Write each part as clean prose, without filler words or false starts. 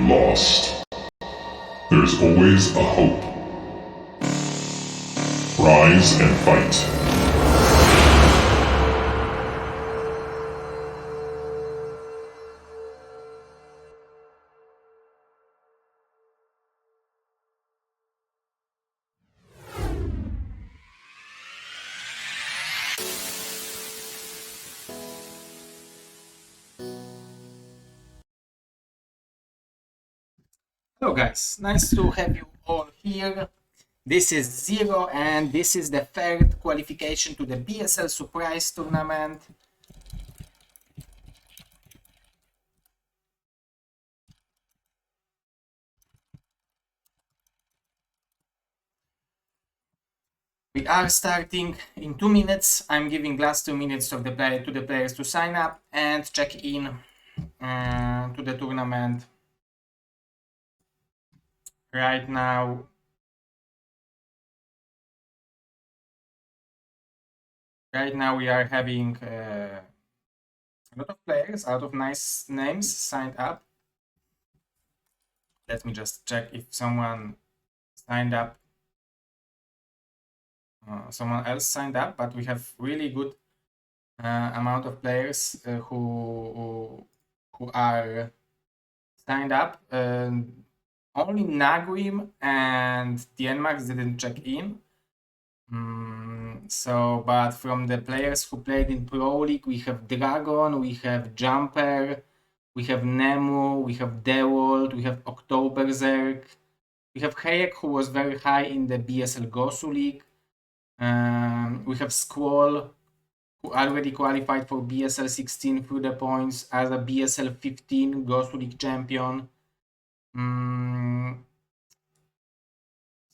lost, there's always a hope. Rise and fight. Hello guys, nice to have you all here. This is Zero and this is the third qualification to the BSL Surprise Tournament. We are starting in 2 minutes. I'm giving last 2 minutes of the to the players to sign up and check in to the tournament. Right now we are having a lot of players, a lot of nice names signed up. Let me just check if someone signed up. Someone else signed up, but we have really good amount of players who are signed up. Only Nagrim and Tienmax didn't check in. But from the players who played in Pro League, we have Dragon, we have Jumper, we have Nemu, we have Dewold, we have Octoberzerk, we have Hayek, who was very high in the BSL Gosu League. We have Squall, who already qualified for BSL 16 through the points as a BSL 15 Gosu League champion.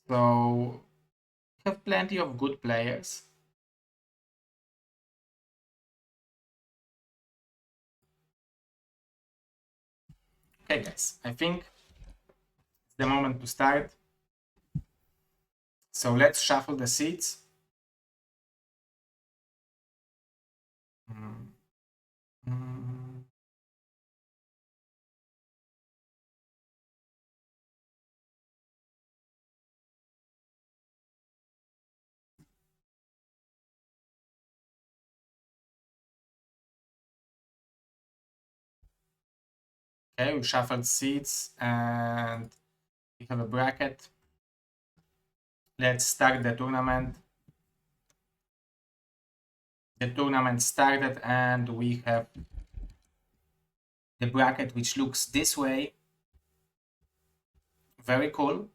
So we have plenty of good players. Okay guys, I think it's the moment to start. So let's shuffle the seats. Okay, we shuffled seats and we have a bracket. Let's start the tournament. The tournament started and we have the bracket, which looks this way. Very cool.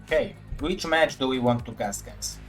Okay, which match do we want to cast, guys?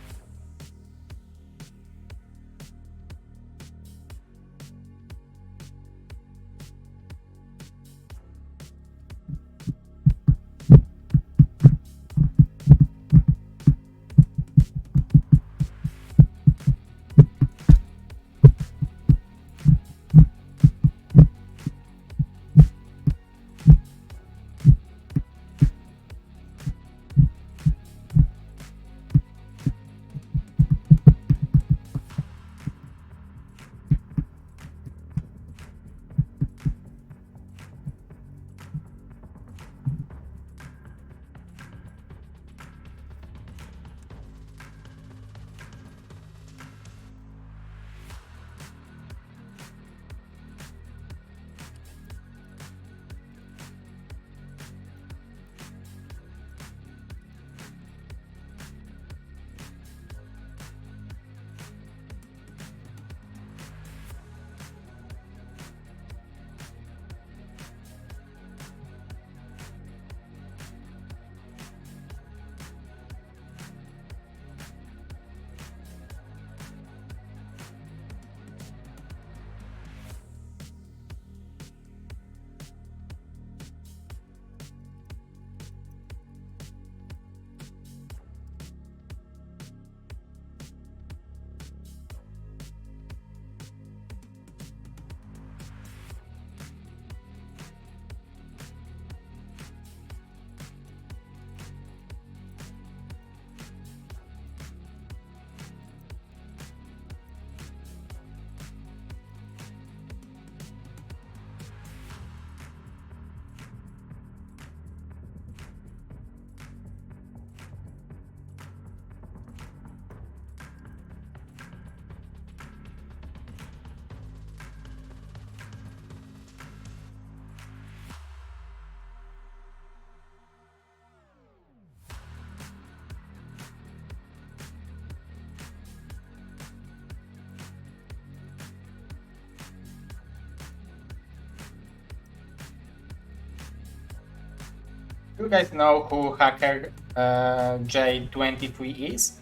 Do you guys know who hacker J23 is?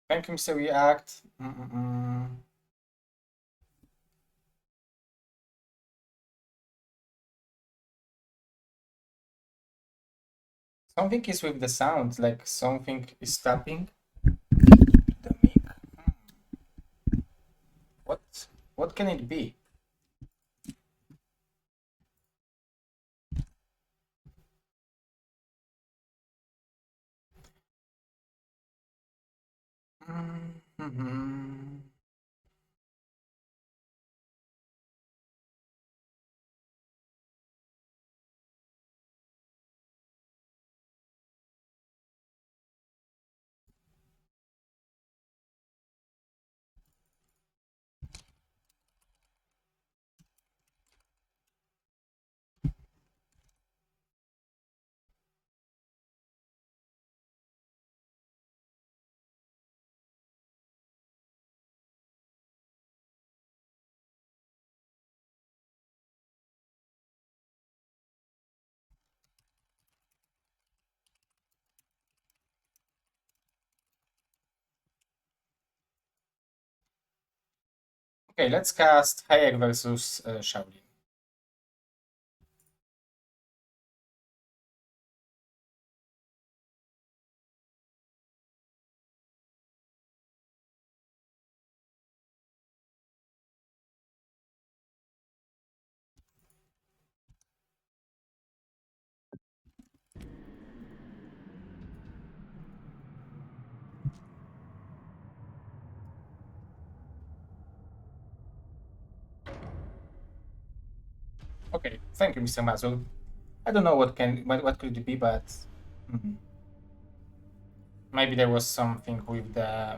Thank you, Mr. React. Something is with the sound, like something is tapping the mic. What can it be? Okay, let's cast Hayek versus Shaolin. Okay, thank you, Mr. Mazur. I don't know what could it be, but maybe there was something with the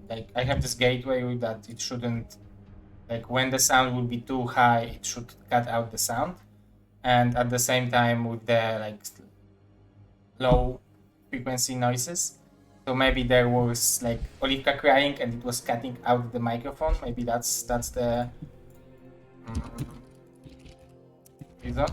like I have this gateway with that it shouldn't, like when the sound will be too high, it should cut out the sound, and at the same time with the like low frequency noises. So maybe there was like Olivka crying and it was cutting out the microphone. Maybe that's the reason.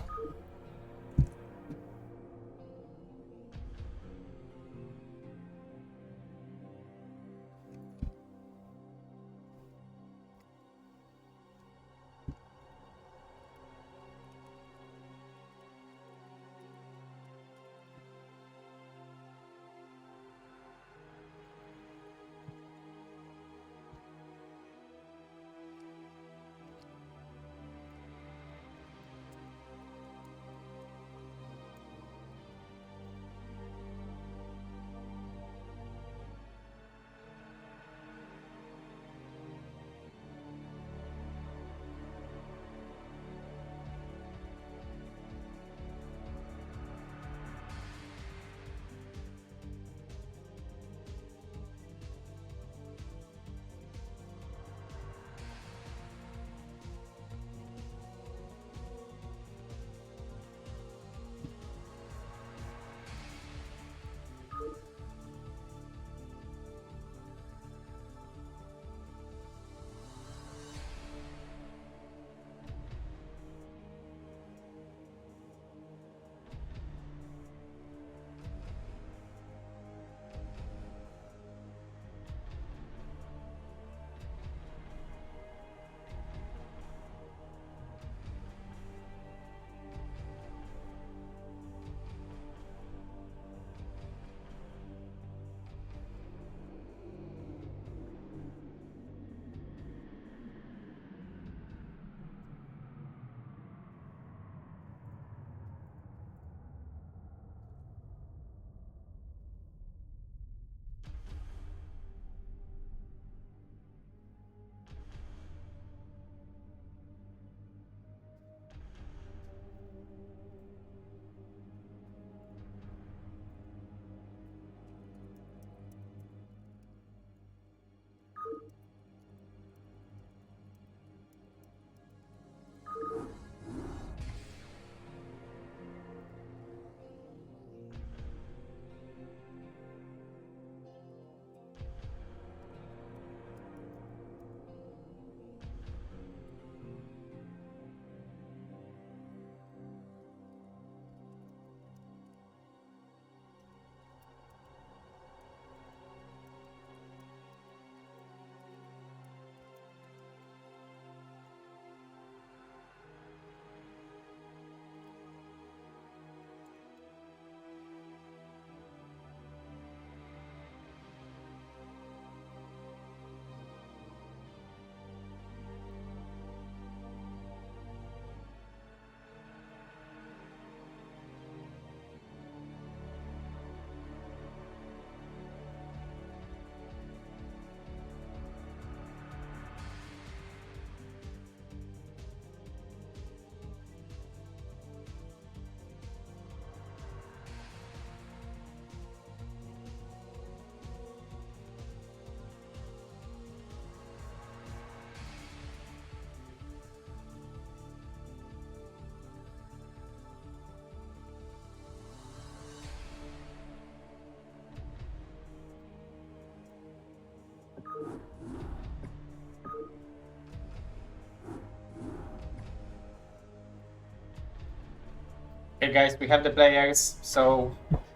Okay guys, we have the players, so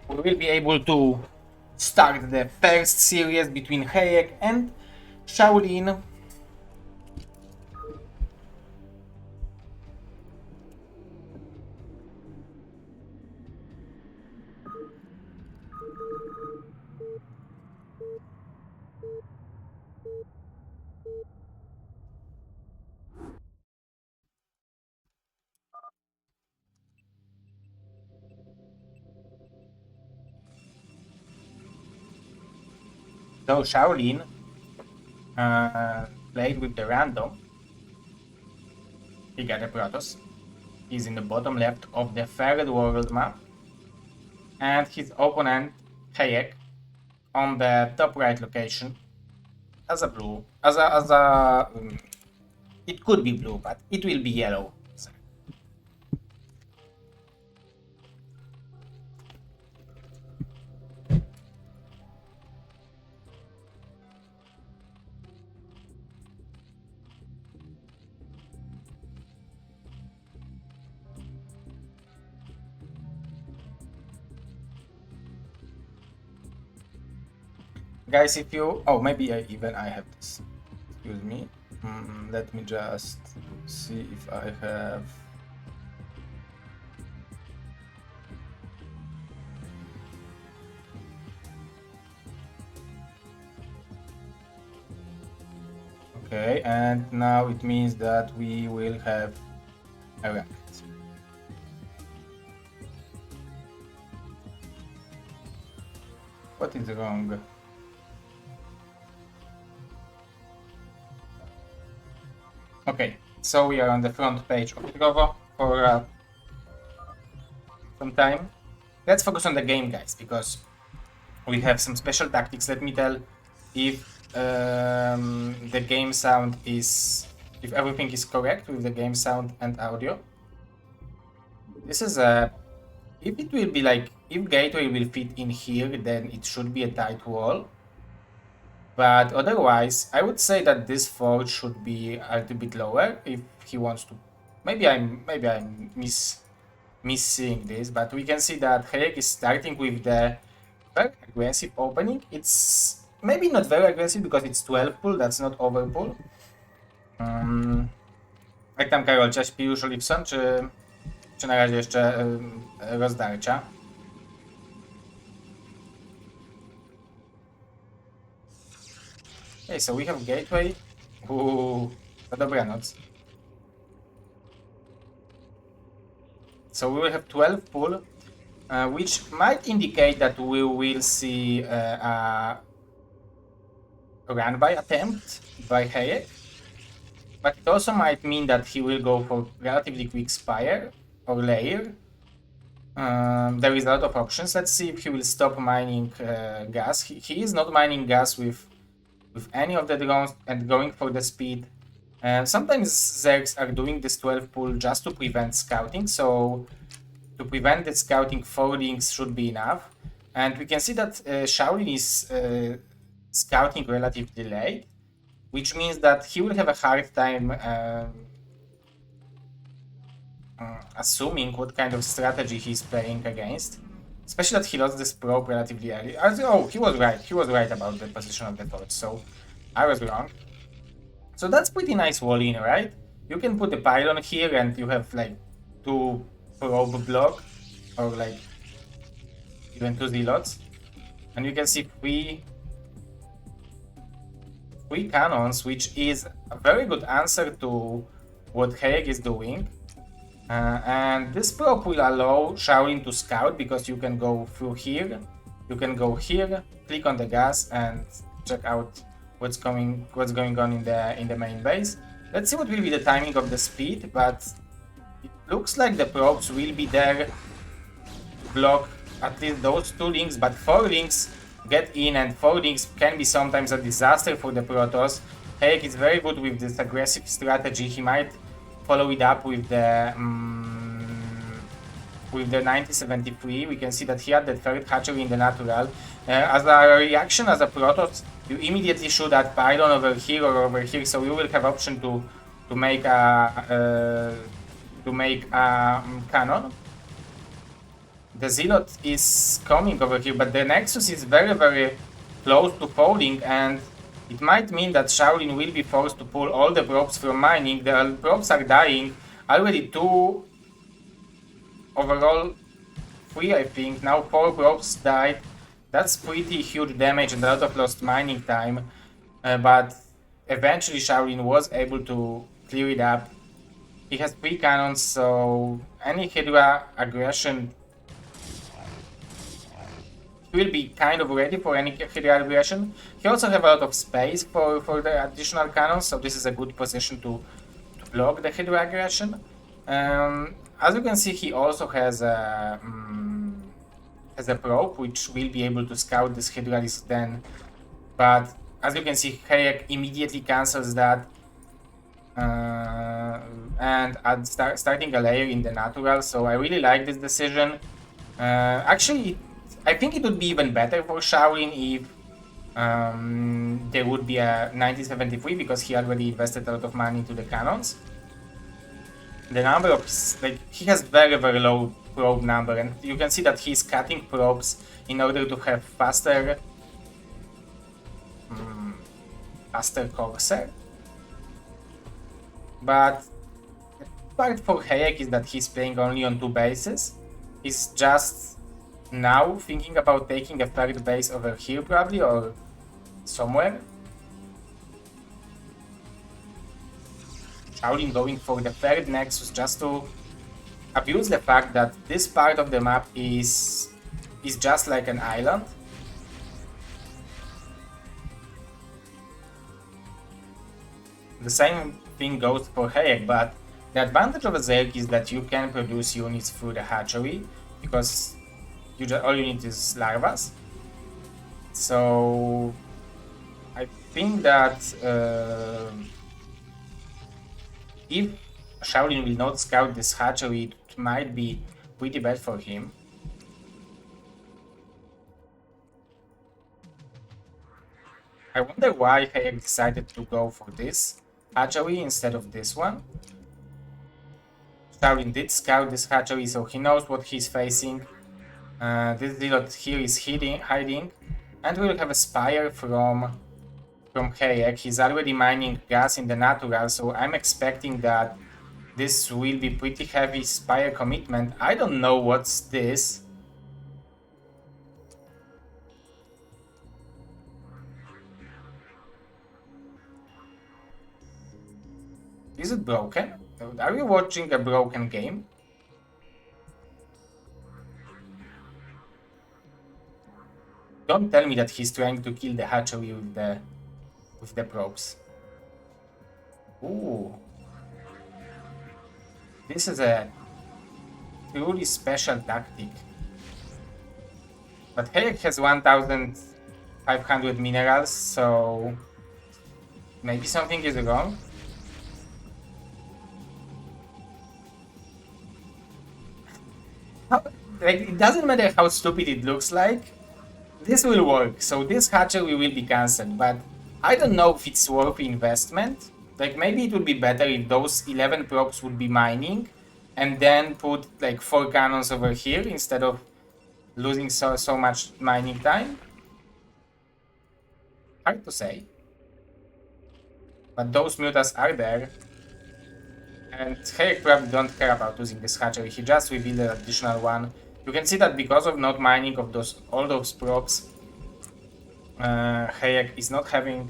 we will be able to start the first series between Hayek and Shaolin. So Shaolin played with the random. He got a Protoss. He's in the bottom left of the third world map. And his opponent, Hayek, on the top right location as a blue. It could be blue, but it will be yellow. So. Guys, if you... Oh, maybe I have this. Excuse me. Let me just see if I have... Okay, and now it means that we will have a ranked. What is wrong? Okay, so we are on the front page of Trovo for some time. Let's focus on the game, guys, because we have some special tactics. Let me tell if the game sound is... if everything is correct with the game sound and audio. This is a... if it will be like... if gateway will fit in here, then it should be a tight wall. But otherwise, I would say that this forge should be a little bit lower if he wants to. Maybe I'm missing this, but we can see that Hayek is starting with the very aggressive opening. It's maybe not very aggressive because it's 12 pull, that's not over pull. Jak tam Karol, cześć, Piuszu Lipson, czy na razie jeszcze rozdarcia? Okay, so we have gateway. Ooh, to dobranoc. So we will have 12 pull, which might indicate that we will see a run-by attempt by Hayek. But it also might mean that he will go for relatively quick spire or layer. There is a lot of options. Let's see if he will stop mining gas. He is not mining gas with any of the drones and going for the speed. Sometimes Zergs are doing this 12 pull just to prevent scouting, so to prevent the scouting, 4 links should be enough. And we can see that Shaolin is scouting relatively late, which means that he will have a hard time assuming what kind of strategy he's playing against. Especially that he lost this probe relatively early. Oh, he was right. He was right about the position of the torch, so I was wrong. So that's pretty nice wall in, right? You can put the pylon here and you have like 2 probe block, or like even 2 zealots. And you can see 3 cannons, which is a very good answer to what Hayek is doing. And this probe will allow Shaolin to scout because you can go through here, you can go here, click on the gas and check out what's going on in the main base. Let's see what will be the timing of the speed, but it looks like the probes will be there, block at least those 2 links, but 4 links get in, and 4 links can be sometimes a disaster for the Protoss. Hayek is very good with this aggressive strategy. He might follow it up with the 9073. We can see that he had the 3rd hatchery in the natural. As a reaction, as a Protoss, you immediately should add pylon over here or over here, so you will have option to make a cannon. The Zealot is coming over here, but the Nexus is very, very close to falling, and it might mean that Shaolin will be forced to pull all the probes from mining. The probes are dying. Already 2, overall 3 I think. Now 4 probes died. That's pretty huge damage and a lot of lost mining time. But eventually Shaolin was able to clear it up. He has 3 cannons, so any Hydra aggression, he will be kind of ready for any Hydra aggression. He also have a lot of space for the additional cannons, so this is a good position to block the Hydra aggression. As you can see, he also has a probe which will be able to scout this Hydra list then. But as you can see, Hayek immediately cancels that. And starting a layer in the natural, so I really like this decision. Actually, I think it would be even better for Shaolin if there would be a 1973, because he already invested a lot of money into the cannons. The number of he has very, very low probe number, and you can see that he's cutting probes in order to have faster Corsair. But the part for Hayek is that he's playing only on 2 bases. He's just now thinking about taking a 3rd base over here probably, or somewhere. Shaolin going for the 3rd Nexus just to abuse the fact that this part of the map is just like an island. The same thing goes for Hayek, but the advantage of a Zerg is that you can produce units through the hatchery, because all you need is larvas. So I think that if Shaolin will not scout this hatchery, it might be pretty bad for him. I wonder why Hayek decided to go for this hatchery instead of this one. Shaolin did scout this hatchery, so he knows what he's facing. This Zealot here is hiding, and we'll have a Spire from Hayek. He's already mining gas in the natural, so I'm expecting that this will be pretty heavy Spire commitment. I don't know what's this. Is it broken? Are you watching a broken game? Don't tell me that he's trying to kill the hatchery with the probes. Ooh. This is a truly special tactic. But Hayek has 1,500 minerals, so maybe something is wrong. Like, it doesn't matter how stupid it looks like, this will work. So this hatchery will be cancelled, but I don't know if it's worth investment. Like, maybe it would be better if those 11 probes would be mining and then put like 4 cannons over here instead of losing so much mining time. Hard to say. But those mutas are there. And Hayek probably don't care about losing this hatchery, he just revealed an additional one. You can see that because of not mining of all those probes, Hayek is not having...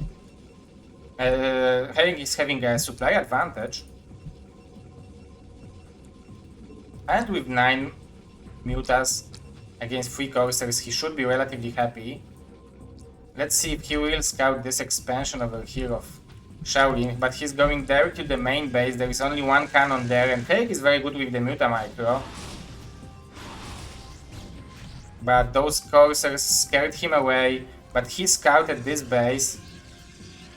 Hayek is having a supply advantage. And with 9 mutas against 3 Corsairs, he should be relatively happy. Let's see if he will scout this expansion over here of Shaolin, but he's going there to the main base. There is only 1 cannon there, and Hayek is very good with the Muta Micro. But those Corsairs scared him away, but he scouted this base.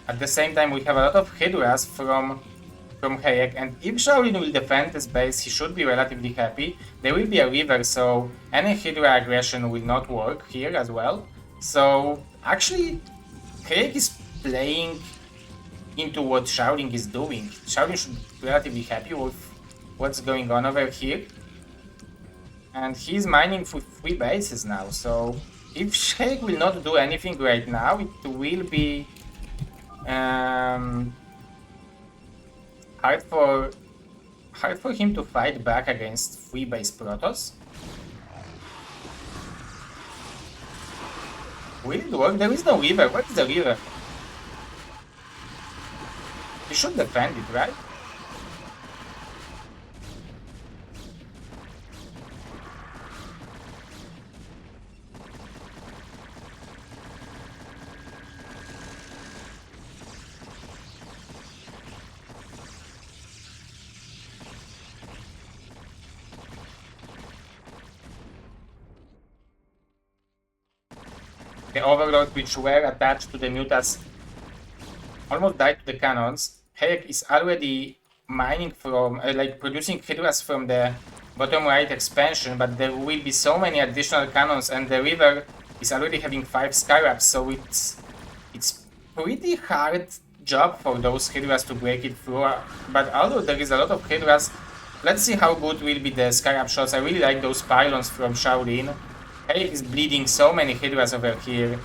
At the same time, we have a lot of Hydras from Hayek, and if Shaolin will defend this base, he should be relatively happy. There will be a river, so any Hydra aggression will not work here as well. So, actually, Hayek is playing into what Shaolin is doing. Shaolin should be relatively happy with what's going on over here. And he's mining for 3 bases now, so if Sheikh will not do anything right now, it will be hard for him to fight back against 3 base Protoss. Will it work? There is no river. What is the river? He should defend it, right? The Overlord which were attached to the Mutas almost died to the cannons. Hayek is already mining from, like producing Hydras from the bottom right expansion, but there will be so many additional cannons, and the river is already having 5 Scarabs, so it's pretty hard job for those Hydras to break it through. But although there is a lot of Hydras, let's see how good will be the Scarab shots. I really like those pylons from Shaolin. Hayek is bleeding so many Hydras over here.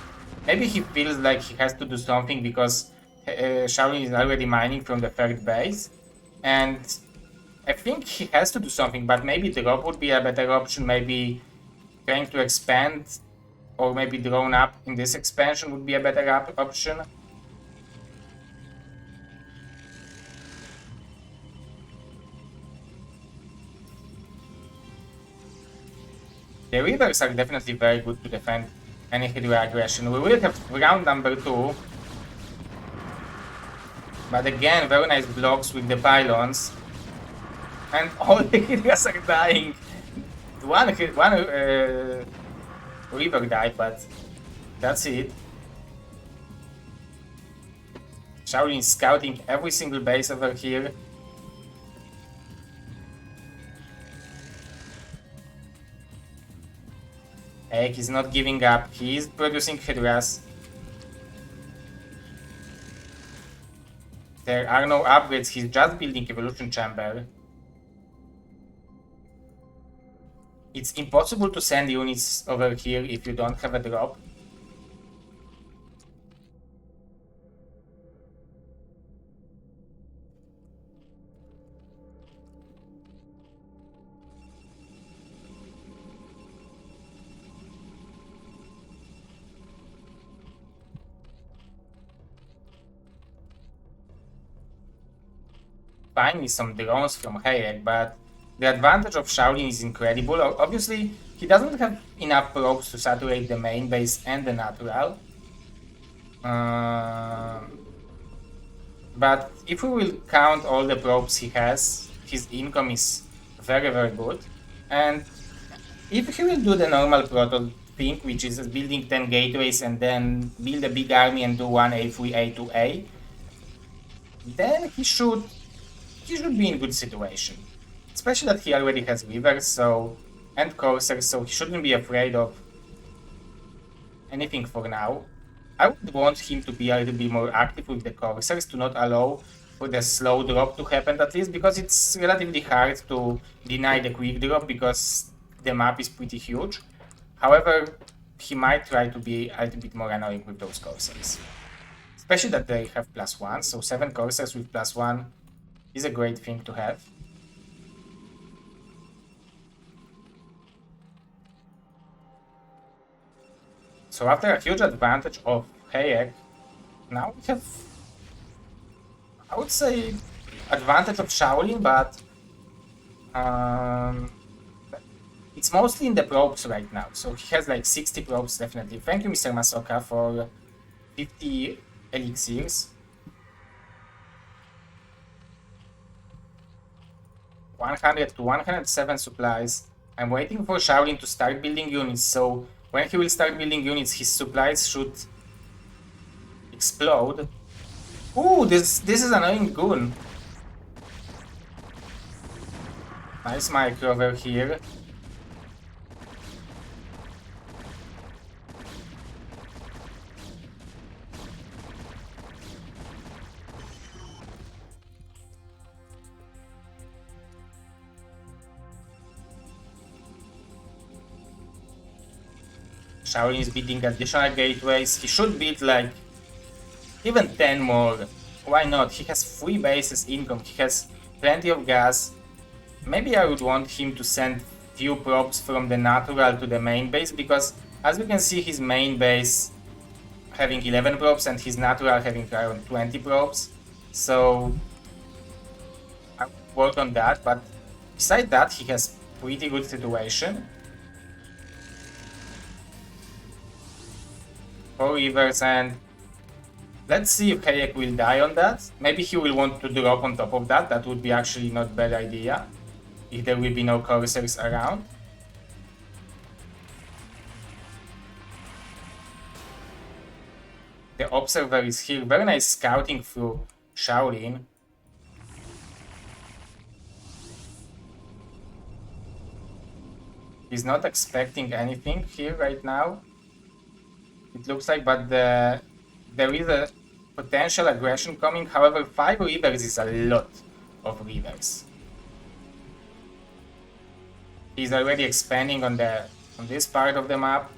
Maybe he feels like he has to do something because Shaolin is already mining from the third base. And I think he has to do something, but maybe drop would be a better option. Maybe trying to expand or maybe drone up in this expansion would be a better option. The rivers are definitely very good to defend any Hydra aggression. We will have round number 2. But again, very nice blocks with the pylons. And all the Hydras are dying. One river died, but that's it. Shaolin is scouting every single base over here. Egg is not giving up. He is producing Hydras. There are no upgrades. He's just building Evolution Chamber. It's impossible to send units over here if you don't have a drop. Finally some drones from Hayek, but the advantage of Shaolin is incredible. Obviously, he doesn't have enough probes to saturate the main base and the natural. But if we will count all the probes he has, his income is very, very good. And if he will do the normal Proto thing, which is building 10 gateways and then build a big army and do one A3, A2A, then he should be in good situation. Especially that he already has rivers, and coursers, so he shouldn't be afraid of anything for now. I would want him to be a little bit more active with the coursers, to not allow for the slow drop to happen at least, because it's relatively hard to deny the quick drop because the map is pretty huge. However, he might try to be a little bit more annoying with those coursers. Especially that they have +1, so 7 coursers with +1 is a great thing to have. So after a huge advantage of Hayek, now we have, I would say, advantage of Shaolin, but it's mostly in the probes right now. So he has like 60 probes definitely. Thank you, Mr. Masoka, for 50 elixirs. 100 to 107 supplies. I'm waiting for Shaolin to start building units, so when he will start building units, his supplies should explode. Ooh, this is annoying goon. Nice micro over here. Shaolin is beating additional gateways. He should beat like even 10 more. Why not? He has 3 bases income. He has plenty of gas. Maybe I would want him to send few props from the natural to the main base, because as we can see, his main base having 11 props and his natural having around 20 props. So I would work on that, but besides that, he has pretty good situation. 4 rivers, and let's see if Hayek will die on that. Maybe he will want to drop on top of that. That would be actually not bad idea if there will be no cursors around. The observer is here. Very nice scouting through Shaolin. He's not expecting anything here right now, it looks like, but there is a potential aggression coming. However, 5 rivers is a lot of rivers. He's already expanding on this part of the map.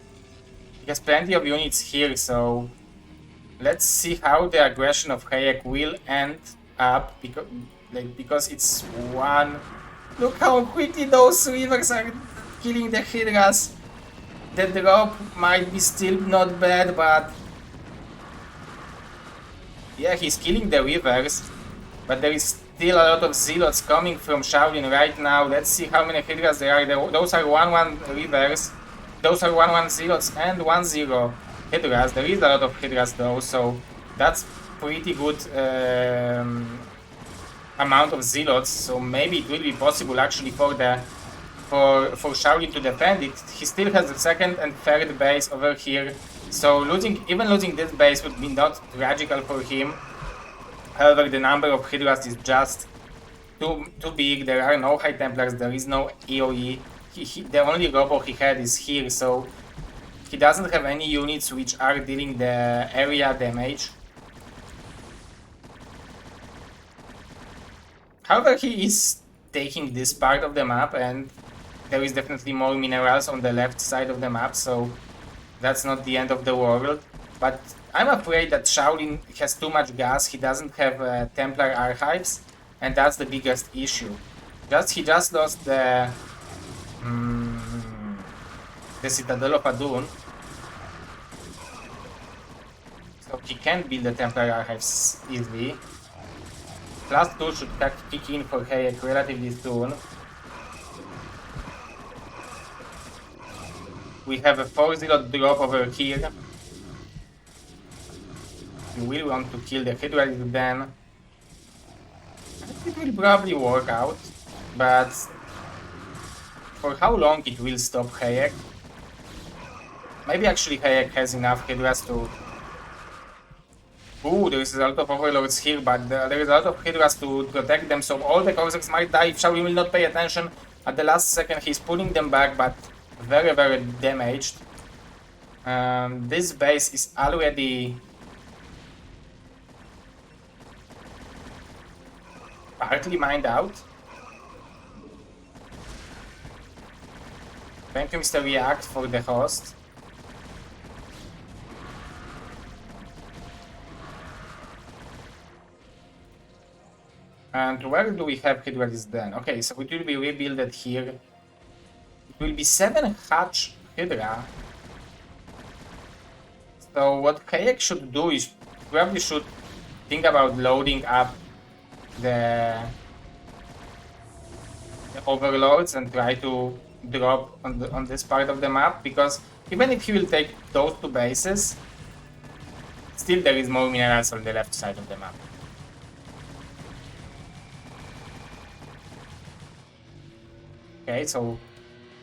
He has plenty of units here, so let's see how the aggression of Hayek will end up, because it's one. Look how quickly those rivers are killing the Hydras. The drop might be still not bad, but yeah, he's killing the rivers. But there is still a lot of zealots coming from Shaolin right now. Let's see how many Hydras there are. Those are 1-1 rivers. Those are 1-1 zealots and 1-0 Hydras. There is a lot of Hydras though, so that's pretty good amount of zealots. So maybe it will be possible actually for Shaolin to defend it. He still has the second and third base over here. So even losing this base would be not tragical for him. However, the number of Hydras is just too big. There are no High Templars, there is no AoE. The only robo he had is here, so he doesn't have any units which are dealing the area damage. However, he is taking this part of the map, and there is definitely more minerals on the left side of the map, so that's not the end of the world. But I'm afraid that Shaolin has too much gas. He doesn't have Templar archives, and that's the biggest issue. He just lost the Citadel of Adun, so he can't build the Templar archives easily. +2 should kick in for Hayek relatively soon. We have a 4-0 drop over here. You will want to kill the Hydra then. It will probably work out, but for how long it will stop Hayek? Maybe actually Hayek has enough Hydras to... Ooh, there is a lot of overlords here, but there is a lot of Hydras to protect them, so all the Corsairs might die if Shaolin will not pay attention. At the last second he's pulling them back, but very, very damaged. This base is already partly mined out. Thank you, Mr. React, for the host. And where do we have Hydras then? Okay, so it will be rebuilded here. It will be 7 hatch Hydra. So what Hayek should do is probably should think about loading up the overlords and try to drop on this part of the map, because even if he will take those 2 bases, still there is more minerals on the left side of the map. Okay, so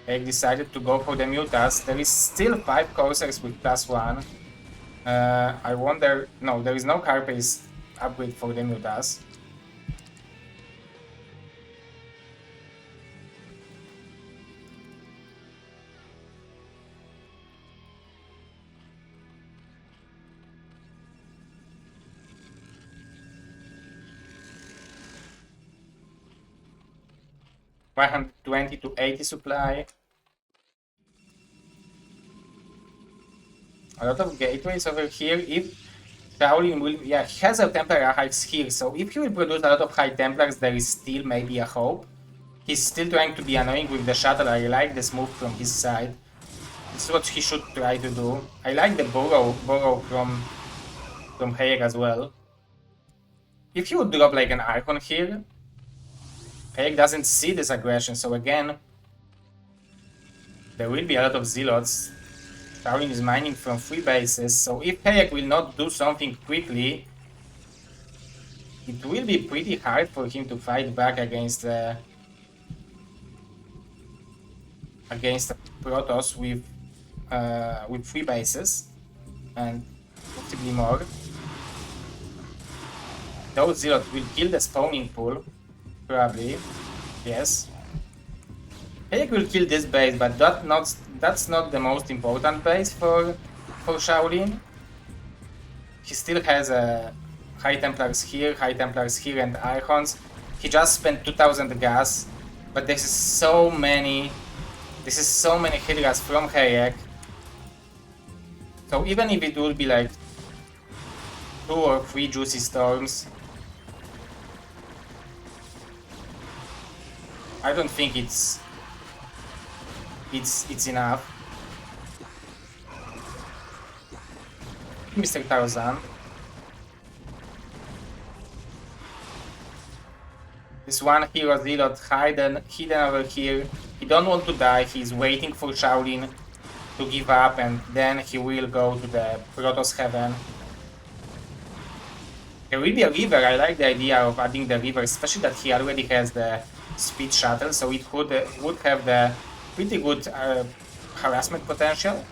they decided to go for the Mutas. There is still 5 Corsairs with +1. I wonder... No, there is no Carapace upgrade for the Mutas. $120 to 80 supply. A lot of gateways over here. If Shaolin will, yeah, he has a Templar archives here, so if he will produce a lot of High Templars, there is still maybe a hope. He's still trying to be annoying with the shuttle. I like this move from his side. This is what he should try to do. I like the borrow from Hayek as well. If he would drop like an Archon here, Hayek doesn't see this aggression, so again, there will be a lot of Zealots. Shaolin is mining from 3 bases, so if Hayek will not do something quickly, it will be pretty hard for him to fight back against Protoss with 3 bases and possibly more. Those Zealots will kill the spawning pool, probably. Yes. Hayek will kill this base, but that's not the most important base for Shaolin. He still has High Templars here, and Archons. He just spent 2000 gas, but this is so many Hydras from Hayek. So even if it will be like 2 or 3 juicy storms, I don't think it's enough. Mr. Tarzan. This one hero Zealot hidden over here. He don't want to die, he's waiting for Shaolin to give up and then he will go to the Protoss Heaven. There will be a river. I like the idea of adding the river, especially that he already has the speed shuttle, so it would have the pretty good harassment potential.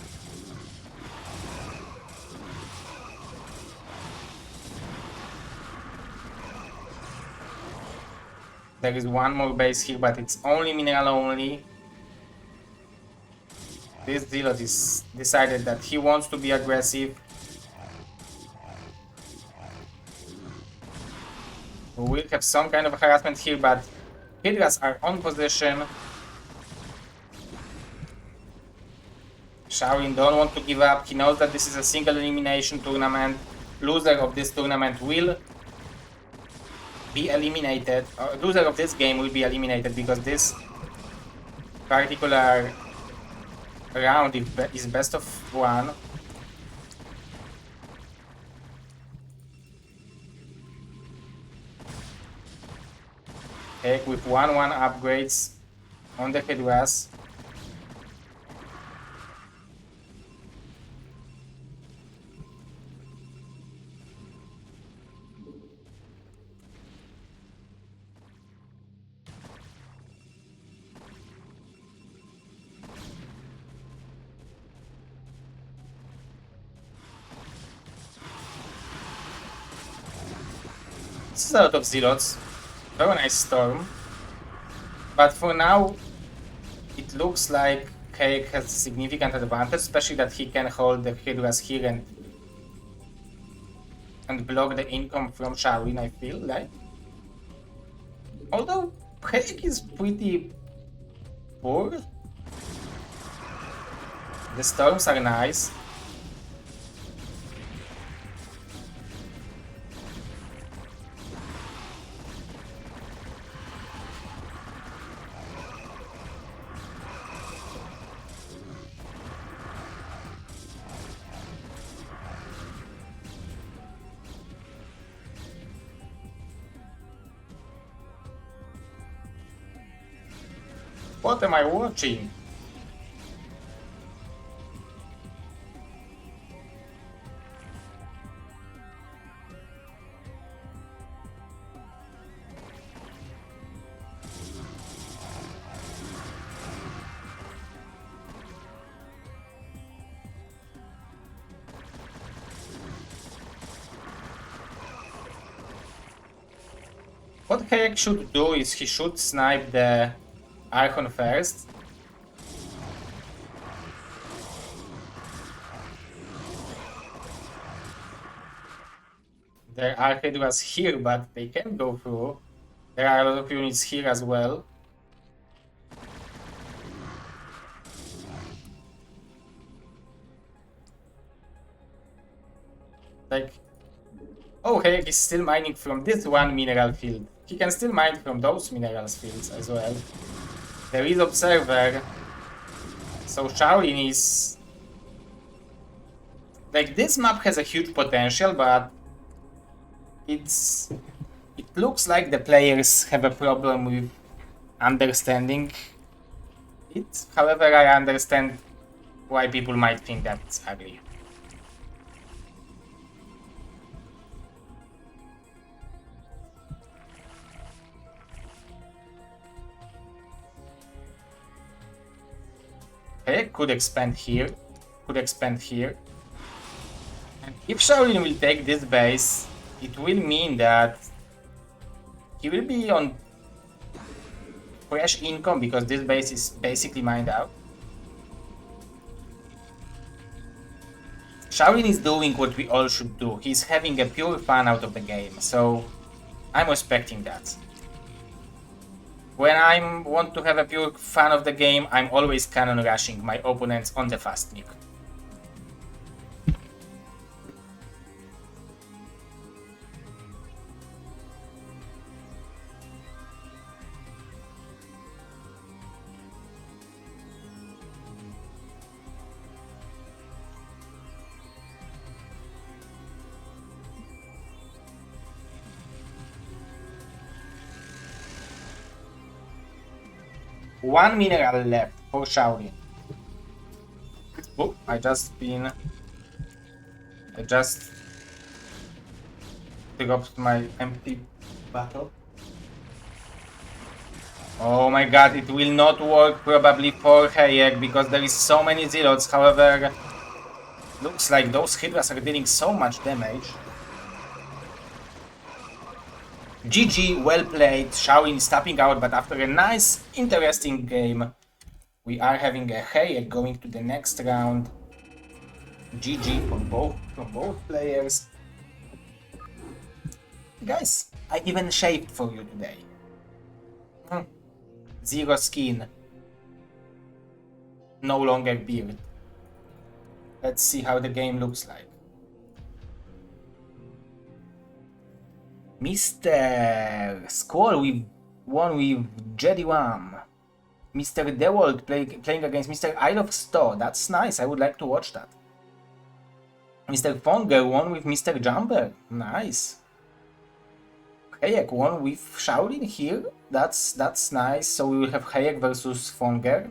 There is one more base here, but it's only mineral only. This Zealot is decided that he wants to be aggressive. We will have some kind of harassment here, but Hydras are on position. Shaolin don't want to give up. He knows that this is a single elimination tournament. Loser of this tournament will be eliminated. Loser of this game will be eliminated because this particular round is best of 1. Heck with 1-1 upgrades on the Hydras. This is a lot of Zealots. Very nice storm. But for now, it looks like Cake has a significant advantage, especially that he can hold the Hydras here and block the income from Shaolin, I feel like. Although Cake is pretty poor. The storms are nice. What am I watching? What Hayek should do is he should snipe the Archon first. There are Hydras here, but they can go through. There are a lot of units here as well. Like, oh, Hayek is still mining from this one mineral field. He can still mine from those minerals fields as well. There is Observer. So Shaolin is... Like, this map has a huge potential, but it looks like the players have a problem with understanding it. However, I understand why people might think that it's ugly. Okay, could expand here. Could expand here. And if Shaolin will take this base, it will mean that he will be on fresh income because this base is basically mined out. Shaolin is doing what we all should do. He's having a pure fun out of the game, so I'm respecting that. When I want to have a pure fun of the game, I'm always cannon rushing my opponents on the fast nuke. One mineral left for Shaolin. Oh, I just dropped my empty bottle. Oh my god, it will not work probably for Hayek because there is so many zealots. However, looks like those Hydras are dealing so much damage. GG, well played. Shaolin is tapping out, but after a nice, interesting game, we are having a Hayek going to the next round. GG from both players. Guys, I even shaved for you today. Zero skin. No longer beard. Let's see how the game looks like. Mr. Squall won with Jedi Wam. Mr. DeWalt playing against Mr. Isle of Sto. That's nice. I would like to watch that. Mr. Fonger won with Mr. Jumper. Nice. Hayek won with Shaolin here. That's nice. So we will have Hayek versus Fonger.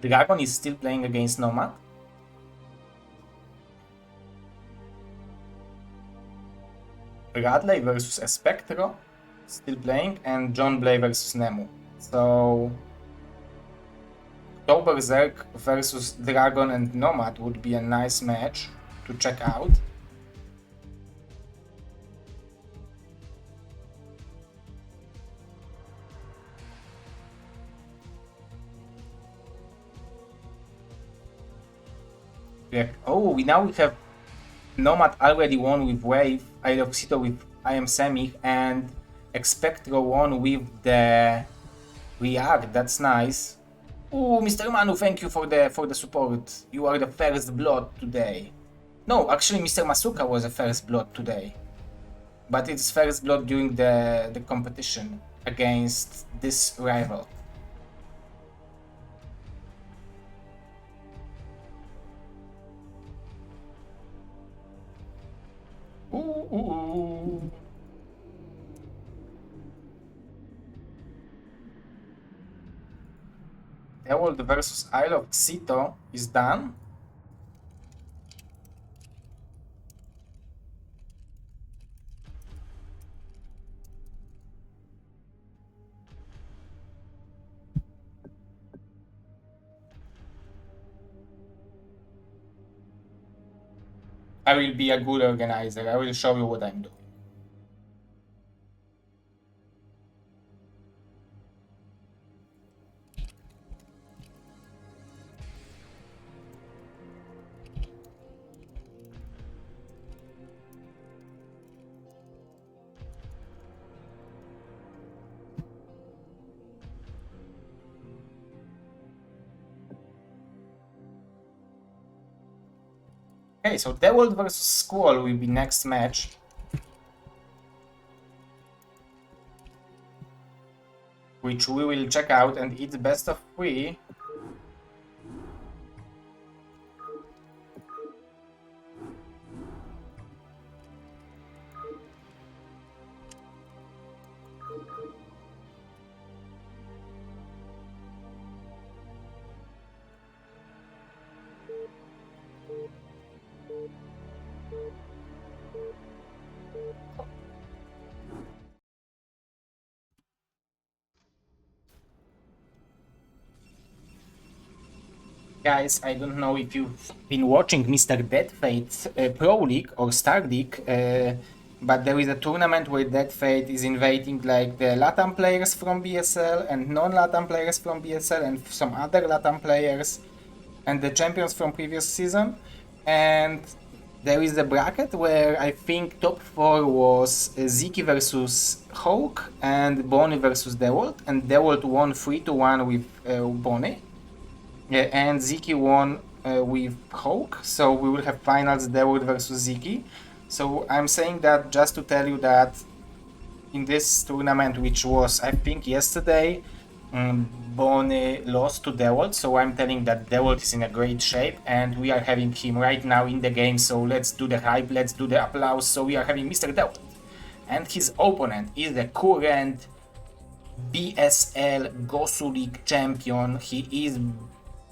Dragon is still playing against Nomad. Radley versus Espectro, still playing, and John Blay versus Nemu. So October Zerg versus Dragon and Nomad would be a nice match to check out. Oh, now we have Nomad already won with Wave, Aeroxito with I Am Semi, and Expectro won with the React. That's nice. Oh, Mr. Manu, thank you for the support. You are the first blood today. No, actually, Mr. Masuka was the first blood today, but it's first blood during the competition against this rival. Ooh. Ewold versus Isle of Sito is done. I will be a good organizer. I will show you what I'm doing. Okay, so Dewold versus Squall will be next match. Which we will check out, and it's best of 3. Guys, I don't know if you've been watching Mr. Deadfate's Pro League or StarLeague, but there is a tournament where Deadfate is inviting like the LATAM players from BSL and non-LATAM players from BSL and some other LATAM players and the champions from previous season. And there is a bracket where I think top 4 was Ziki versus Hawk and Bonnie versus Dewold, and Dewold won 3-1 with Bonnie. And Ziki won with Hawk, so we will have finals Dewold versus Ziki. So I'm saying that just to tell you that in this tournament, which was I think yesterday, Bonnie lost to Dewold, so I'm telling that Dewold is in a great shape, and we are having him right now in the game, so let's do the hype, let's do the applause. So we are having Mr. Dewold, and his opponent is the current BSL Gosu League champion. He is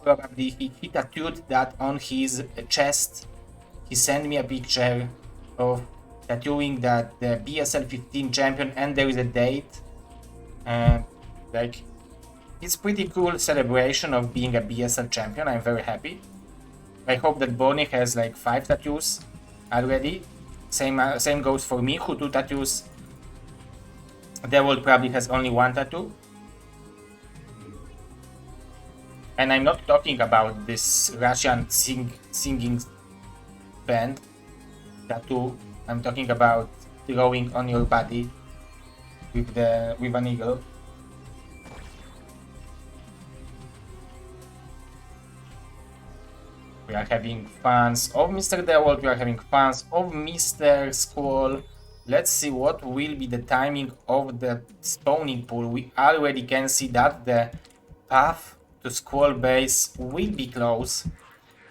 probably, he tattooed that on his chest. He sent me a picture of tattooing that the BSL 15 champion, and there is a date. Like, it's pretty cool celebration of being a BSL champion. I'm very happy. I hope that Bonnie has like 5 tattoos already. Same goes for me, who 2 tattoos. Dewold probably has only 1 tattoo. And I'm not talking about this Russian singing band tattoo. I'm talking about drawing on your body with an eagle. We are having fans of Mr. Dewold, we are having fans of Mr. Squall. Let's see what will be the timing of the spawning pool. We already can see that the path to Squall base will be close.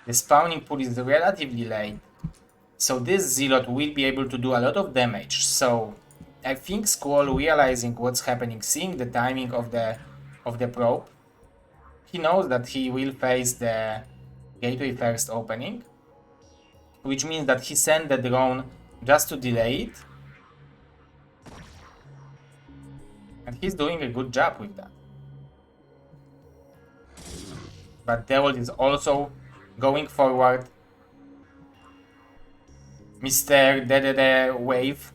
The spawning pool is relatively late, so this Zealot will be able to do a lot of damage. So I think Squall, realizing what's happening, seeing the timing of the probe, he knows that he will face the gateway first opening, which means that he sent the drone just to delay it, and he's doing a good job with that. But Dewold is also going forward. Mr. DDD wave.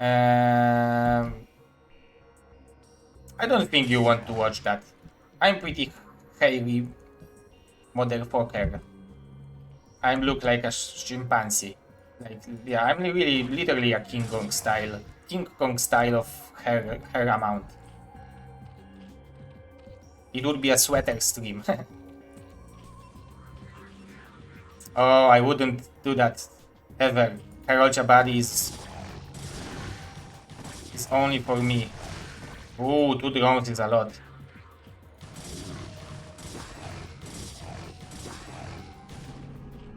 I don't think you want to watch that. I'm pretty heavy motherfucker. I look like a chimpanzee. Like, yeah, I'm really literally a King Kong style of hair amount. It would be a sweater stream. Oh, I wouldn't do that ever. Herolcha body is only for me. Ooh, 2 drones is a lot.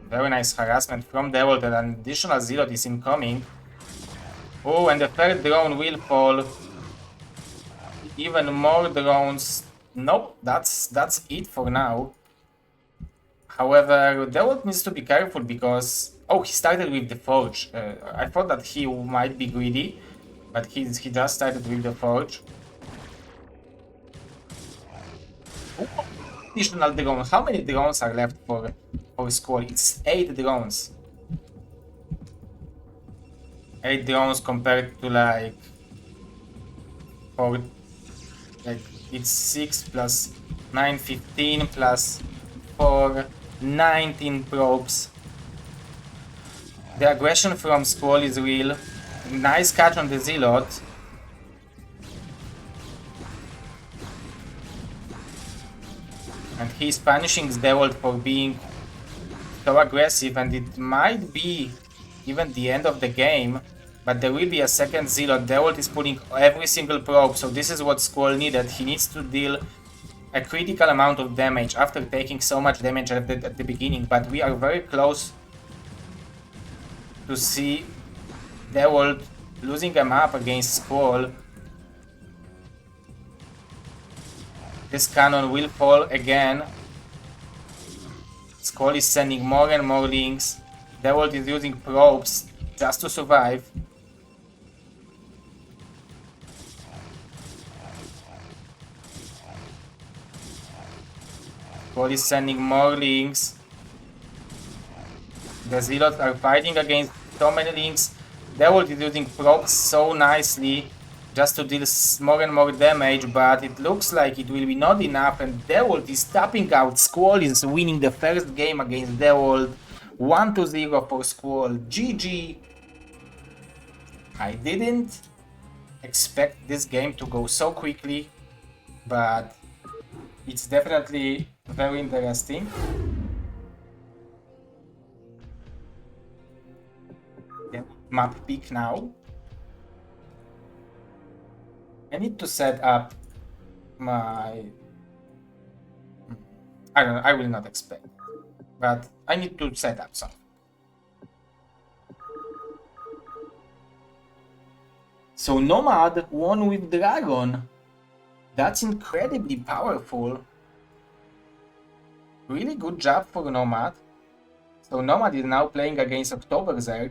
Very nice harassment from Dewold, and an additional Zealot is incoming. Oh, and the 3rd drone will fall. Even more drones. Nope, that's it for now. However, Dewold needs to be careful because... Oh, he started with the Forge. I thought that he might be greedy, but he just started with the Forge. Ooh, additional drone. How many drones are left for Squall? It's 8 drones. 8 drones compared to like... it's 6 plus 9, 15 plus 4, 19 probes. The aggression from Squall is real. Nice catch on the Zealot. And he's punishing Dewold for being so aggressive, and it might be even the end of the game, but there will be a second Zealot. Dewold is pulling every single probe, so this is what Squall needed. He needs to deal a critical amount of damage after taking so much damage at the beginning, but we are very close to see Dewold losing a map against Squall. This cannon will fall again. Squall is sending more and more links. Dewold is using probes just to survive. Quali is sending more links. The Zealots are fighting against so many links. Dewold is using probes so nicely just to deal more and more damage, but it looks like it will be not enough, and Dewold is tapping out. Squall is winning the first game against Dewold. 1-0 for Squall. GG. I didn't expect this game to go so quickly, but it's definitely very interesting. Map pick now. I need to set up my... I don't know, I will not expect, but I need to set up something. So Nomad won with Dragon. That's incredibly powerful. Really good job for Nomad. So Nomad is now playing against Oktoberzerk.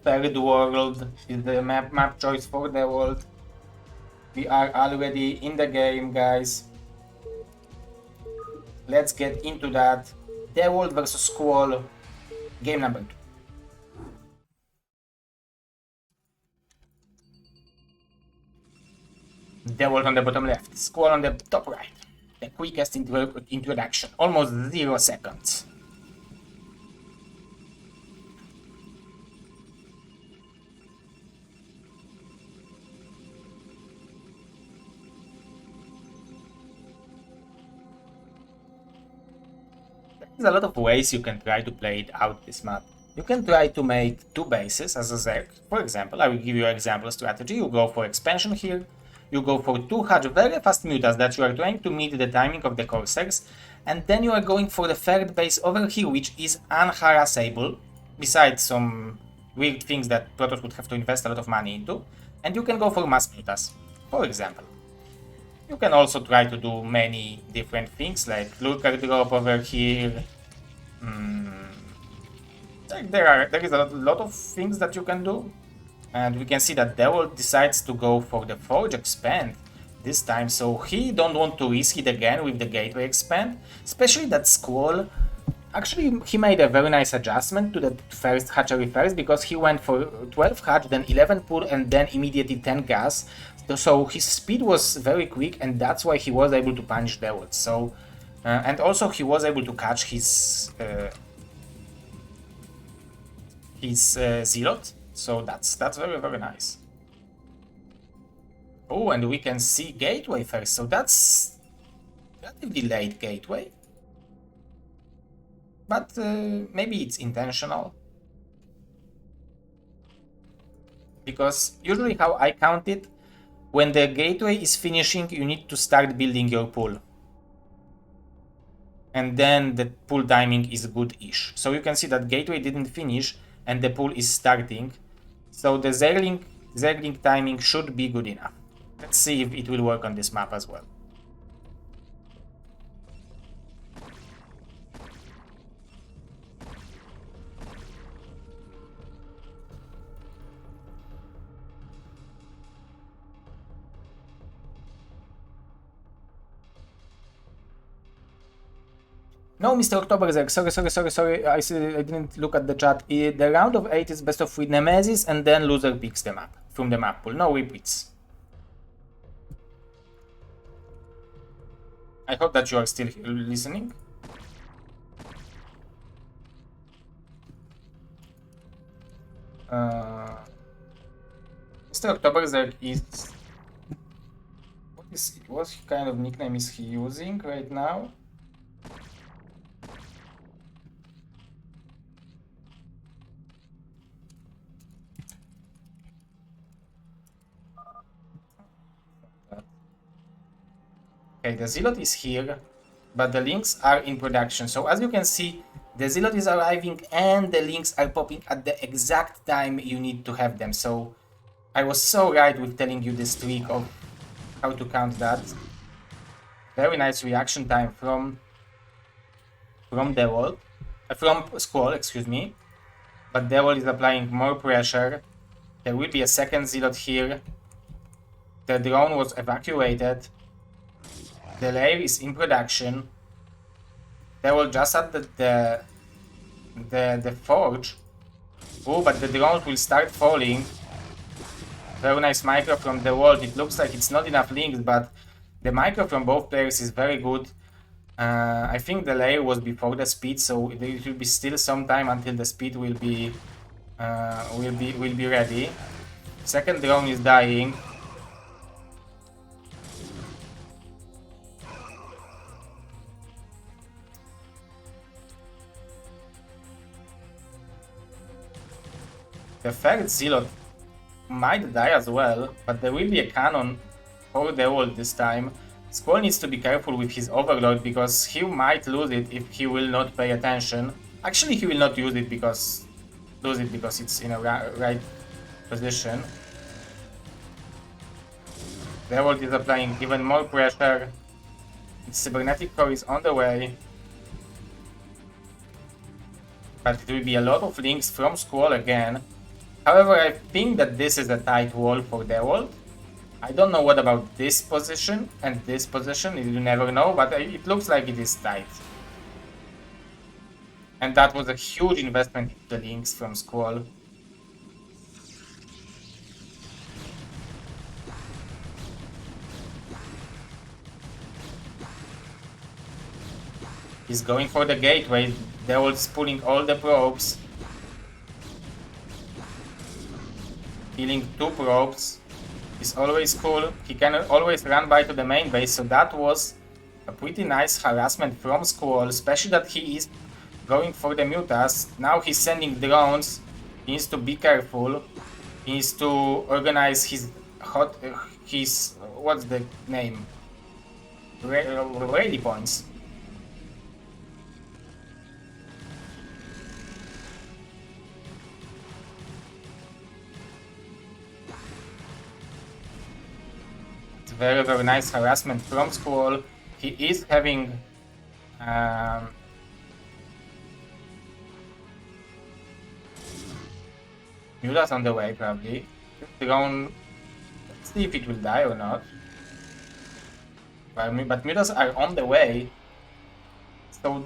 Third world is the map choice for the world. We are already in the game, guys. Let's get into that. The world versus Squall, game number 2. The world on the bottom left, Squall on the top right. The quickest introduction, almost 0 seconds. There's a lot of ways you can try to play it out this map. You can try to make 2 bases as a Zerg. For example, I will give you an example strategy. You go for expansion here. You go for 2 hatch very fast mutas that you are trying to meet the timing of the Corsairs. And then you are going for the third base over here, which is unharassable. Besides some weird things that Protoss would have to invest a lot of money into. And you can go for mass mutas, for example. You can also try to do many different things like lurker drop over here. There is a lot of things that you can do. And we can see that Dewold decides to go for the Forge expand this time. So he don't want to risk it again with the gateway expand. Especially that Squall. Actually, he made a very nice adjustment to the first hatchery first, because he went for 12 hatch, then 11 pull, and then immediately 10 gas. So his speed was very quick, and that's why he was able to punish Dewold. So, and also he was able to catch his Zealot. So that's very nice. Oh, and we can see gateway first. So that's relatively late gateway. But maybe it's intentional. Because usually how I count it, when the gateway is finishing, you need to start building your pool. And then the pool timing is good-ish. So you can see that gateway didn't finish and the pool is starting. So the Zergling timing should be good enough. Let's see if it will work on this map as well. No, Mr. Oktoberzerk, sorry, I didn't look at the chat. The round of 8 is best of 3 Nemesis, and then loser picks the map from the map pool. No repeats. I hope that you are still listening. Mr. Oktoberzer is... What kind of nickname is he using right now? Okay, the Zealot is here, but the links are in production. So as you can see, the Zealot is arriving and the links are popping at the exact time you need to have them. So I was so right with telling you this trick of how to count that. Very nice reaction time from Devil, from Squall, excuse me. But Devil is applying more pressure. There will be a second Zealot here. The drone was evacuated. The lair is in production. Devil just at the forge. Oh, but the drones will start falling. Very nice micro from the world. It looks like it's not enough links, but the micro from both players is very good. I think the layer was before the speed, so it will be still some time until the speed will be ready. Second drone is dying. The third Zealot might die as well, but there will be a cannon for the wall this time. Squall needs to be careful with his overload because he might lose it if he will not pay attention. Actually, he will not lose it because it's in a right position. The world is applying even more pressure. Its cybernetic core is on the way. But it will be a lot of links from Squall again. However, I think that this is a tight wall for the world. I don't know what about this position and this position, you never know, but it looks like it is tight. And that was a huge investment in the links from Squall. He's going for the gateway, they're all pulling all the probes. Killing 2 probes is always cool. He can always run by to the main base, so that was a pretty nice harassment from Squall, especially that he is going for the mutas. Now he's sending drones. He needs to be careful. He needs to organize his what's the name? Rally points. Very, very nice harassment from Squall. He is having mutas on the way, probably. Drone, let's see if it will die or not. But mutas are on the way. So,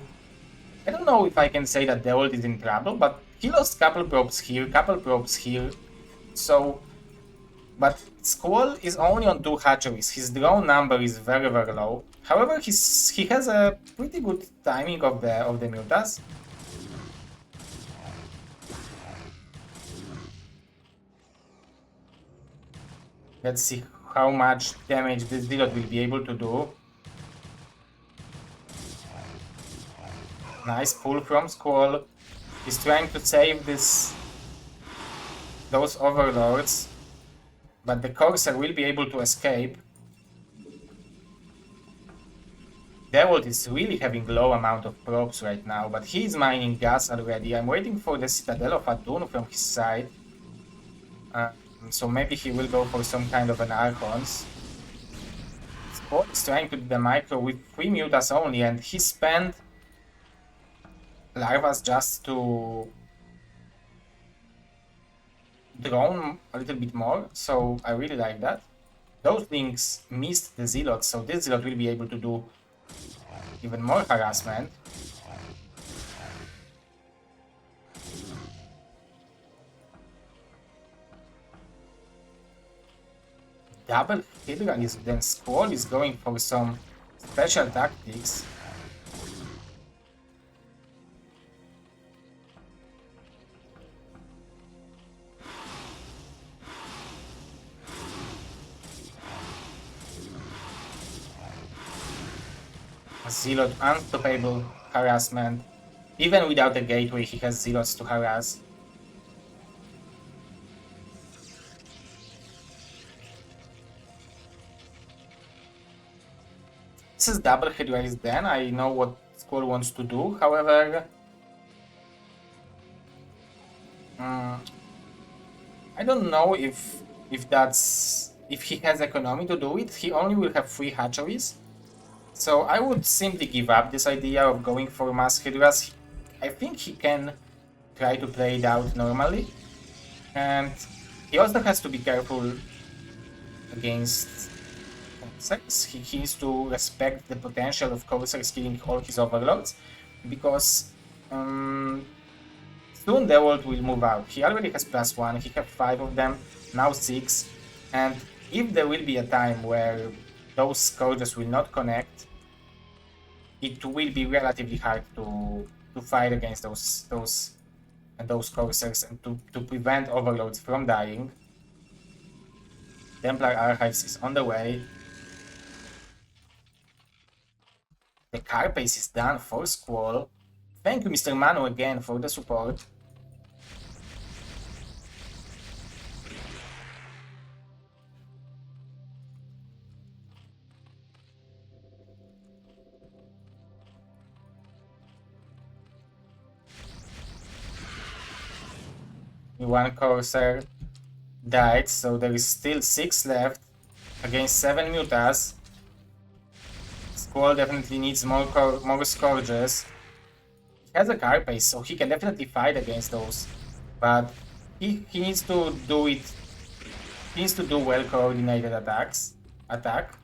I don't know if I can say that the ult is in trouble, but he lost couple probes here, couple probes here. So, but Squall is only on 2 hatcheries. His drone number is very, very low. However, he has a pretty good timing of the mutas. Let's see how much damage this Zealot will be able to do. Nice pull from Squall. He's trying to save those overlords. But the Corsair will be able to escape. Devolt is really having low amount of probes right now, but he is mining gas already. I'm waiting for the Citadel of Atun from his side. So maybe he will go for some kind of an Archons. Sport is trying to do the micro with 3 mutas only, and he spent larvas just to drone a little bit more, so I really like that. Those things missed the Zealot, so this Zealot will be able to do even more harassment. Double Hydra is then Squall is going for some Special tactics. Zealot, unstoppable harassment. Even without a gateway, he has zealots to harass. This is double hit raise then. I know what Squall wants to do. However, I don't know if he has economy to do it. He only will have 3 hatcheries. So I would simply give up this idea of going for mass hydras. I think he can try to play it out normally. And he also has to be careful against Corsairs. He needs to respect the potential of Corsairs killing all his overlords, because soon the world will move out. He already has +1, he has 5 of them, now 6, and if there will be a time where those Scourges will not connect, it will be relatively hard to fight against those Corsairs and to prevent overloads from dying. Templar Archives is on the way. The Carapace is done for Squall. Thank you, Mr. Manu, again for the support. One Corsair died, so there is still 6 left against 7 Mutas. Squall definitely needs more Scourges. He has a Carapace, so he can definitely fight against those, but he needs to do it. He needs to do well coordinated attack.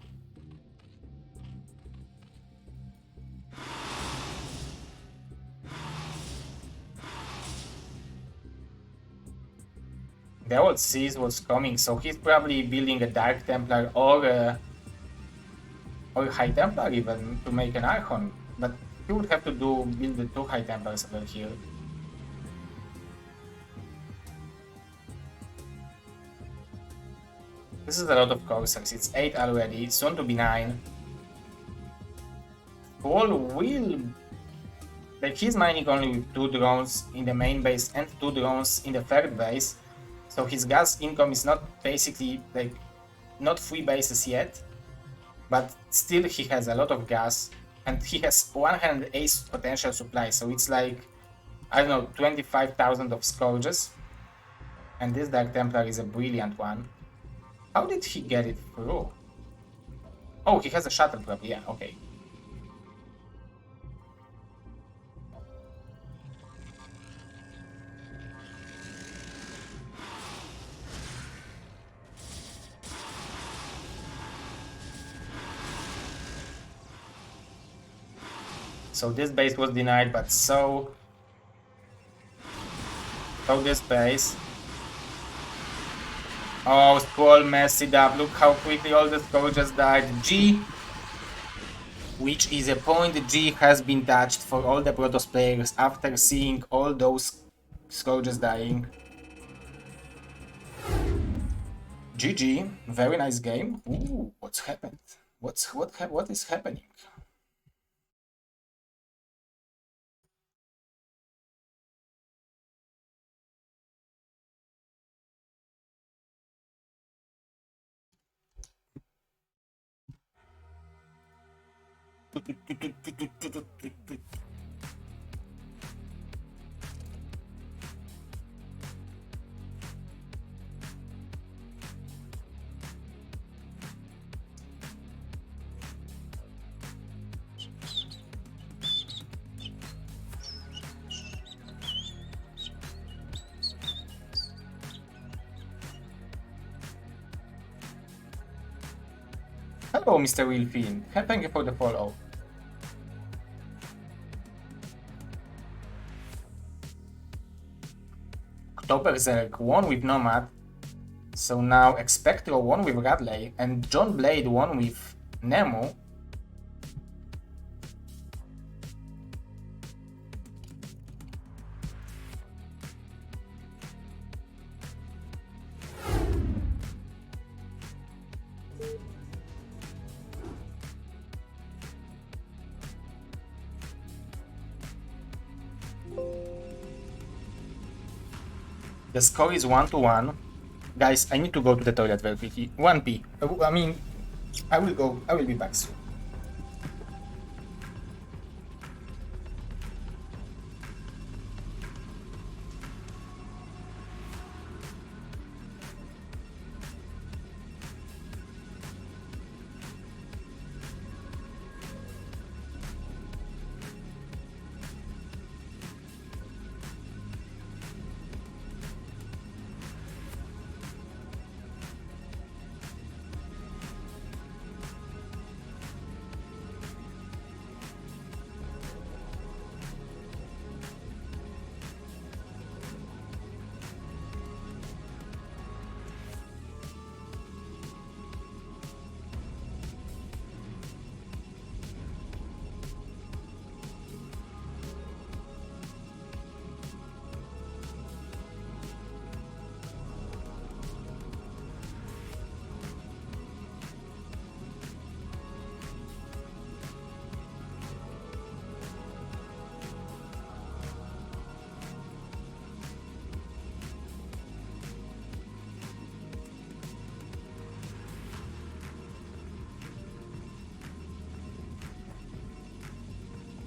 The old sees what's coming, so he's probably building a Dark Templar or High Templar even to make an Archon, but he would have to build the 2 High Templars over here. This is a lot of Corsairs, it's 8 already, soon to be 9. Squall will... Like, he's mining only with 2 drones in the main base and 2 drones in the third base. So his gas income is not basically, like, not 3 bases yet, but still he has a lot of gas, and he has 108 potential supply, so it's like, I don't know, 25,000 of Scourges, and this Dark Templar is a brilliant one. How did he get it through? Oh, he has a shuttle probably, yeah, okay. So this base was denied, but so this base. Oh, Squall messed it up. Look how quickly all the Scourges died. G, which is a point G has been touched for all the Protoss players after seeing all those Scourges dying. GG, very nice game. Ooh, what's happened? What is happening? Hello, Mr. Wilfin. Thank you for the follow. Octoberzerk won with Nomad. So now Expectro won with Radley, and John Blade won with Nemu. The score is 1-1. Guys, I need to go to the toilet very quickly. 1p. I mean, I will go. I will be back soon.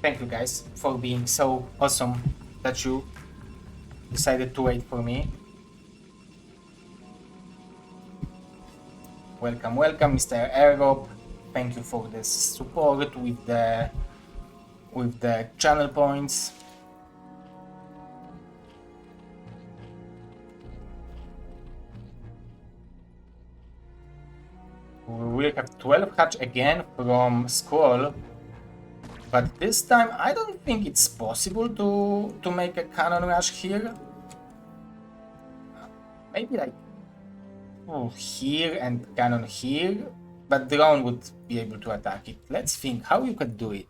Thank you guys for being so awesome that you decided to wait for me. Welcome, welcome, Mr. Ergop. Thank you for the support with the channel points. We will have 12 hatch again from Squall. But this time, I don't think it's possible to make a cannon rush here. Maybe like here and cannon here, but drone would be able to attack it. Let's think how you could do it.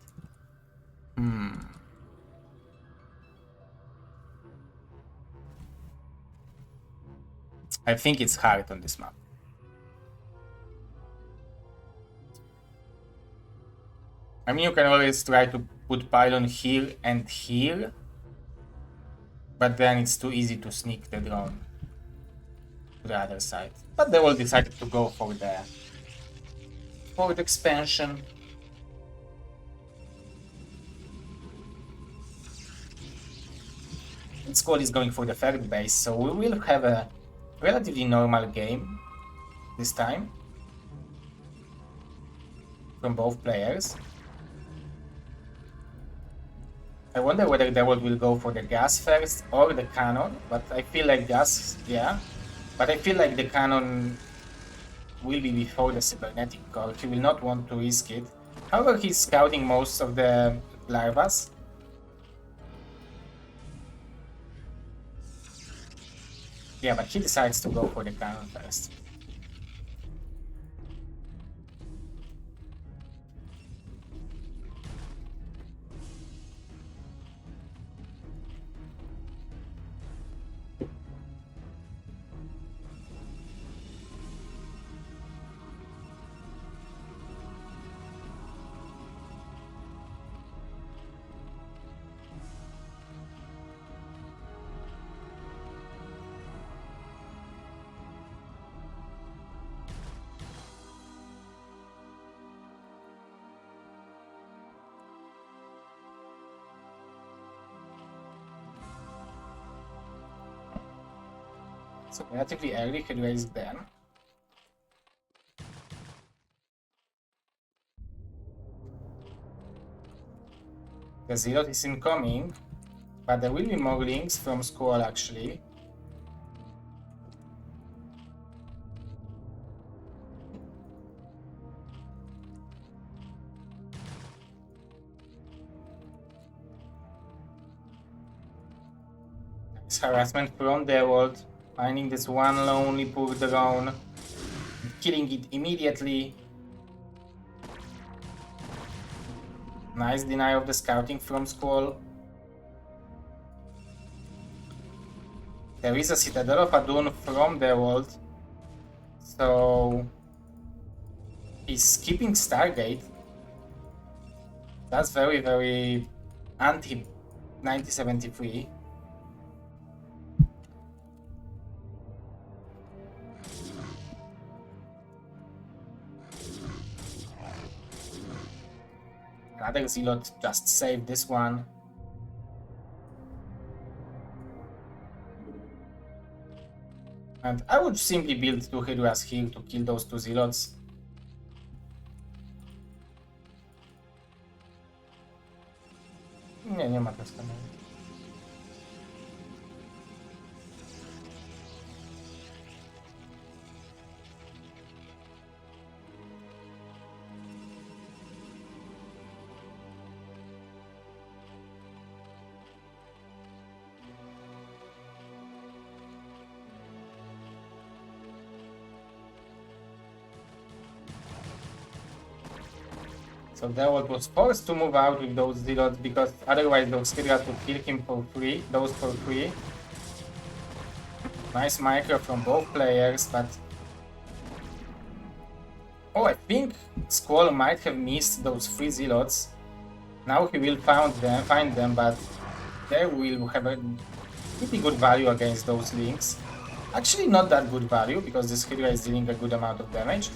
I think it's hard on this map. I mean, you can always try to put pylon here and here, but then it's too easy to sneak the drone to the other side. But they all decided to go for the expansion. And Squall is going for the third base, so we will have a relatively normal game this time from both players. I wonder whether they will go for the gas first or the cannon, but I feel like gas, yeah. But I feel like the cannon will be before the cybernetic core. He will not want to risk it. However, he's scouting most of the larvas. Yeah, but he decides to go for the cannon first. So relatively early he raised them. The Zero is incoming, but there will be more links from Squall actually. Nice harassment from the world. Finding this one lonely poor drone, killing it immediately. Nice deny of the scouting from Squall. There is a Citadel of Adun from the world, so he's skipping Stargate. That's very, very anti-1973. Another Zealot just saved this one. And I would simply build 2 Hydras here to kill those 2 Zealots. Nie ma też kamery. So Dewalt was forced to move out with those Zealots because otherwise those Hydras would kill him for free, those for free. Nice micro from both players, but... Oh, I think Squall might have missed those 3 Zealots. Now he will find them, but they will have a pretty good value against those links. Actually not that good value, because this Hydra is dealing a good amount of damage.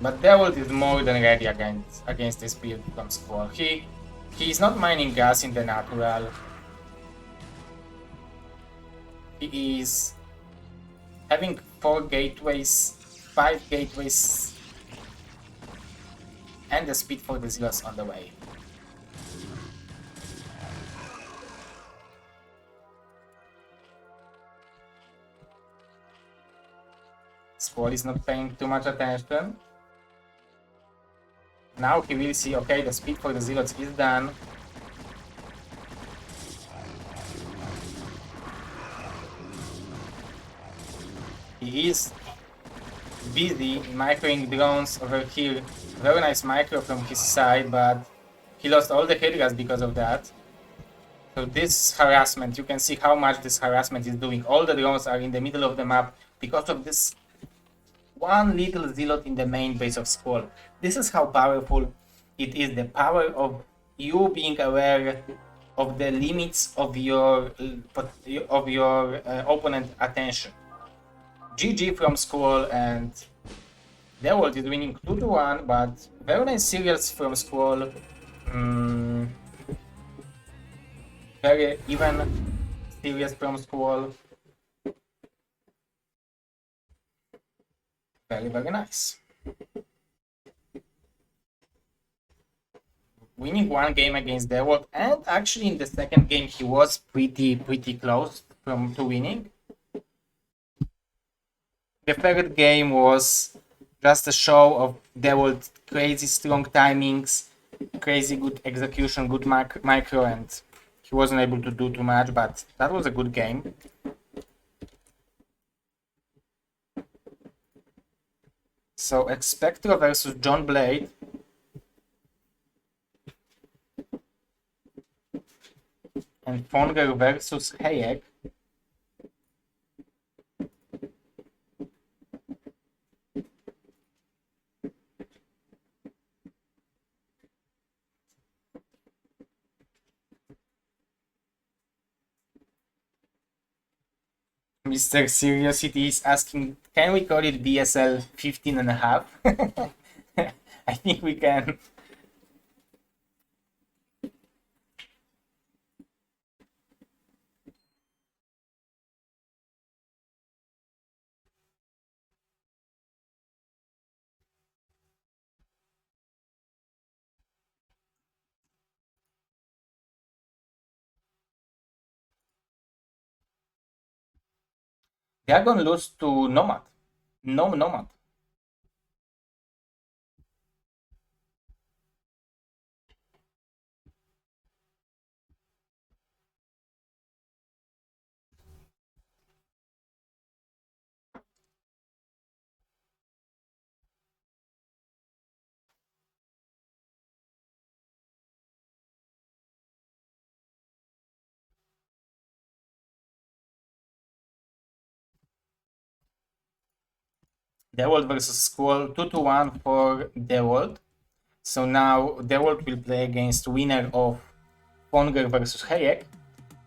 But Dewalt is more than ready against this build from Squall. He is not mining gas in the natural. He is having 4 gateways, 5 gateways, and the speed for the Zealots on the way. Squall is not paying too much attention. Now he will see, okay, the speed for the Zealots is done. He is busy microing drones over here. Very nice micro from his side, but he lost all the Hydras because of that. So this harassment, you can see how much this harassment is doing. All the drones are in the middle of the map because of this one little Zealot in the main base of Squall. This is how powerful it is, the power of you being aware of the limits of your opponent attention. GG from Squall, and Dewalt is winning 2-1, but very nice serials from Squall. Very even serials from Squall. Very, very nice. Winning 1 game against Dewalt, and actually in the second game he was pretty close to winning. The third game was just a show of Dewalt crazy strong timings, crazy good execution, good micro, and he wasn't able to do too much, but that was a good game. So Expectro versus John Blade. And Fonger versus Hayek. Mr. Seriosity is asking, can we call it BSL 15.5? I think we can. They are gonna lose to Nomad. No Nomad. Dewalt versus Squall, 2-1 for Dewalt. So now Dewalt will play against winner of Fonger versus Hayek,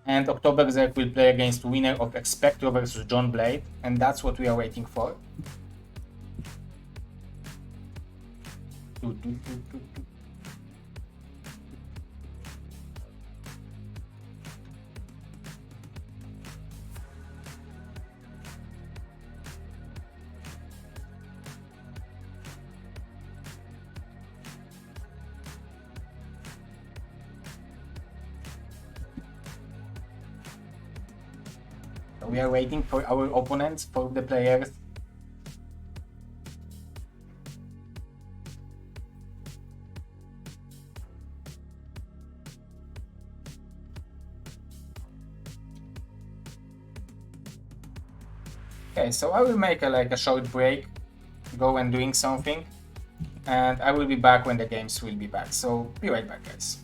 and Octoberzerk will play against winner of Expectro versus John Blade, and that's what we are waiting for. We are waiting for our opponents, for the players. Okay, so I will make a short break, go and doing something, and I will be back when the games will be back. So be right back, guys.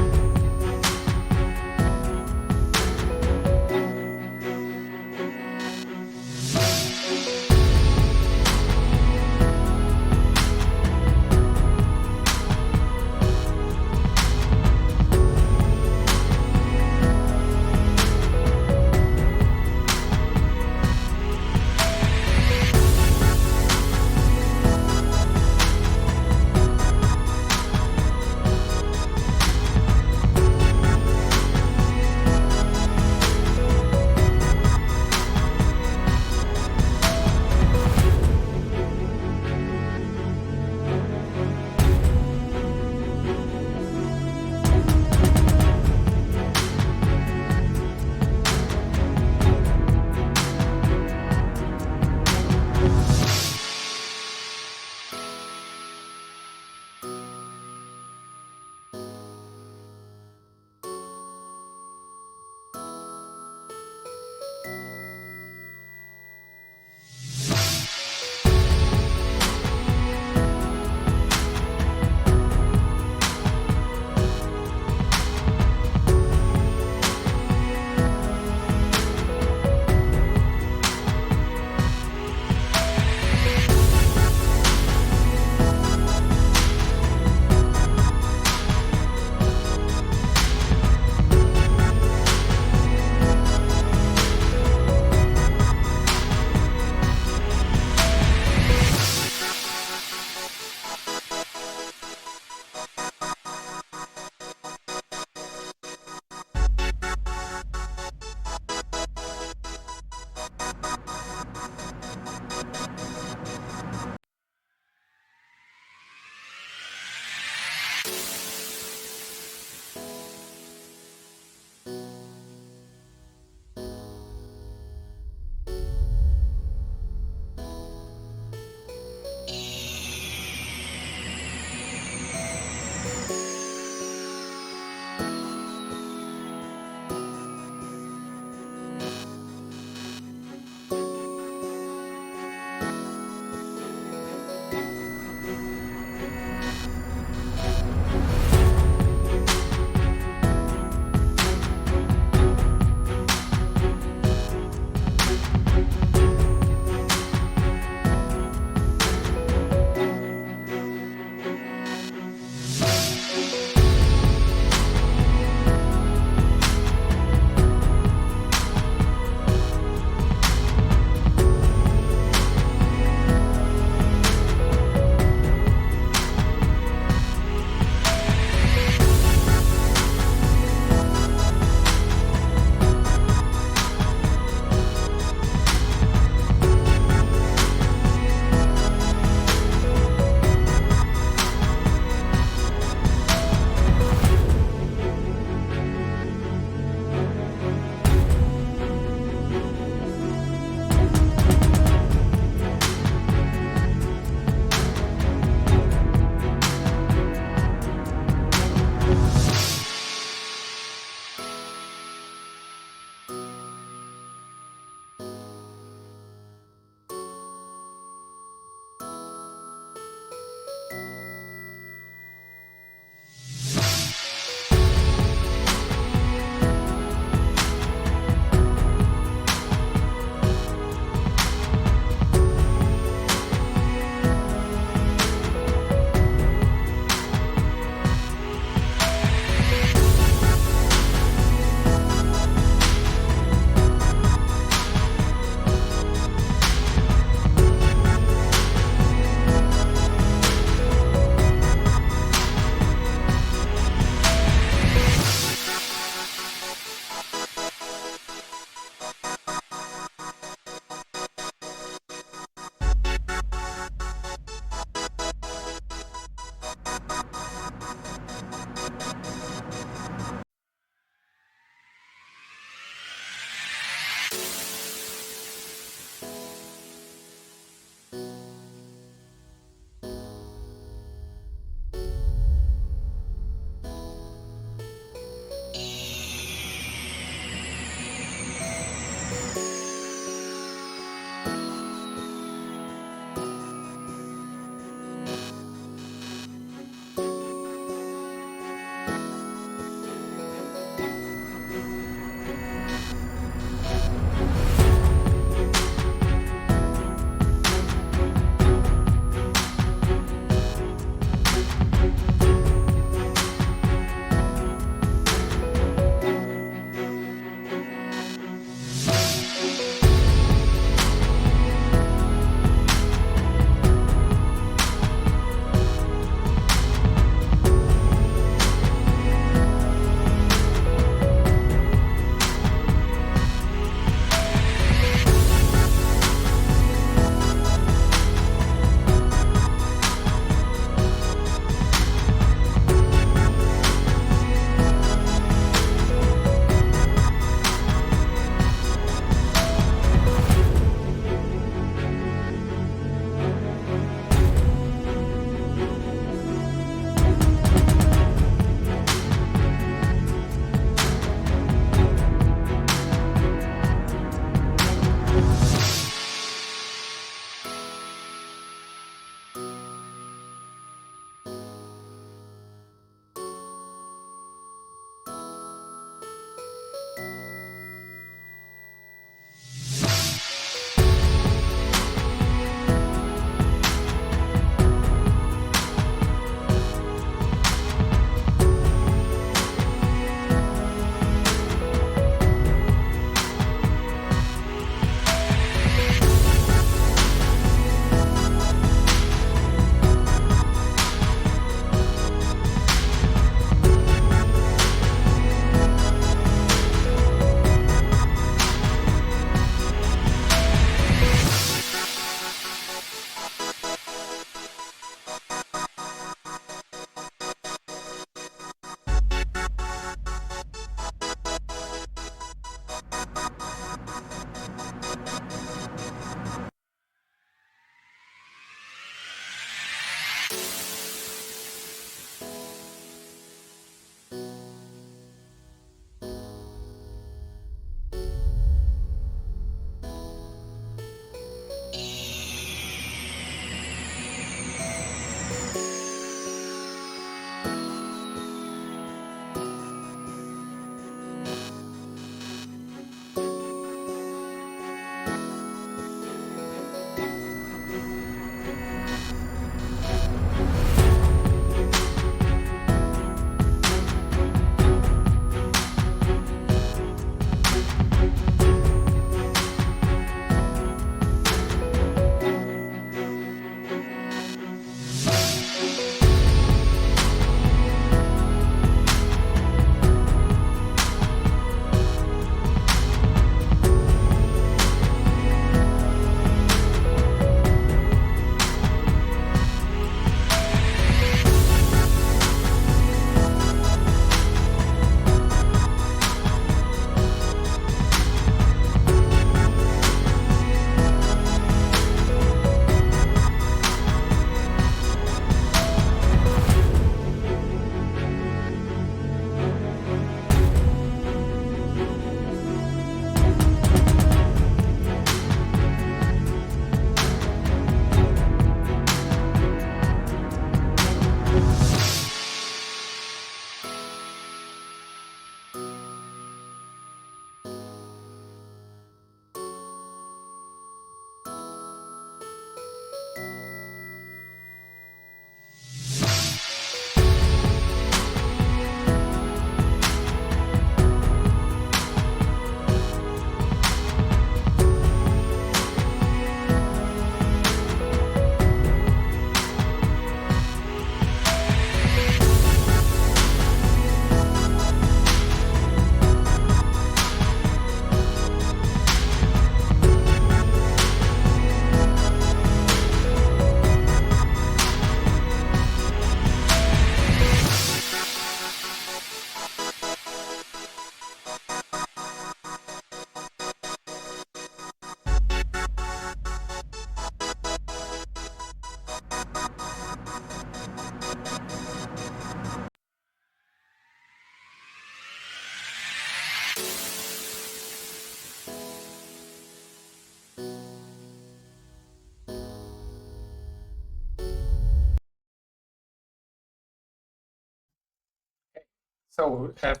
So we have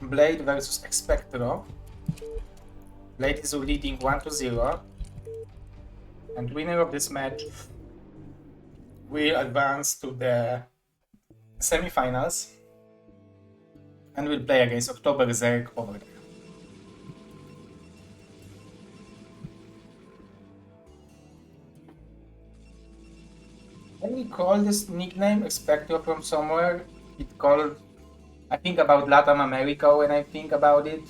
Blade versus Expectro. Blade is leading 1-0, and winner of this match will advance to the semifinals and will play against October Zerg over there. Can we call this nickname Expectro from somewhere? It called, I think about Latin America when I think about it.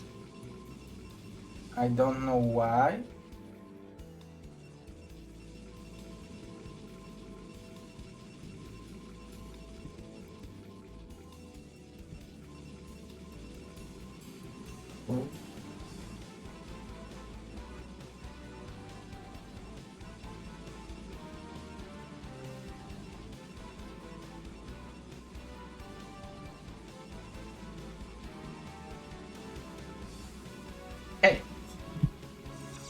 I don't know why. Hey,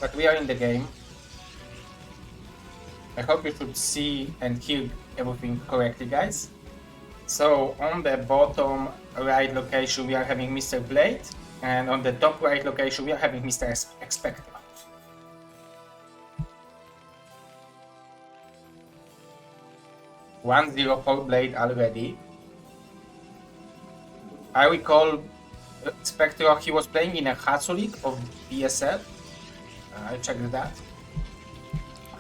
but we are in the game. I hope you should see and hear everything correctly, guys. So on the bottom right location we are having Mr. Blade, and on the top right location we are having Mr. Expectro. One 0 for Blade already. I recall Expectro, he was playing in a StarLeague of BSL. I checked that.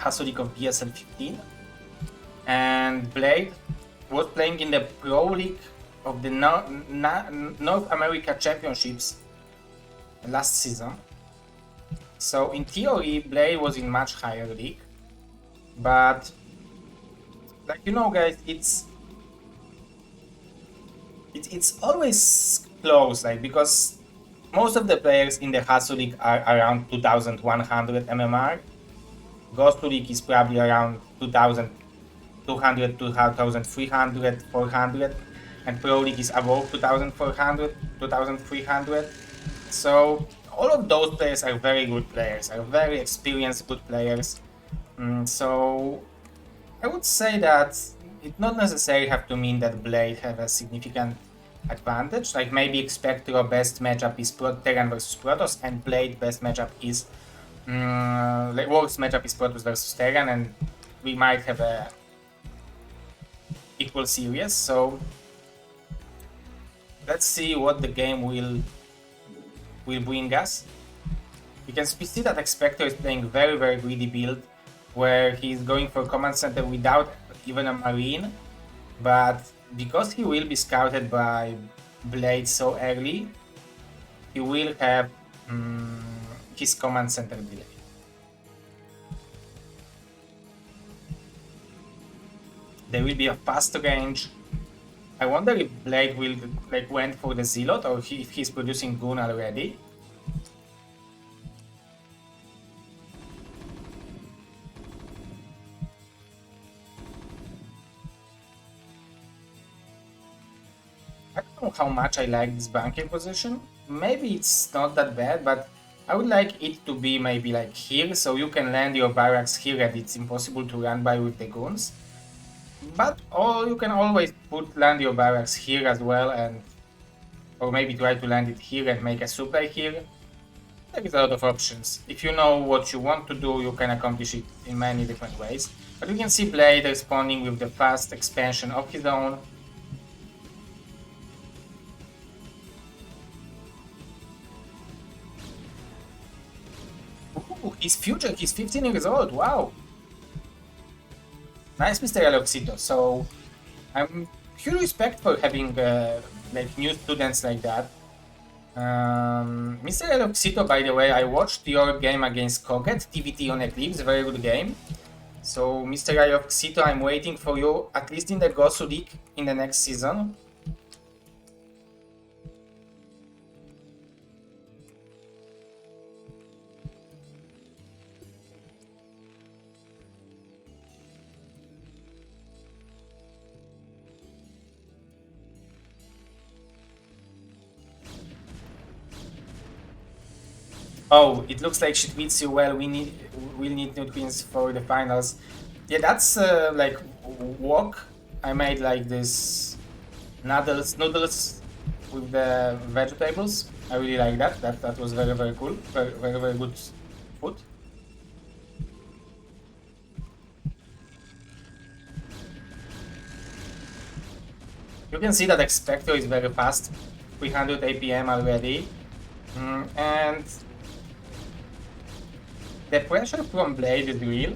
StarLeague of BSL 15. And Blade was playing in the Pro League of the North America Championships last season. So in theory, Blade was in much higher league. But, like, you know, guys, it's always close, like, because most of the players in the Hatsu League are around 2100 MMR. Ghost League is probably around 2200, 2300, 400, and Pro League is above 2400, 2300. So all of those players are very good players, are very experienced good players. So I would say that it not necessarily have to mean that Blade have a significant advantage. Like maybe Expectro best matchup is Terran versus Protoss, and Blade best matchup is like worst matchup is Protoss versus Terran, and we might have a equal series. So let's see what the game will bring us. You can see that Expectro is playing very greedy build, where he's going for command center without even a marine, but because he will be scouted by Blade so early, he will have his command center delay. There will be a fast range. I wonder if Blade will went for the Zealot, or if he's producing Goon already. I don't know how much I like this bunker position. Maybe it's not that bad, but I would like it to be maybe like here, so you can land your barracks here and it's impossible to run by with the goons. But or you can always land your barracks here as well, or maybe try to land it here and make a supply here. There is a lot of options. If you know what you want to do, you can accomplish it in many different ways. But you can see Blade responding with the fast expansion of his own. Ooh, he's future, he's 15 years old, wow! Nice, Mr. Eloxito. So I'm huge respect for having like new students like that. Mr. Eloxito, by the way, I watched your game against Koget, TVT on Eclipse, very good game. So Mr. Eloxito, I'm waiting for you at least in the Gosu League in the next season. Oh, it looks like she tweets you well. We'll need new queens for the finals. Yeah, that's like walk. I made like this noodles with the vegetables. I really like that. That was very cool. Very good food. You can see that Expector is very fast, 300 APM already, and the pressure from Blade is real.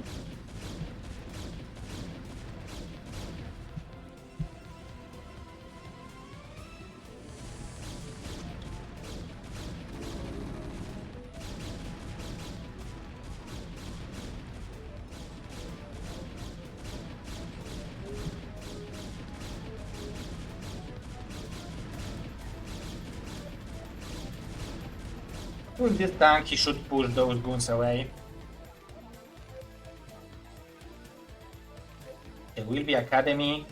With this tank, he should push those goons away. There will be Academy,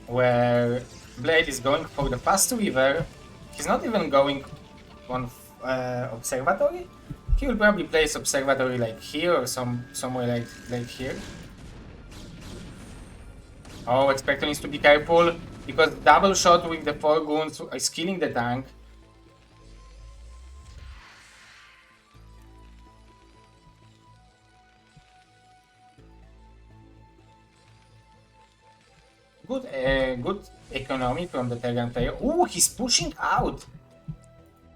where Blade is going for the fast river. He's not even going on Observatory. He will probably place Observatory like here or somewhere like here. Oh, Expector needs to be careful, because double shot with the 4 goons is killing the tank. Good economy from the Terran player. Ooh, he's pushing out!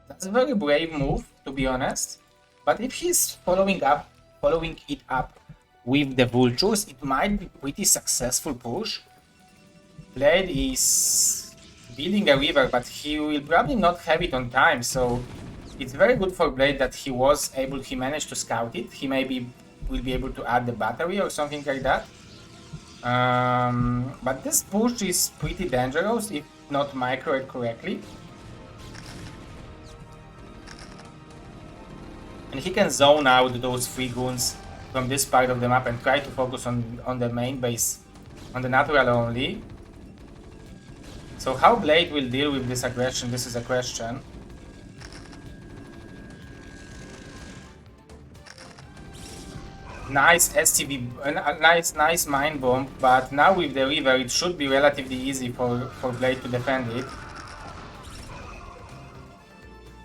That's a very brave move, to be honest. But if he's following it up with the Vultures, it might be pretty successful push. Blade is building a river, but he will probably not have it on time, so it's very good for Blade that he managed to scout it. He maybe will be able to add the battery or something like that. But this push is pretty dangerous if not microed correctly. And he can zone out those 3 goons from this part of the map and try to focus on the main base, on the natural only. So how Blade will deal with this aggression, this is a question. Nice STV, nice mine bomb, but now with the river it should be relatively easy for Blade to defend it.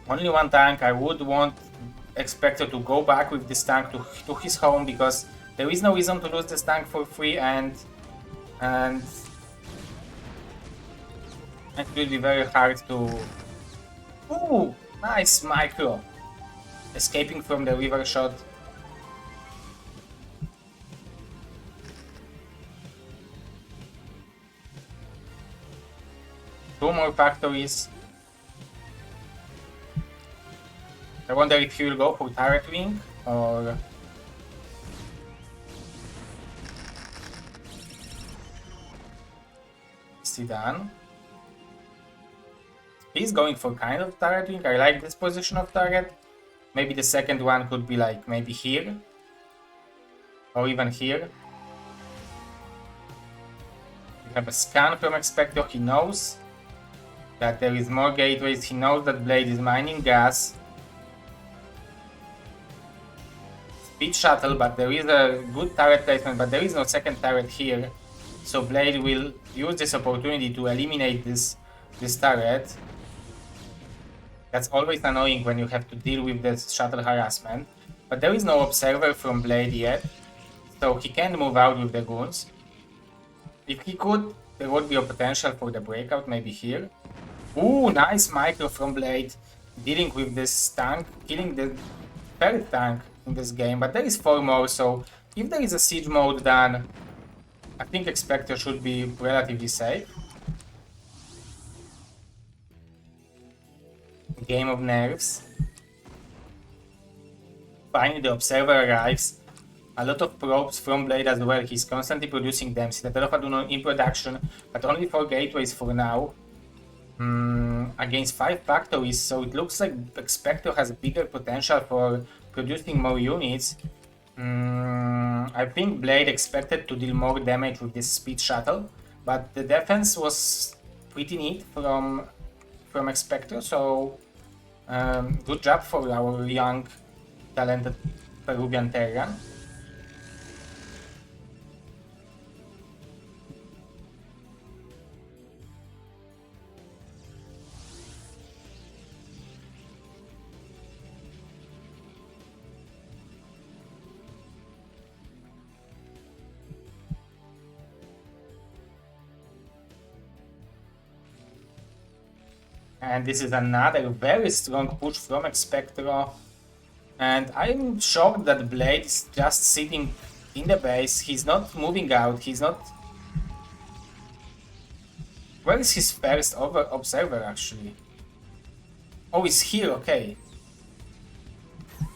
Only one tank. I would want Expector to go back with this tank to his home, because there is no reason to lose this tank for free, and it will be very hard to... Ooh, nice micro! Escaping from the river shot. Two more factories. I wonder if he will go for turret wing or... Is he done? He's going for kind of turret wing. I like this position of target. Maybe the second one could be like maybe here. Or even here. We have a scan from Expector. He knows that there is more gateways. He knows that Blade is mining gas. Speed shuttle, but there is a good turret placement, but there is no second turret here. So Blade will use this opportunity to eliminate this turret. That's always annoying when you have to deal with this shuttle harassment. But there is no observer from Blade yet, so he can move out with the goons. If he could, there would be a potential for the breakout, maybe here. Ooh, nice micro from Blade, dealing with this tank, killing the third tank in this game, but there is 4 more, so if there is a siege mode done, I think Expector should be relatively safe. Game of nerves. Finally the observer arrives. A lot of probes from Blade as well, he's constantly producing them. See the Telophaduno in production, but only 4 gateways for now. Against 5 factories, so it looks like Expector has a bigger potential for producing more units. I think Blade expected to deal more damage with this speed shuttle, but the defense was pretty neat from Expector, so good job for our young, talented Peruvian Terran. And this is another very strong push from Expectro. And I'm shocked that Blade is just sitting in the base. He's not moving out. He's not... Where is his first observer actually? Oh, he's here, okay.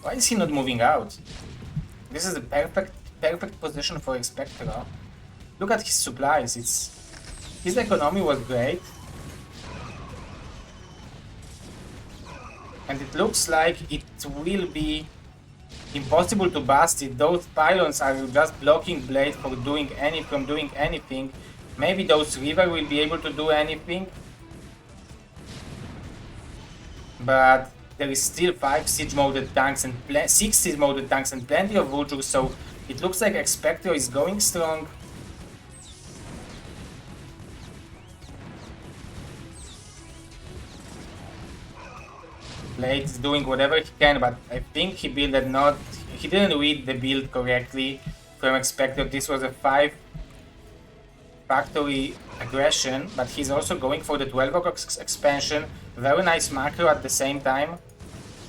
Why is he not moving out? This is the perfect position for Expectro. Look at his supplies. His economy was great. And it looks like it will be impossible to bust it. Those pylons are just blocking Blade from doing anything. Maybe those River will be able to do anything. But there is still 5 siege-moded tanks and 6 siege-moded tanks and plenty of vultures, so it looks like Expectro is going strong. Blade is doing whatever he can, but I think he didn't read the build correctly from Expectro. This was a 5 factory aggression, but he's also going for the 12 o'clock expansion. Very nice macro at the same time.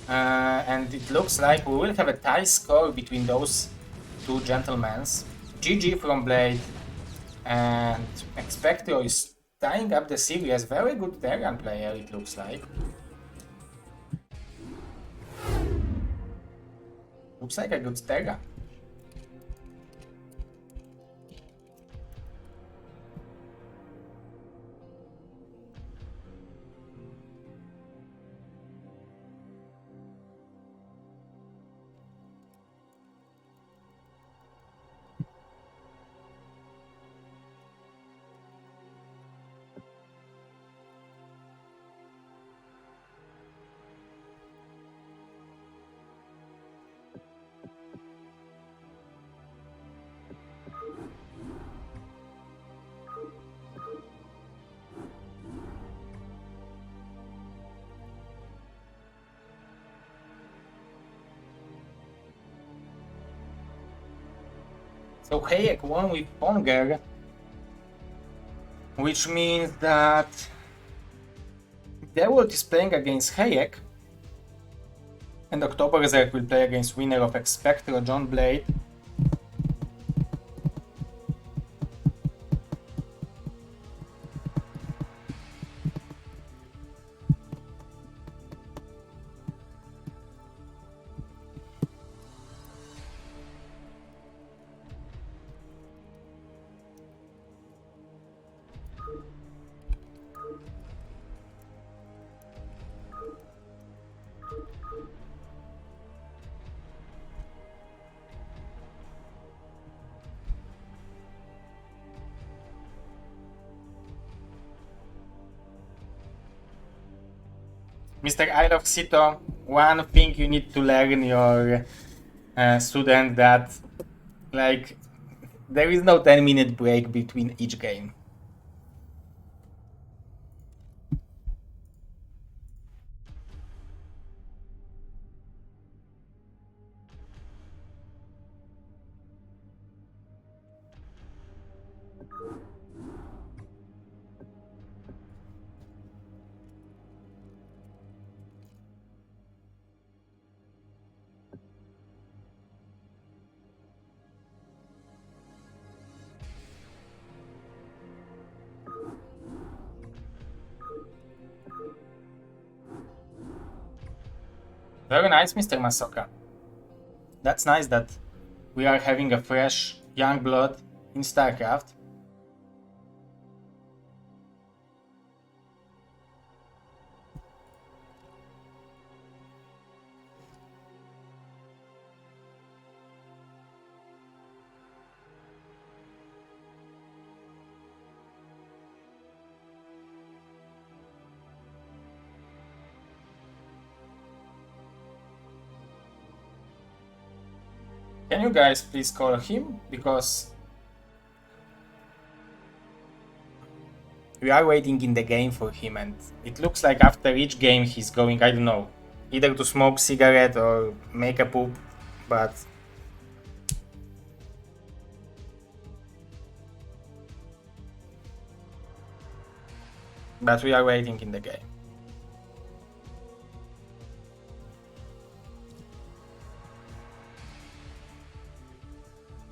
And it looks like we will have a tie score between those two gentlemen. GG from Blade. And Expectro is tying up the series. Very good Terran player, it looks like. Looks like a good Terran. So Hayek won with Ponger, which means that Dewold is playing against Hayek, and Octoberzerk will play against winner of Expectro, John Blade. Mr. I love Sito, one thing you need to learn your student that like there is no 10-minute break between each game. Very nice, Mr. Masoka. That's nice that we are having a fresh young blood in StarCraft. Can you guys please call him? Because we are waiting in the game for him, and it looks like after each game he's going, I don't know, either to smoke cigarette or make a poop, but we are waiting in the game.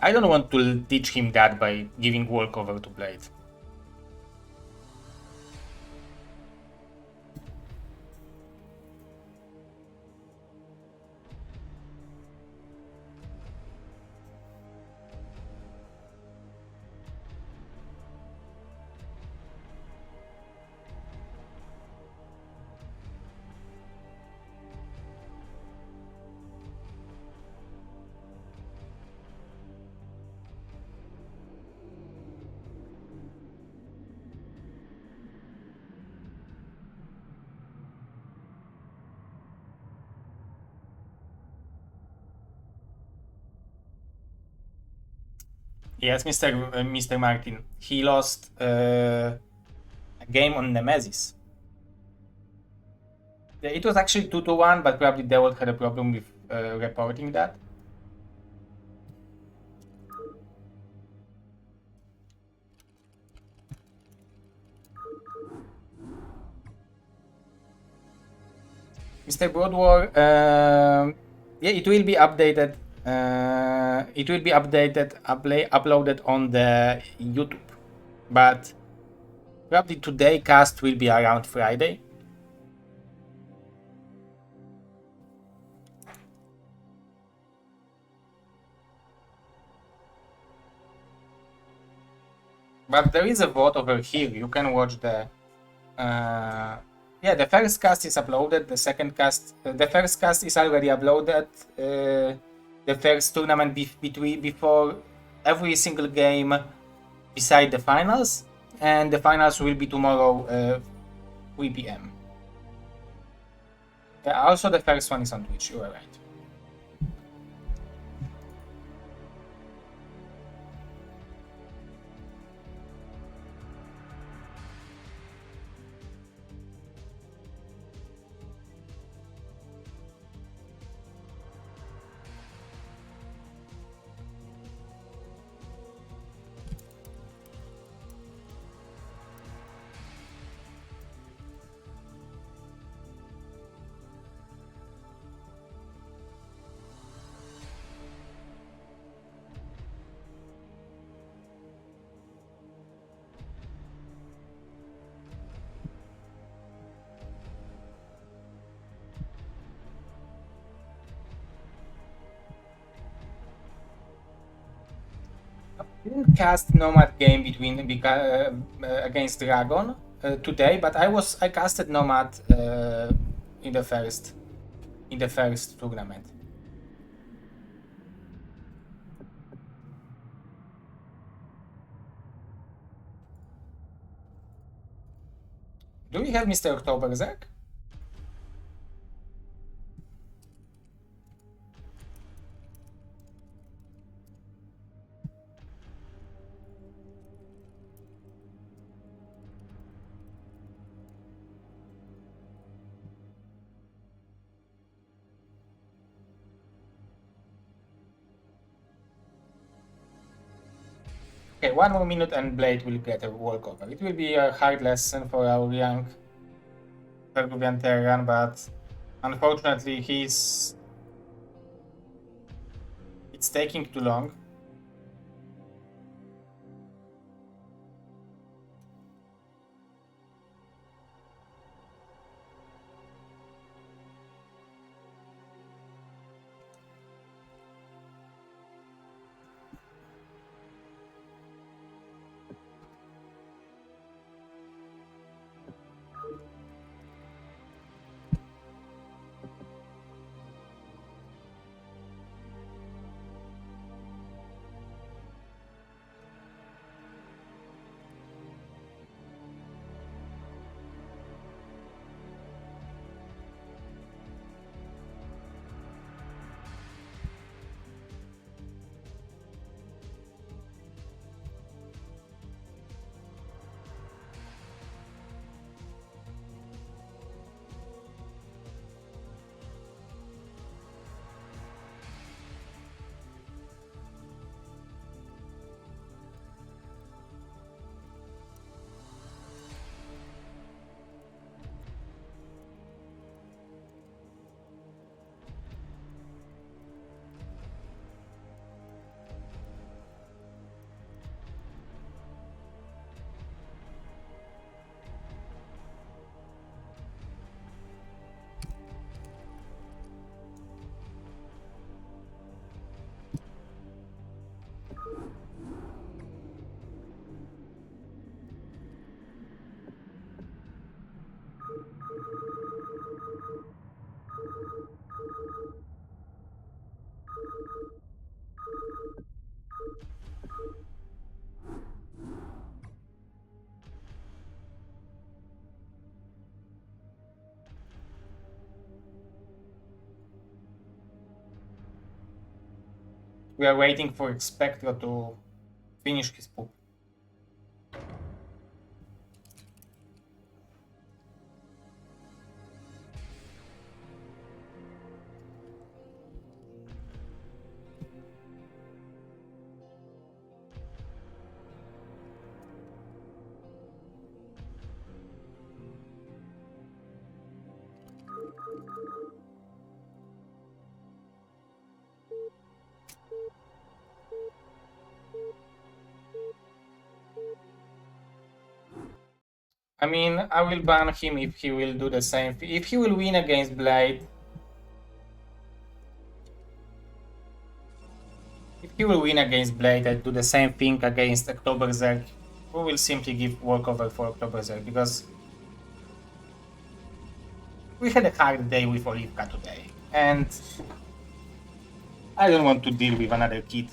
I don't want to teach him that by giving walkover to Blade. Yes, Mr. Martin. He lost a game on Nemesis. It was actually 2-1, but probably Devil had a problem with reporting that. Mr. BroodWar, yeah, it will be updated. It will be uploaded on the YouTube, but probably today cast will be around Friday. But there is a vote over here. You can watch the. Yeah, the first cast is uploaded. The second cast, the first cast is already uploaded. The first tournament before every single game, beside the finals, and the finals will be tomorrow, 3 p.m. Yeah, also the first one is on Twitch. You are right. Didn't cast Nomad game against Dragon today, but I casted Nomad in the first tournament. Do we have Mr. Oktoberzerk? Okay, 1 more minute and Blade will get a walkover. It will be a hard lesson for our young Peruvian Terran, but unfortunately it's taking too long. We are waiting for Expectro to finish his poop. I mean, I will ban him if he will do the same. If he will win against Blade, and do the same thing against Oktoberberg, we will simply give walkover for Oktoberberg because we had a hard day with Olivka today, and I don't want to deal with another kid.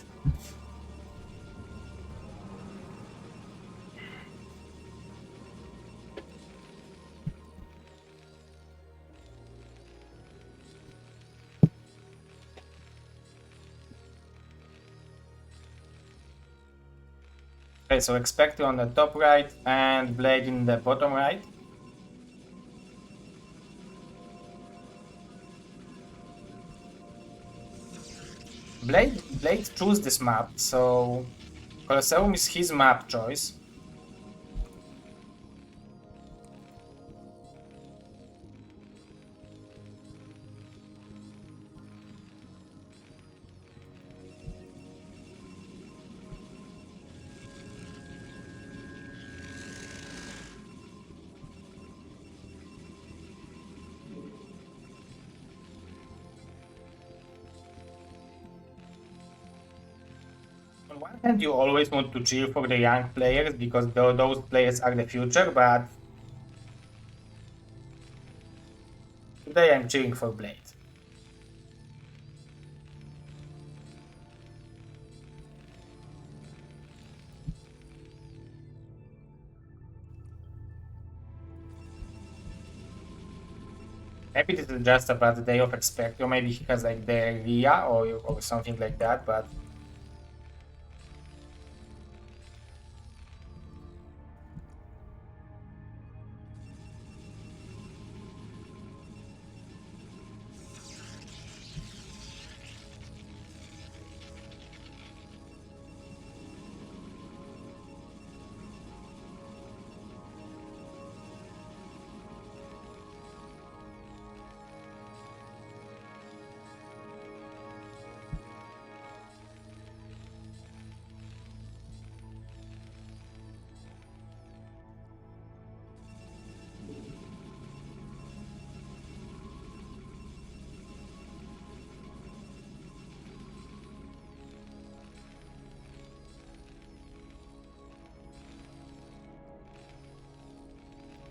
Okay, so Expector on the top right and Blade in the bottom right. Blade chose this map, so Colosseum is his map choice. On one hand, you always want to cheer for the young players because those players are the future, but today I'm cheering for Blade. Maybe this is just about the day of Expector, maybe he has like the RIA or something like that, but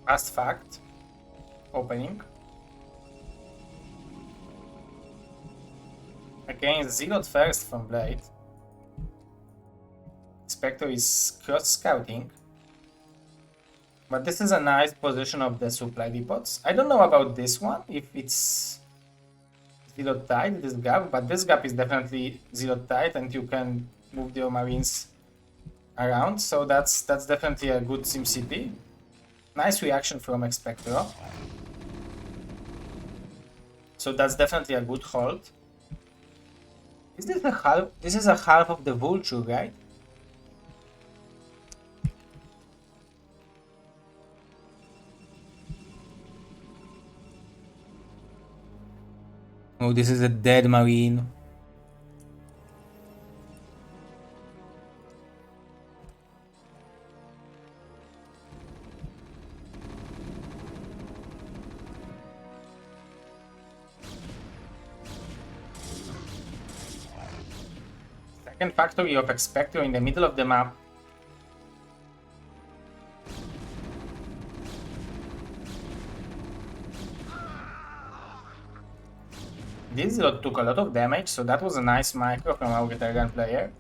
fast fact opening against Zealot first from Blade. Spectre is cross scouting, but this is a nice position of the supply depots. I don't know about this one, if it's Zealot tight, this gap, but this gap is definitely Zealot tight and you can move your marines around, so that's definitely a good SimCP. Nice reaction from Expector. So that's definitely a good hold. Is this a half? This is a half of the vulture, right? Oh, this is a dead marine. Second factory of Expector in the middle of the map. This took a lot of damage, so that was a nice micro from our veteran player.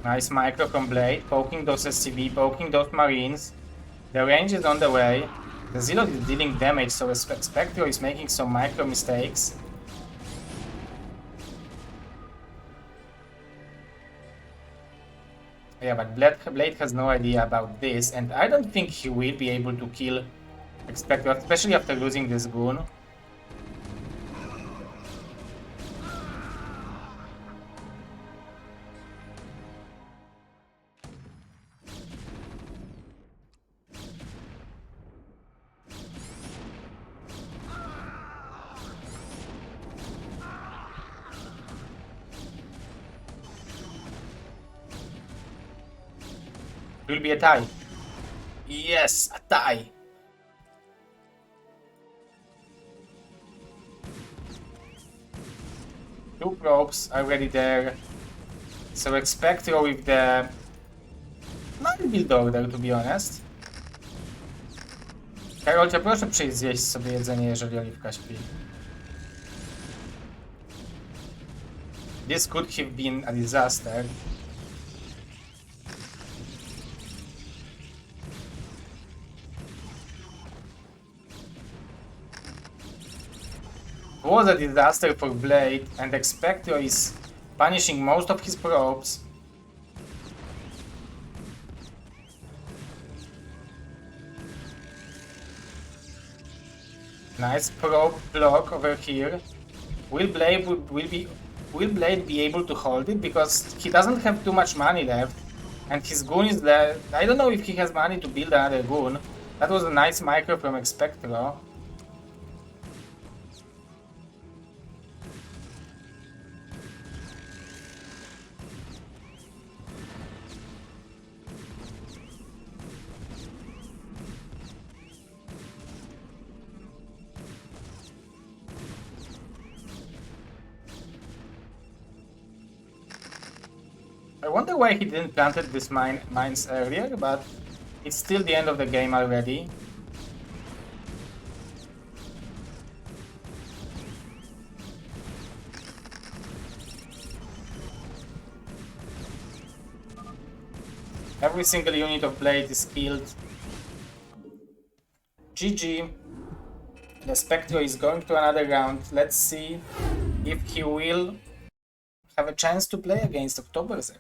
Nice micro from Blade, poking those SCV, poking those Marines. The range is on the way. The Zero is dealing damage, so Spectro is making some micro mistakes. Yeah, but Blade has no idea about this, and I don't think he will be able to kill Spectro, especially after losing this goon. It will be a tie. Yes, a tie. Two probes already there. So Spectro with the... Not build order, to be honest. Karolcia, proszę przyjść zjeść sobie jedzenie, jeżeli Oliwka śpi. This could have been a disaster. It was a disaster for Blade, and Spectro is punishing most of his probes. Nice probe block over here. Will Blade be able to hold it? Because he doesn't have too much money left, and his goon is there. I don't know if he has money to build another goon. That was a nice micro from Spectro. I wonder why he didn't planted these mines earlier, but it's still the end of the game already. Every single unit of Blade is killed. GG. The Spectro is going to another round. Let's see if he will have a chance to play against Oktoberzer.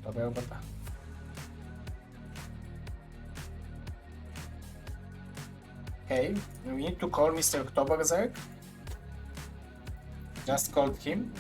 Dobra robota. Okay, we need to call Mr. Oktoberzer. Just called him.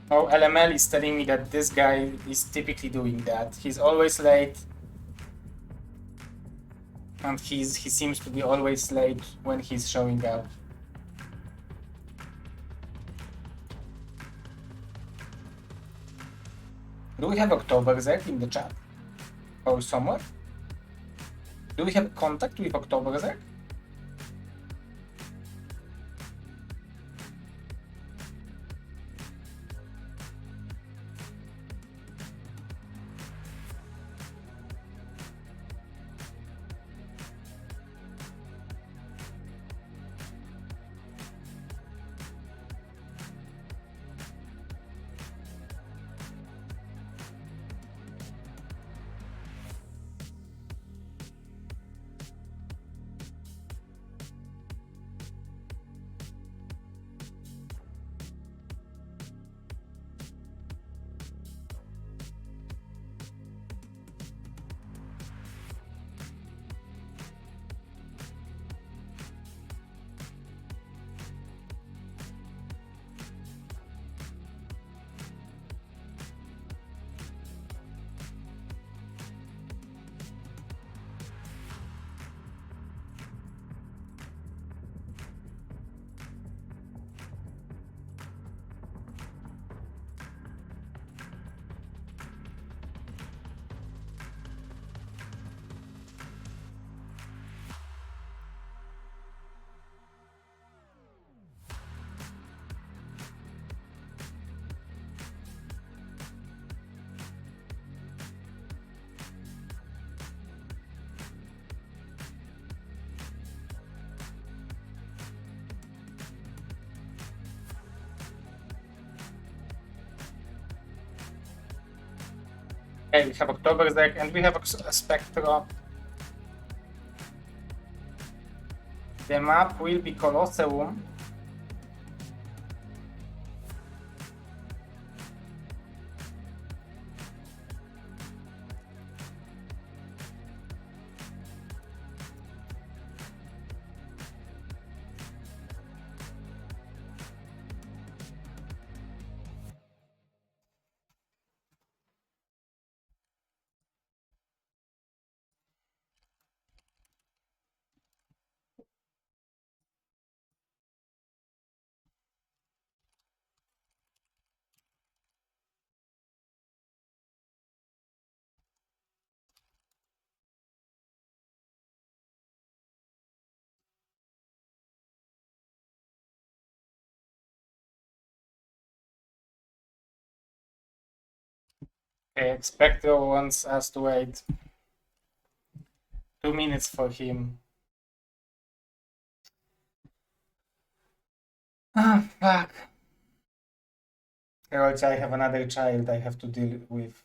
Oh, LML is telling me that this guy is typically doing that. He's always late. And he seems to be always late when he's showing up. Do we have Oktoberzer in the chat? Or somewhere? Do we have contact with Oktoberzer? Okay, we have Oktoberberg and we have Spectro. The map will be Colosseum. Okay, Spectro wants us to wait 2 minutes for him. Ah, fuck. Geralt, I have another child I have to deal with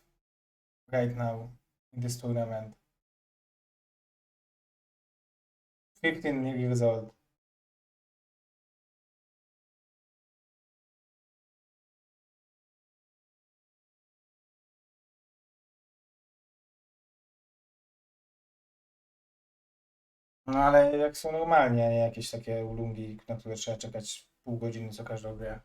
right now in this tournament. 15 years old. No ale jak są normalnie, a nie jakieś takie ulungi, na które trzeba czekać pół godziny co każdą grę.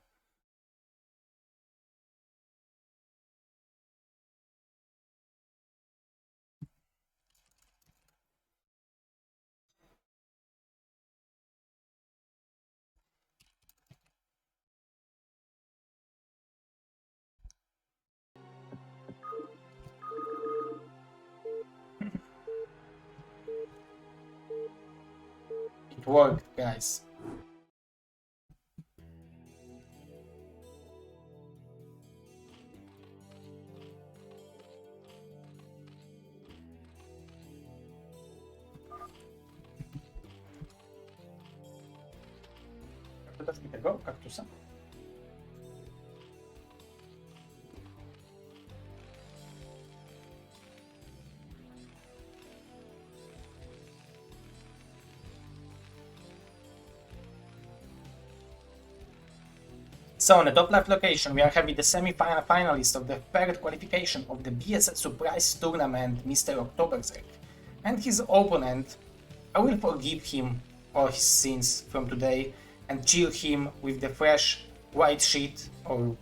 It worked, guys. Dodasz mi tego kaktusa? So on the top left location, we are having the semi-final finalist of the third qualification of the BSL Surprise Tournament, Mr. Oktoberberg. And his opponent, I will forgive him all his sins from today and chill him with the fresh white sheet or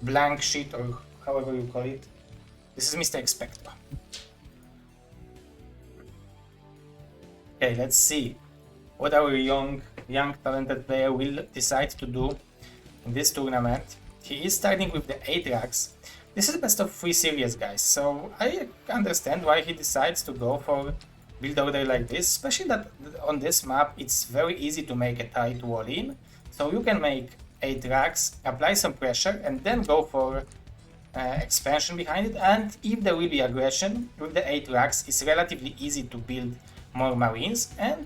blank sheet or however you call it. This is Mr. Expector. Okay, let's see what our young talented player will decide to do in this tournament. He is starting with the 8 racks. This is best of 3 series, guys, so I understand why he decides to go for build order like this, especially that on this map it's very easy to make a tight wall in, so you can make 8 racks, apply some pressure and then go for expansion behind it, and if there will be aggression with the 8 racks it's relatively easy to build more marines and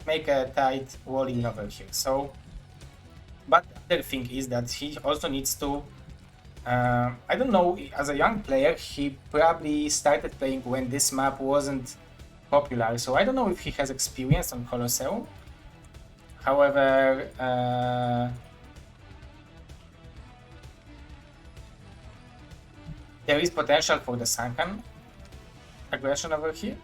make a tight wall in over here. So but the other thing is that he also needs to, I don't know, as a young player, he probably started playing when this map wasn't popular, so I don't know if he has experience on Colosseum. However, there is potential for the Sunken aggression over here.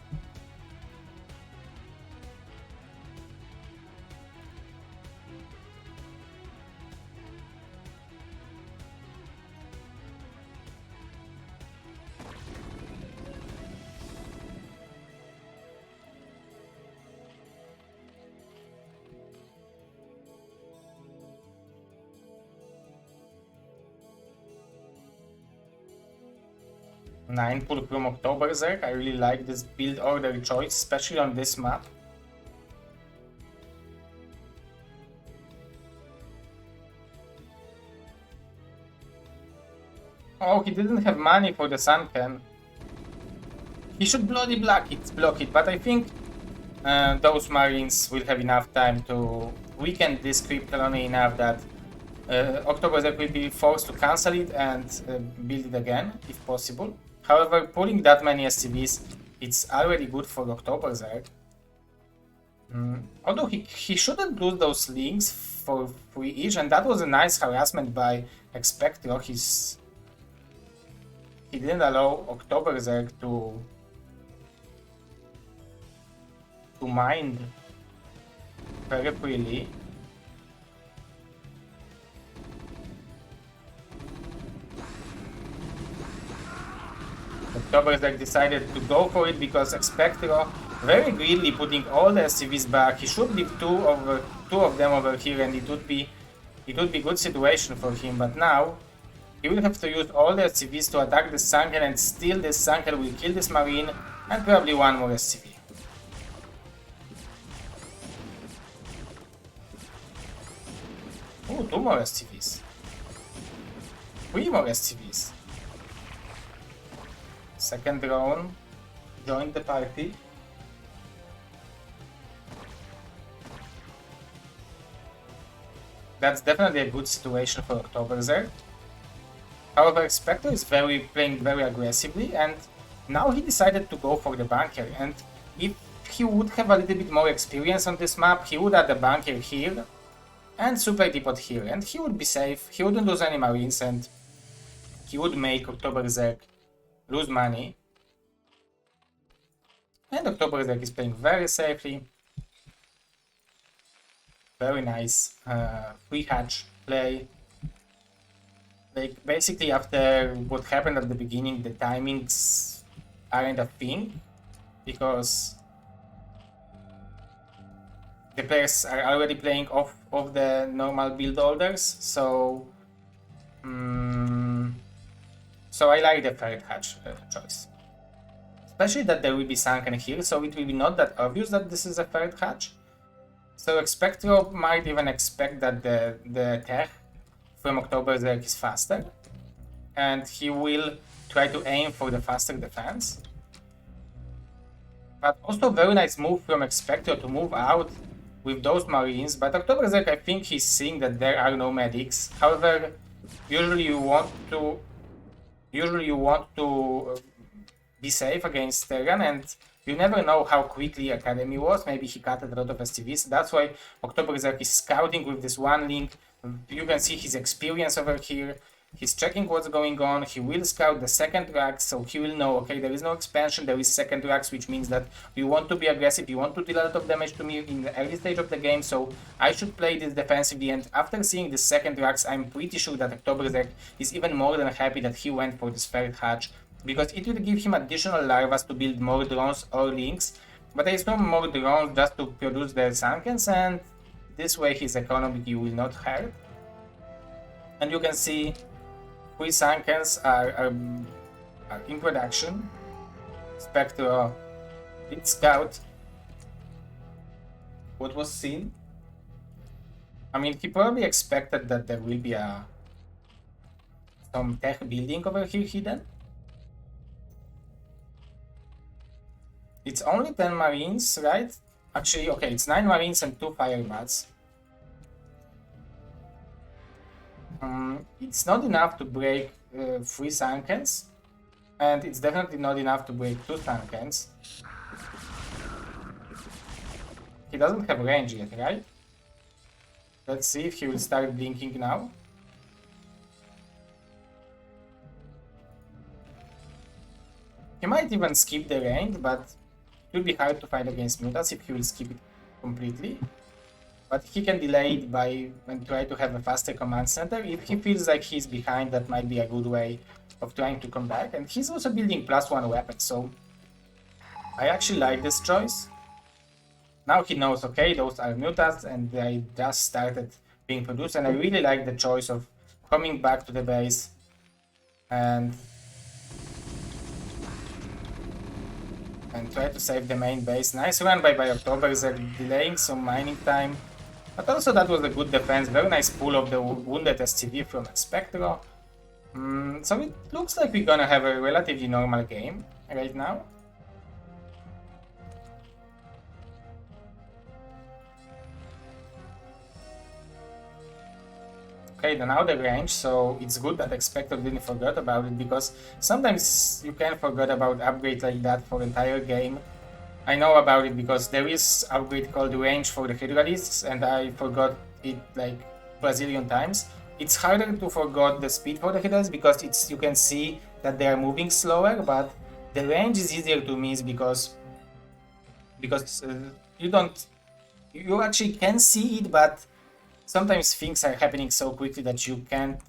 Nine pull from Oktoberberg. I really like this build order choice, especially on this map. Oh, he didn't have money for the Sunken. He should bloody block it, but I think those Marines will have enough time to weaken this creep colony enough that Oktoberberg will be forced to cancel it and build it again, if possible. However, pulling that many SCVs, it's already good for October there. Although he shouldn't lose those links for free each, and that was a nice harassment by Expectro. He didn't allow October there to mind very freely. October decided to go for it because Expectro very greedily putting all the SCVs back. He should leave two of them over here, and it would be good situation for him. But now he will have to use all the SCVs to attack the Sunken, and still this Sunken will kill this Marine and probably one more SCV. Ooh, two more SCVs. Three more SCVs. Second drone joined the party. That's definitely a good situation for October there. However, Spectre is playing very aggressively, and now he decided to go for the bunker. And if he would have a little bit more experience on this map, he would add the bunker here and Super Depot here, and he would be safe. He wouldn't lose any Marines, and he would make October Zerg lose money. And October Zerg is playing very safely. Very nice free hatch play. Like, basically after what happened at the beginning, the timings aren't a thing, because the players are already playing off of the normal build orders, so so I like the third hatch choice. Especially that there will be Sunken here, so it will be not that obvious that this is a third hatch. So Expectro might even expect that the tech from October Zerg is faster, and he will try to aim for the faster defense. But also very nice move from Expectro to move out with those Marines, but October Zerg, I think he's seeing that there are no medics. However, usually you want to be safe against Terran, and you never know how quickly Academy was. Maybe he cut a lot of STVs. That's why October Zerg is scouting with this one link. You can see his experience over here. He's checking what's going on. He will scout the second racks, so he will know, okay, there is no expansion, there is second racks, which means that you want to be aggressive, you want to deal a lot of damage to me in the early stage of the game, so I should play this defensively. And after seeing the second racks, I'm pretty sure that October Zerg is even more than happy that he went for this third hatch, because it will give him additional larvas to build more drones or links. But there is no more drones just to produce the Sunkens, and this way his economy will not hurt. And you can see 3 Sunkens are in production. Spectro did scout what was seen. I mean, he probably expected that there will be some tech building over here hidden. It's only 10 Marines, right? Actually, okay, it's 9 Marines and 2 Firebats. It's not enough to break 3 Sunkens, and it's definitely not enough to break 2 Sunkens. He doesn't have range yet, right? Let's see if he will start blinking now. He might even skip the range, but it will be hard to fight against Mutas if he will skip it completely. But he can delay it and try to have a faster command center. If he feels like he's behind, that might be a good way of trying to come back. And he's also building +1 weapons, so I actually like this choice. Now he knows, okay, those are Mutas and they just started being produced, and I really like the choice of coming back to the base and try to save the main base. Nice run by October, they're delaying some mining time. But also that was a good defense, very nice pull of the wounded STV from Expectro. So it looks like we're gonna have a relatively normal game right now. Okay, then now the range, so it's good that Expector didn't forget about it, because sometimes you can forget about upgrade like that for entire game. I know about it because there is upgrade called range for the Hydralisks, and I forgot it like Brazilian times. It's harder to forget the speed for the Hydralisks because you can see that they are moving slower, but the range is easier to miss because you actually can see it, but sometimes things are happening so quickly that you can't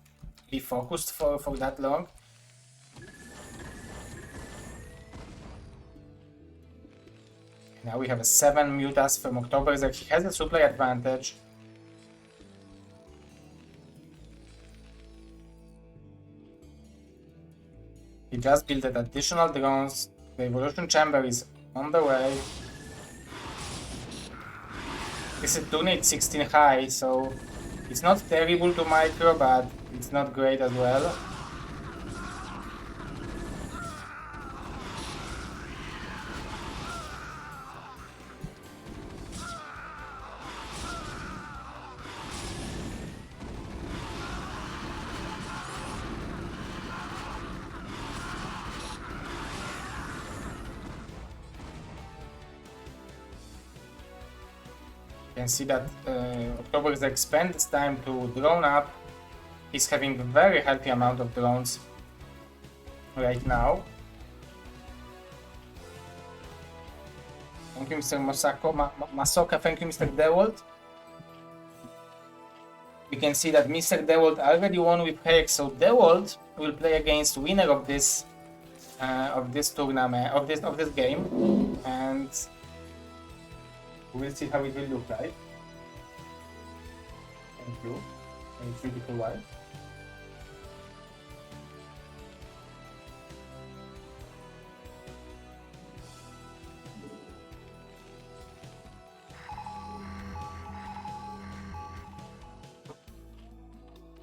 be focused for that long. Now we have a 7 Mutas from October that he has a supply advantage. He just built additional drones. The Evolution Chamber is on the way. This is Tunate 16 high, so it's not terrible to micro, but it's not great as well. You can see that October is expand this time to drone up. He's having a very healthy amount of drones right now. Thank you, Mr. Masoka. Thank you, Mr. Dewalt. We can see that Mr. Dewalt already won with Hex, so Dewalt will play against winner of this tournament, of this game, and we'll see how it will look like. Thank you. It's really cool. While.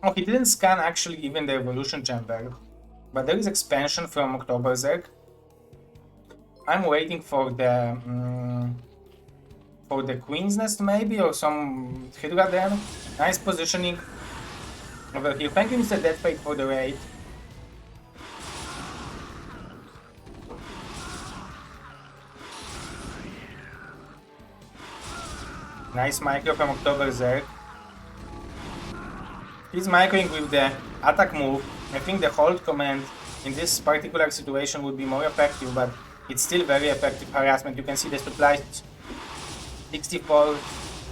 Oh, he didn't scan actually even the Evolution Chamber, but there is expansion from October Zerg. I'm waiting for the Queen's Nest maybe, or some Hydra there. Nice positioning over here. Thank you, Mr. Deadfate, for the raid. Nice micro from October Zerg. He's microing with the attack move. I think the hold command in this particular situation would be more effective, but it's still very effective harassment. You can see the supply 64,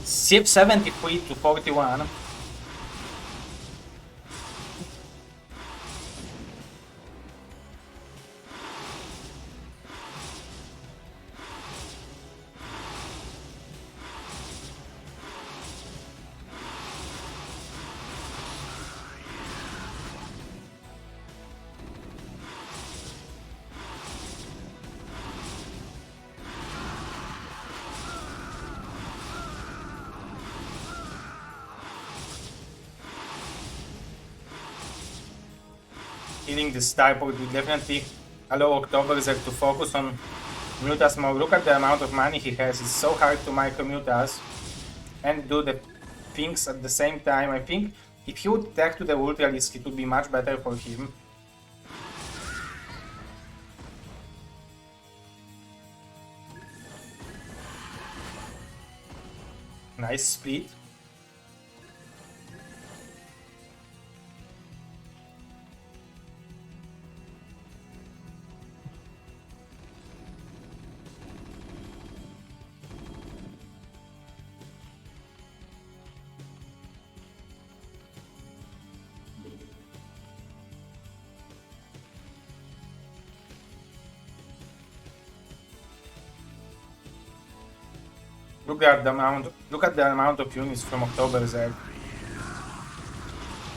73 to 41. Killing the starport will definitely allow October Zerg to focus on Mutas more. Look at the amount of money he has. It's so hard to micro Mutas and do the things at the same time. I think if he would tag to the Ultralisk, it would be much better for him. Nice split. Look at the amount of units from October Zerg.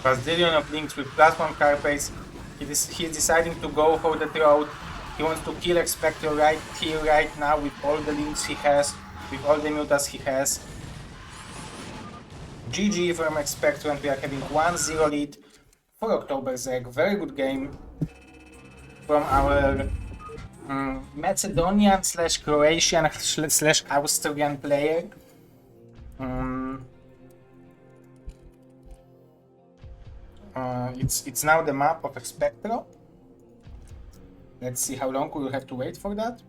Basilion of Links with +1 carapace. He is deciding to go for the throat. He wants to kill Expector right here, right now, with all the links he has, with all the mutas he has. GG from Expector, and we are having 1-0 lead for October Zerg. Very good game from our Macedonian / Croatian / Austrian player. It's now the map of Spectro. Let's see how long we will have to wait for that.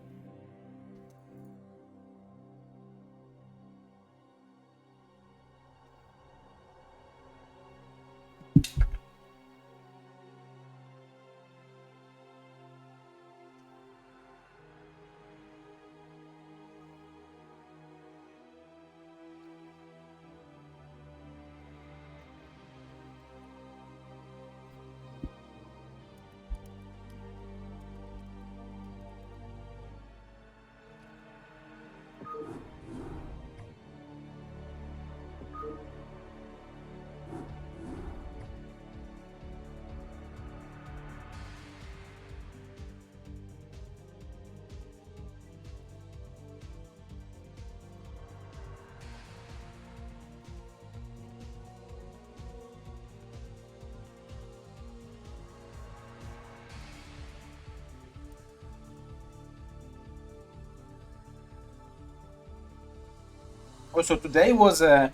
Also, today was a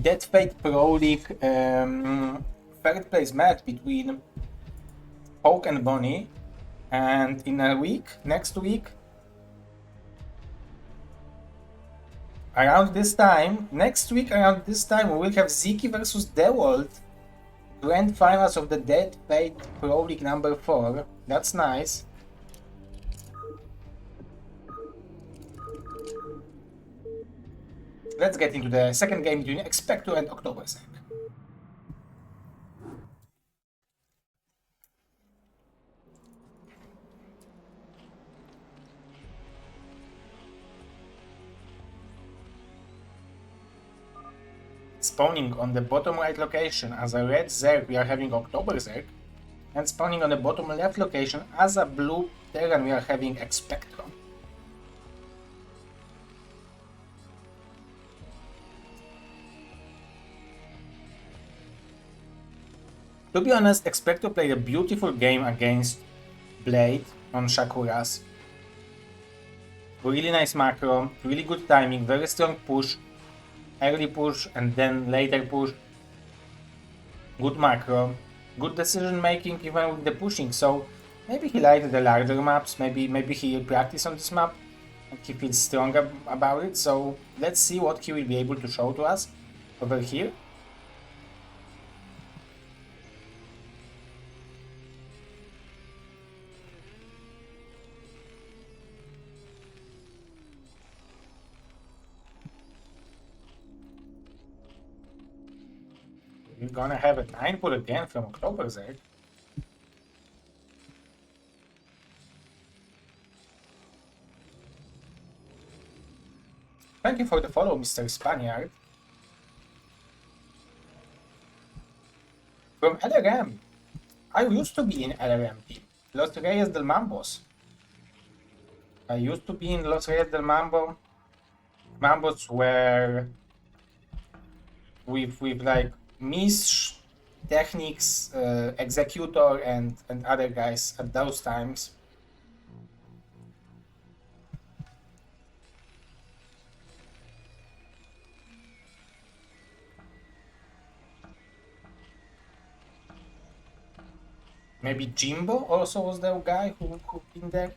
Dead Fate Pro League third place match between Poke and Bonnie, and in a week, next week, around this time, we will have Ziki versus Dewold, grand finals of the Dead Fate Pro League number 4. That's nice. Let's get into the second game between Expecto and October's. Spawning on the bottom right location as a red Zerg, we are having October Zerg, and spawning on the bottom left location as a blue Terran, we are having Expecto. To be honest, Expecto played a beautiful game against Blade on Shakuras. Really nice macro, really good timing, very strong push, early push and then later push. Good macro, good decision making even with the pushing, so maybe he liked the larger maps, maybe he practiced on this map and he feels strong about it, so let's see what he will be able to show to us over here. We're gonna have a 9 pull again from October Zerg. Thank you for the follow, Mr. Spaniard. From LRM. I used to be in LRM team. Los Reyes del Mambos. I used to be in Los Reyes del Mambo. Mambos were with like Mish, Technics, Executor and other guys at those times. Maybe Jimbo also was the guy who been there.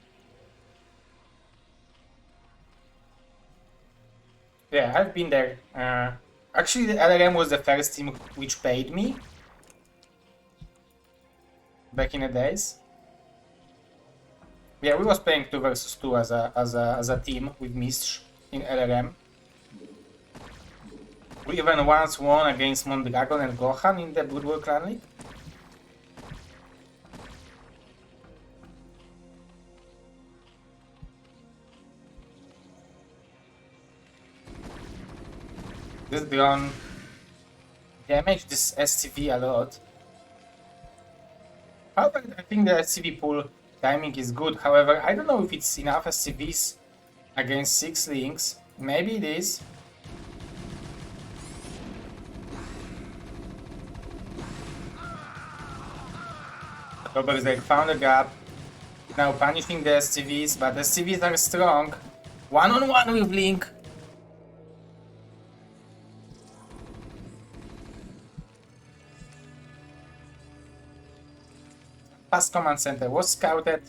Yeah, I've been there. Actually, the LRM was the first team which paid me back in the days. Yeah, we was playing 2 versus 2 as a team with Mish in LRM. We even once won against Mondragon and Gohan in the BroodWar Clan League. This drone damaged this SCV a lot. However, I think the SCV pull timing is good. However, I don't know if it's enough SCVs against 6 links. Maybe it is. Robert they found a gap. Now punishing the SCVs, but the SCVs are strong. One-on-one with Link. past command center was scouted,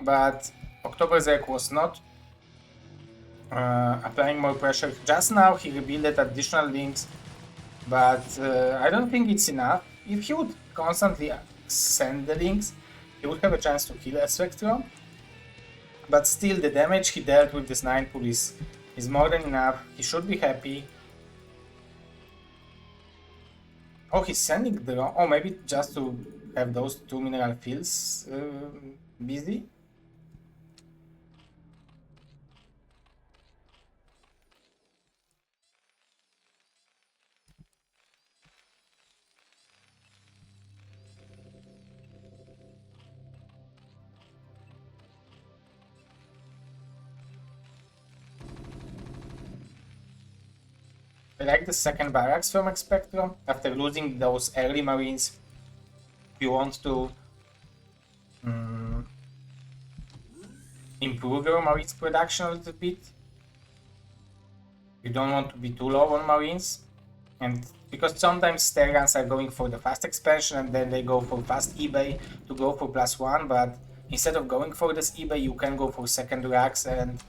but Octoberzerk was not applying more pressure. Just now he rebuilded additional links, but I don't think it's enough. If he would constantly send the links, he would have a chance to kill Spectrum. But still, the damage he dealt with this 9 pool is more than enough. He should be happy. Oh, he's sending the... Oh, maybe just to have those 2 mineral fields busy? I like the second barracks from Spectrum. After losing those early marines, you want to improve your marines production a little bit. You don't want to be too low on marines, and because sometimes Terrans are going for the fast expansion and then they go for fast eBay to go for +1, but instead of going for this eBay, you can go for second racks and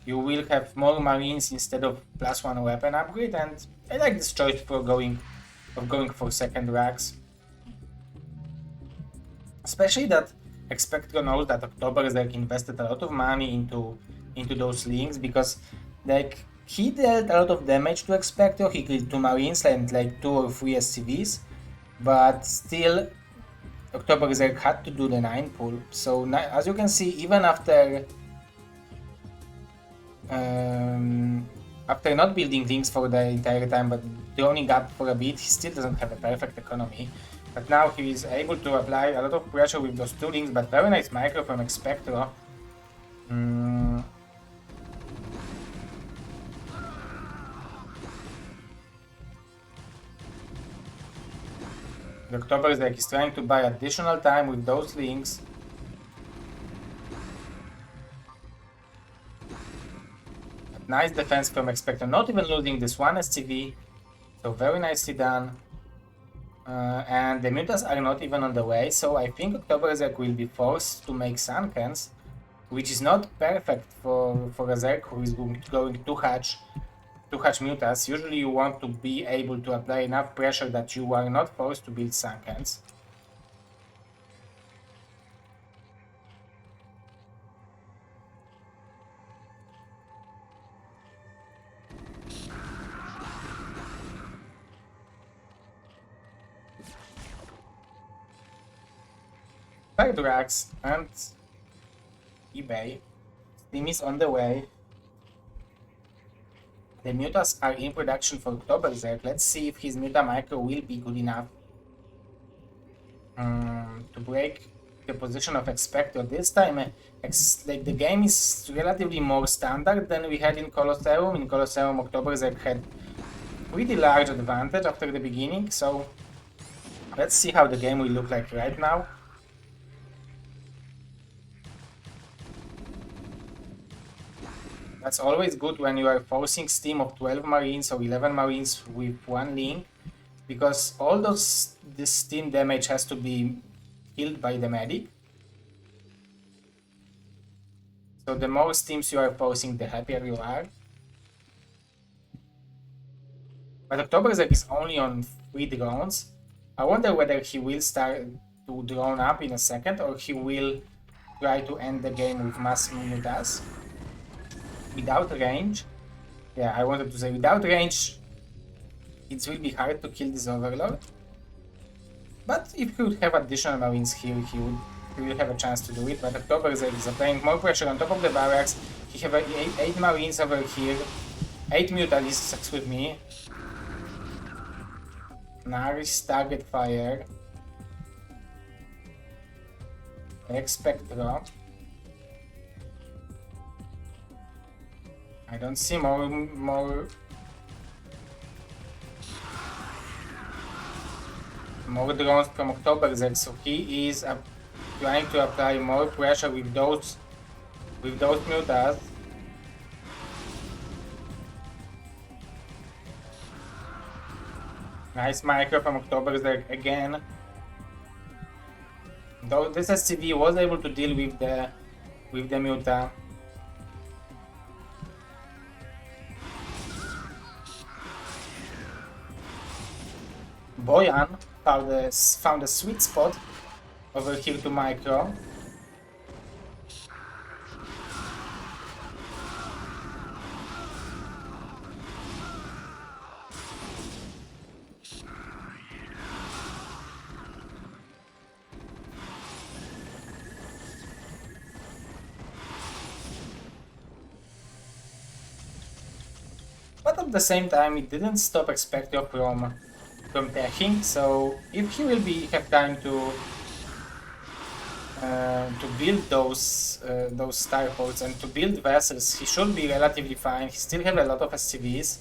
you will have more marines instead of +1 weapon upgrade, and I like this choice for going for second racks. Especially that Expectro knows that Octoberzerk invested a lot of money into those links, because like he dealt a lot of damage to Expectro, he killed 2 marines and like 2 or 3 SCVs, but still Octoberzerk had to do the 9 pull. So as you can see, even after not building links for the entire time but droning up for a bit, he still doesn't have a perfect economy. But now he is able to apply a lot of pressure with those 2 links, but very nice micro from Expectro. The Octoberzerk is trying to buy additional time with those links. Nice defense from Expectro, not even losing this one SCV, so very nicely done. And the mutas are not even on the way, so I think Octoberzerk will be forced to make Sunkens, which is not perfect for a Zerk who is going to hatch mutas. Usually you want to be able to apply enough pressure that you are not forced to build Sunkens. Third racks and eBay. Steam is on the way. The mutas are in production for Octoberzerk. Let's see if his muta micro will be good enough to break the position of Expectro. This time, like the game is relatively more standard than we had in Colosseum. In Colosseum, Octoberzerk had pretty large advantage after the beginning, so let's see how the game will look like right now. That's always good when you are forcing Steam of 12 Marines or 11 Marines with 1 link, because all this Steam damage has to be killed by the medic. So the more Steams you are forcing, the happier you are. But Octoberzerk is only on 3 drones. I wonder whether he will start to drone up in a second, or he will try to end the game with mass mutas. Without range, yeah, I wanted to say without range, it will be hard to kill this Overlord. But if he would have additional marines here, he will have a chance to do it. But Octoberzerk is applying more pressure on top of the barracks. He have 8 marines over here, 8 mutalisks with me. Nice target fire. Expectro. I don't see more drones from Octoberzerk, so he is trying to apply more pressure with those mutas. Nice micro from Octoberzerk again. Though this SCV was able to deal with the Muta. Boyan found a sweet spot over here to micro. But at the same time, it didn't stop Expectro from teching, so if he will have time to build those star ports and to build vessels, he should be relatively fine. He still have a lot of SCVs.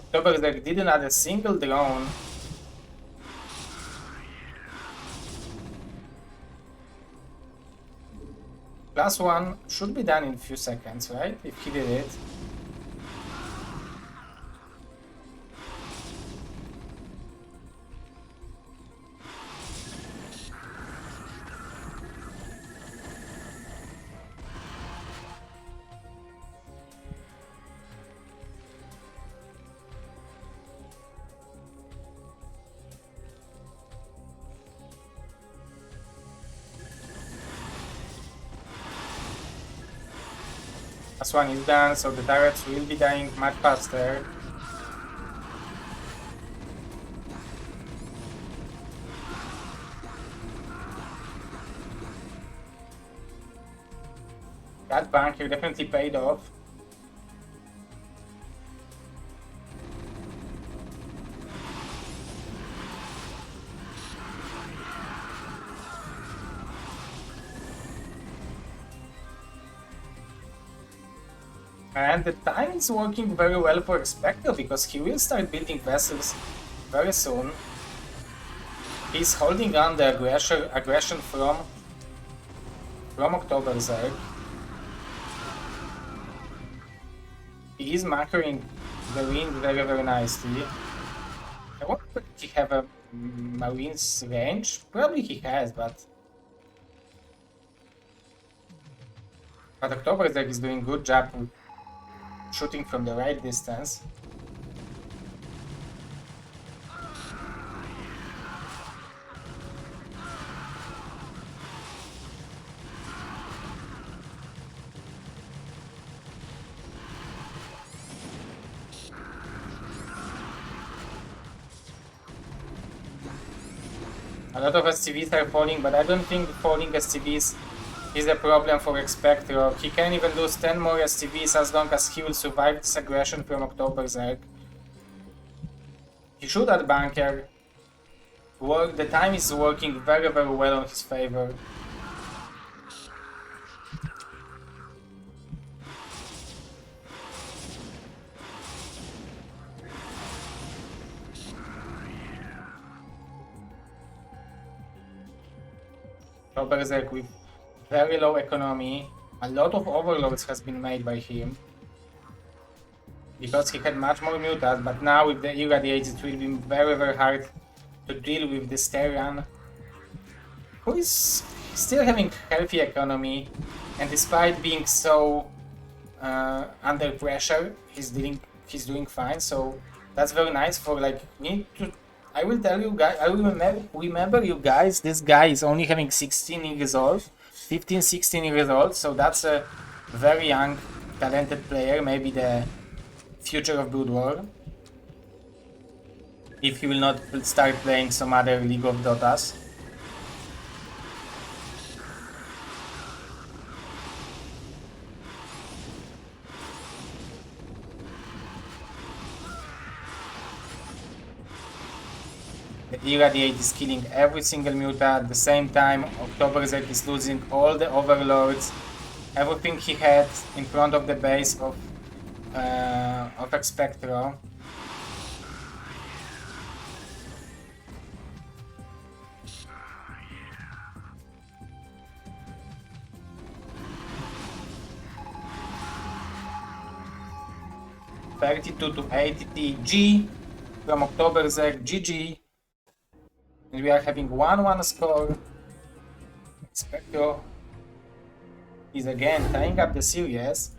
October's didn't add a single drone. +1 should be done in a few seconds, right? If he did it. +1 is done, so the turrets will be dying much faster. That bunker definitely paid off. And the time is working very well for Expecto because he will start building vessels very soon. He's holding on the aggression from October's. He is macroing the ring very, very nicely. I wonder if he have a Marine's range? Probably he has, but October's is doing good job with shooting from the right distance. A lot of SCVs are falling, but I don't think falling SCVs is a problem for Expectro. He can even lose 10 more SCVs as long as he will survive this aggression from October's. He should add bunker. The time is working very, very well on his favor. October's with very low economy. A lot of overloads has been made by him because he had much more mutas, but now with the irradiates it will be very, very hard to deal with this Terran, who is still having healthy economy, and despite being so under pressure, he's doing fine. So that's very nice for me to. I will tell you guys. I will remember you guys. This guy is only having 16 years old. 15, 16 years old, so that's a very young, talented player, maybe the future of BroodWar. If he will not start playing some other League of Dotas. The Irradiate is killing every single muta at the same time. October's is losing all the overlords, everything he had in front of the base of Expectro. $32 to 80 G from October's GG. And we are having 1-1 score. Spectro is again tying up the series.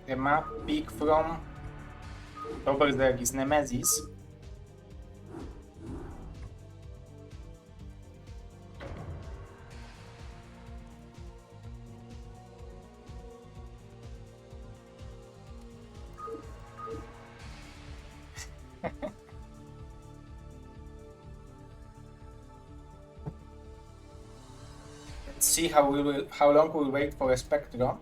The map pick from Oberberg is Nemesis. Let's see how long we'll wait for a Spectro.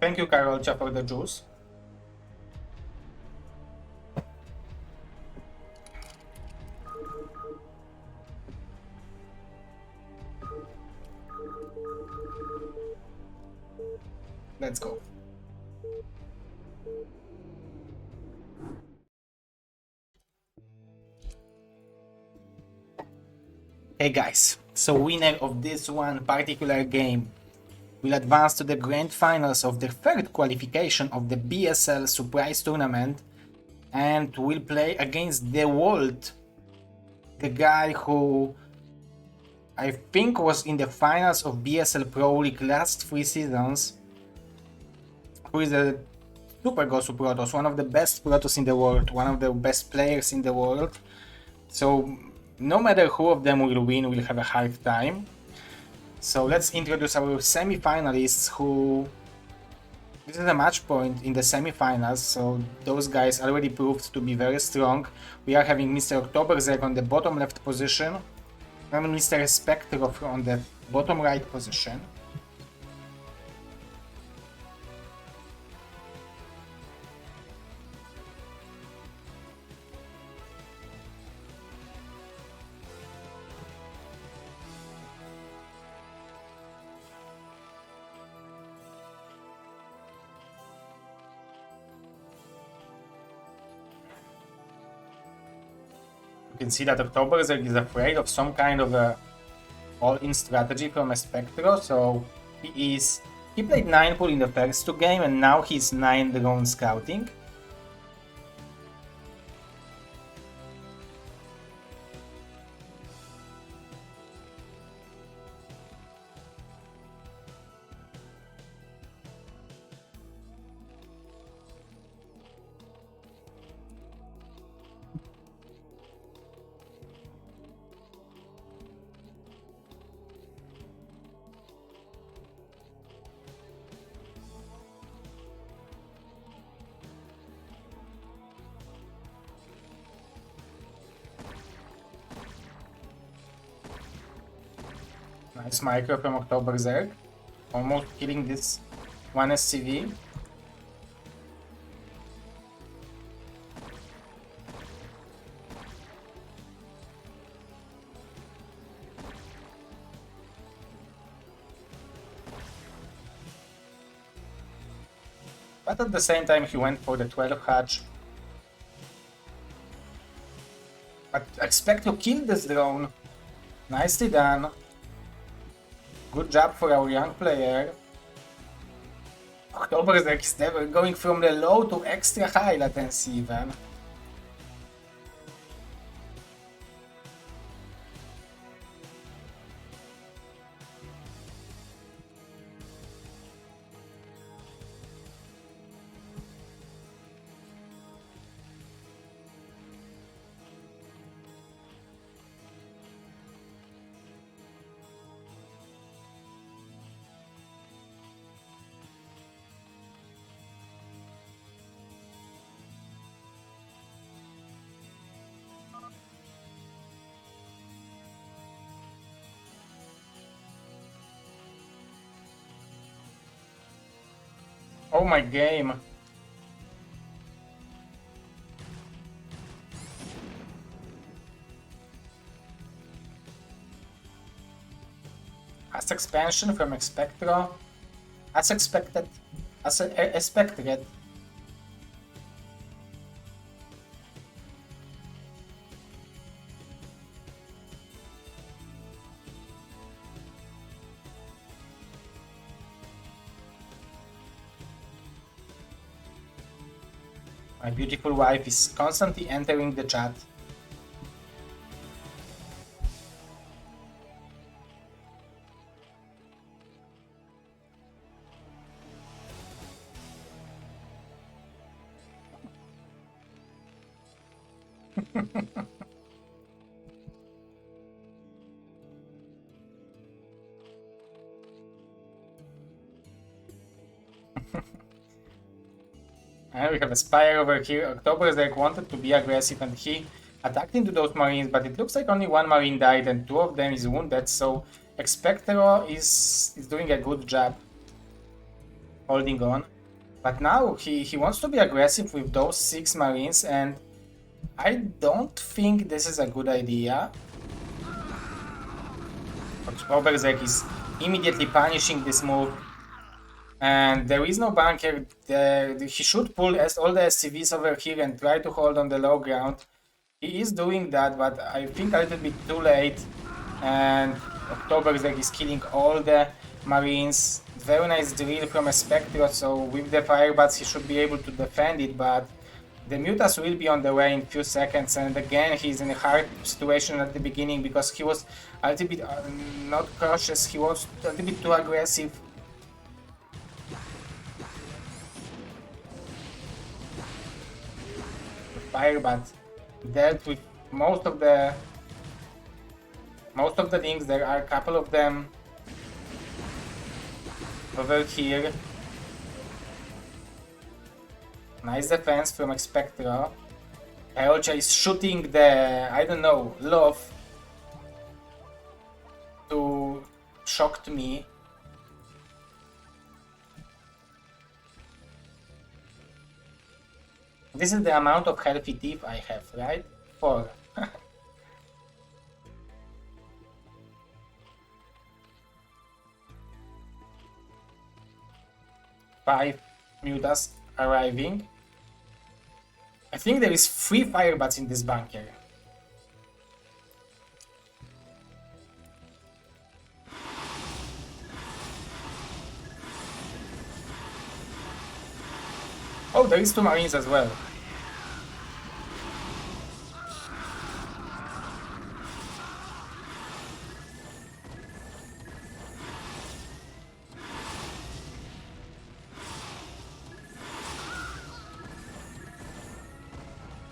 Thank you, Karolcia, for the juice. Let's go. Hey guys, so winner of this one particular game will advance to the grand finals of the third qualification of the BSL Surprise Tournament and will play against the world, the guy who I think was in the finals of BSL Pro League last 3 seasons, who is a super Gosu Protoss, one of the best Protoss in the world, one of the best players in the world. So no matter who of them will win, we'll have a hard time. So let's introduce our semi-finalists who... This is a match point in the semi-finals, so those guys already proved to be very strong. We are having Mr. Oktoberzek on the bottom left position, and Mr. Spectrov on the bottom right position. You can see that Oktoberzek is afraid of some kind of a all-in strategy from a Spectro, so he played 9 pool in the first 2 games and now he's 9 drone scouting. Nice micro from Oktoberzek, almost killing this one SCV. But at the same time he went for the 12 hatch. But expect to kill this drone. Nicely done. Good job for our young player. Oktoberzek is never going from the low to extra high latency even. Oh my game. As expansion from Expectro. As expected. As expected. My beautiful wife is constantly entering the chat. And we have a Spire over here. October's wanted to be aggressive and he attacked into those Marines, but it looks like only one Marine died and two of them is wounded, so Expectro is doing a good job holding on. But now he wants to be aggressive with those 6 Marines, and I don't think this is a good idea. October's is immediately punishing this move. And there is no bunker. He should pull all the SCVs over here and try to hold on the low ground. He is doing that, but I think a little bit too late. And October's is killing all the Marines. Very nice drill from a Spectre, so with the Firebats he should be able to defend it, but the Mutas will be on the way in a few seconds, and again he's in a hard situation at the beginning because he was a little bit not cautious, he was a little bit too aggressive. Firebat dealt with most of the links. There are a couple of them over here. Nice defense from Expectro. Aerocha is shooting the, I don't know, love to shocked me. This is the amount of healthy teeth I have, right? 4. 5 Mutas arriving. I think there is 3 Firebats in this bunker. Oh, there is 2 Marines as well.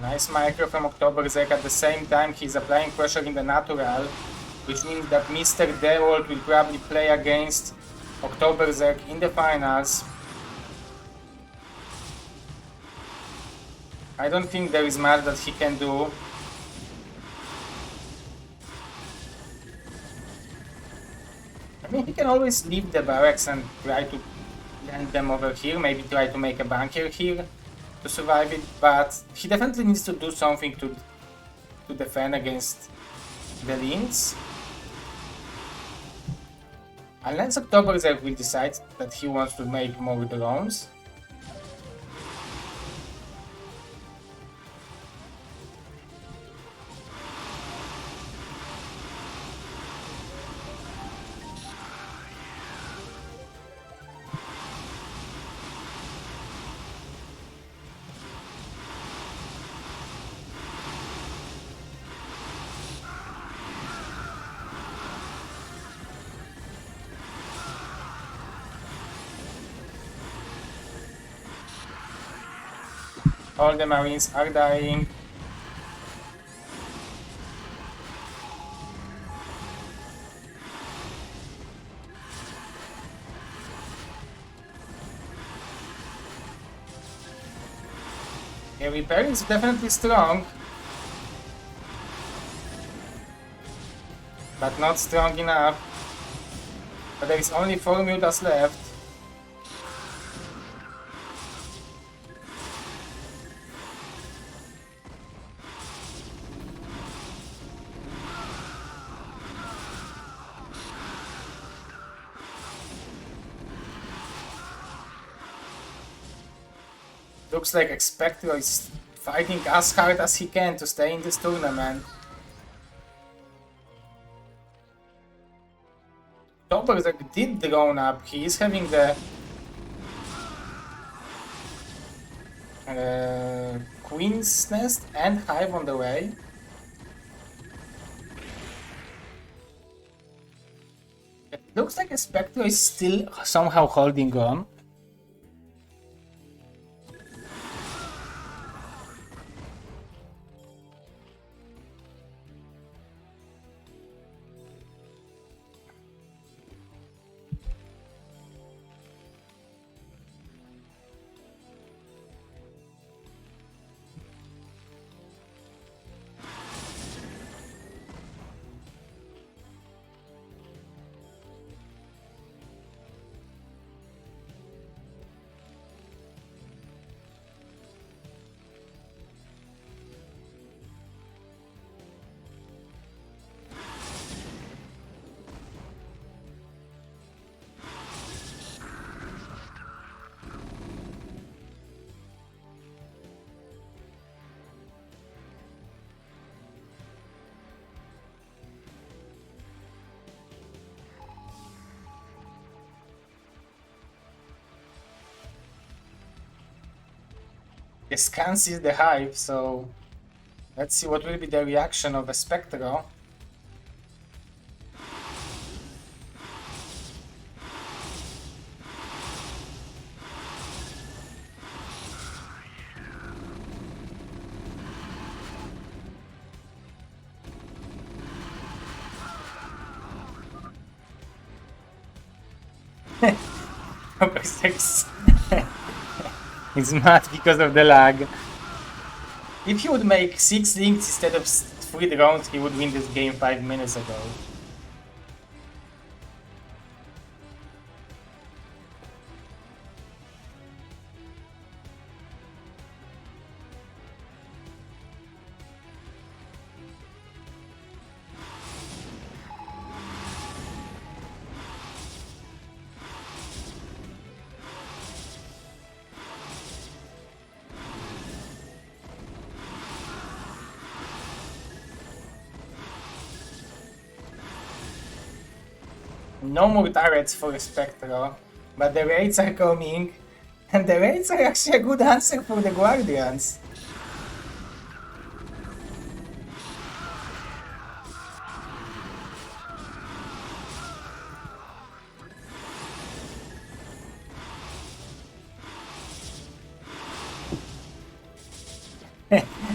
Nice micro from Octoberzek. At the same time, he's applying pressure in the natural, which means that Mr. Derold will probably play against Octoberzek in the finals. I don't think there is much that he can do. I mean, he can always leave the barracks and try to land them over here, maybe try to make a bunker here to survive it, but he definitely needs to do something to defend against the links. Unless Octoberzek will decide that he wants to make more drones. All the Marines are dying. The repair is definitely strong, but not strong enough. But there is only 4 Mutas left. Looks like Expectro is fighting as hard as he can to stay in this tournament. Octoberserk did drone up. He is having the Queen's Nest and Hive on the way. It looks like Expectro is still somehow holding on. The scans is the Hive, so let's see what will be the reaction of a Spectro. It's mad because of the lag. If he would make 6 links instead of 3 rounds, he would win this game 5 minutes ago. No more turrets for Spectro, but the raids are coming, and the raids are actually a good answer for the Guardians.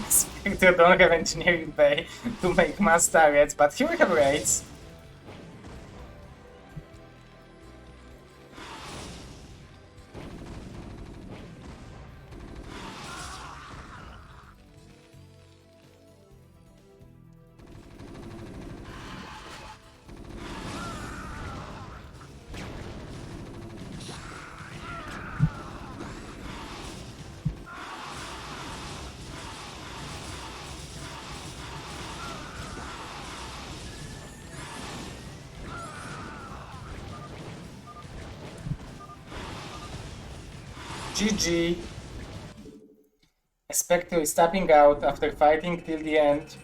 Spectro don't have engineering bay to make mass turrets, but here we have raids. GG. Spectre is tapping out after fighting till the end.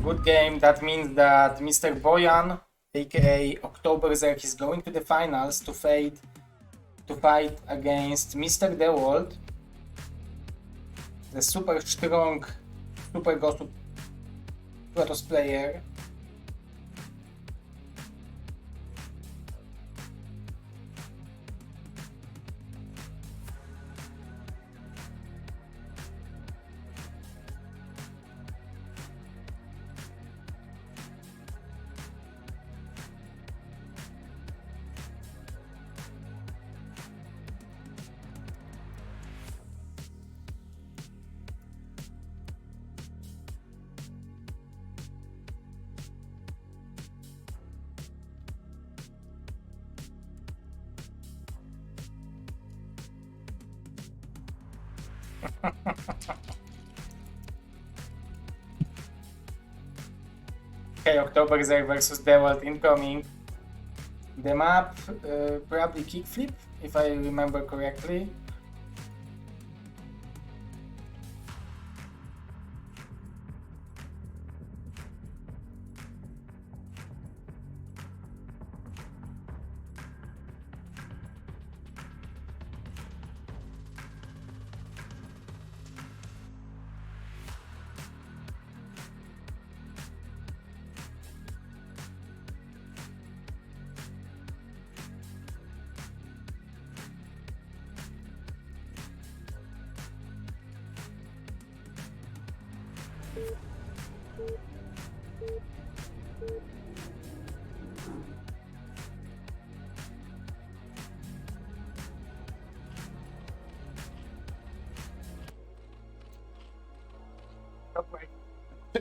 Good game. That means that Mr. Boyan, aka Octoberserk, is going to the finals to fight against Mr. The World, the super strong, super go Protoss player. Okay, Octoberserk versus The World incoming. The map, probably kickflip, if I remember correctly.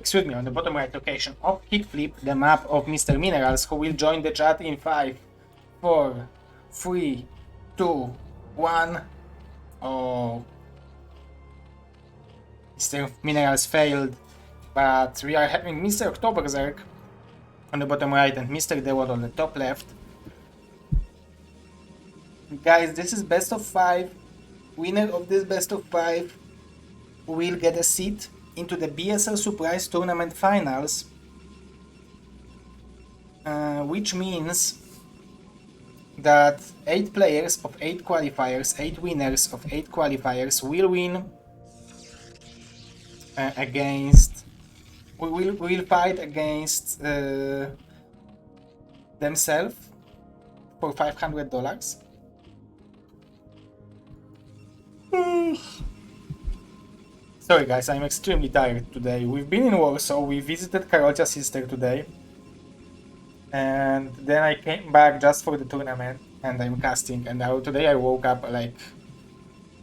excuse me, on the bottom right location of Kickflip, the map of Mr. Minerals, who will join the chat in 5, 4, 3, 2, 1. Oh, Mr. Minerals failed, but we are having Mr. Oktoberzerk on the bottom right and Mr. Dewot on the top left. Guys, this is best of 5. Winner of this best of 5 will get a seat into the BSL Surprise Tournament Finals, which means that 8 players of 8 qualifiers, 8 winners of 8 qualifiers will win against... will fight against themselves for $500. Sorry guys, I'm extremely tired today. We've been in Warsaw, we visited Karolcia's sister today. And then I came back just for the tournament and I'm casting. And today I woke up like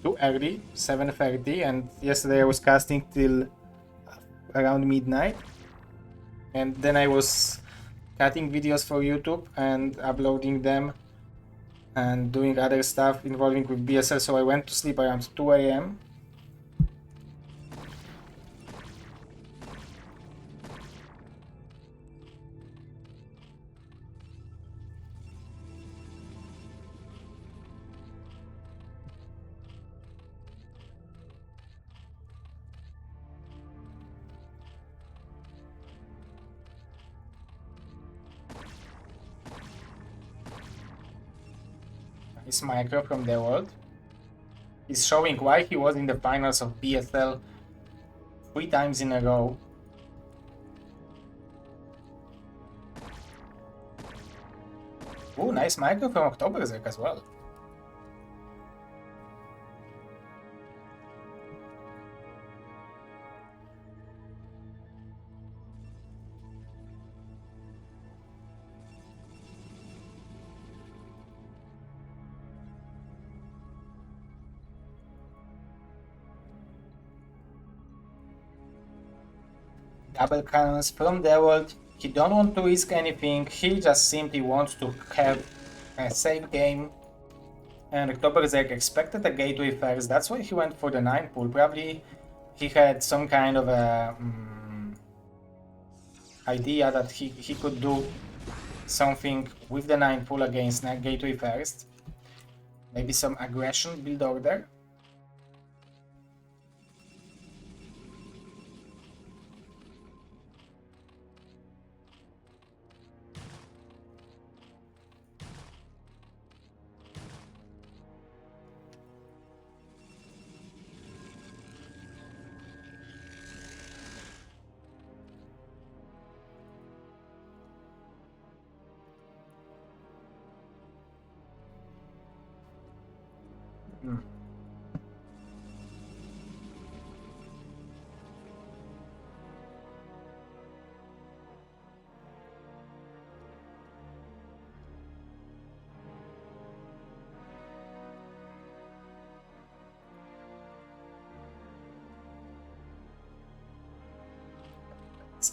too early, 7:30. And yesterday I was casting till around midnight. And then I was cutting videos for YouTube and uploading them. And doing other stuff involving with BSL. So I went to sleep around 2 AM. Is Micro from the world. He's showing why he was in the finals of BSL 3 times in a row. Oh, nice Micro from Oktoberzerk as well. Double cannons from the world. He don't want to risk anything. He just simply wants to have a safe game. And Oktoberzerk expected a gateway first. That's why he went for the 9 pool. Probably he had some kind of a idea that he could do something with the 9 pool against gateway first. Maybe some aggression build order.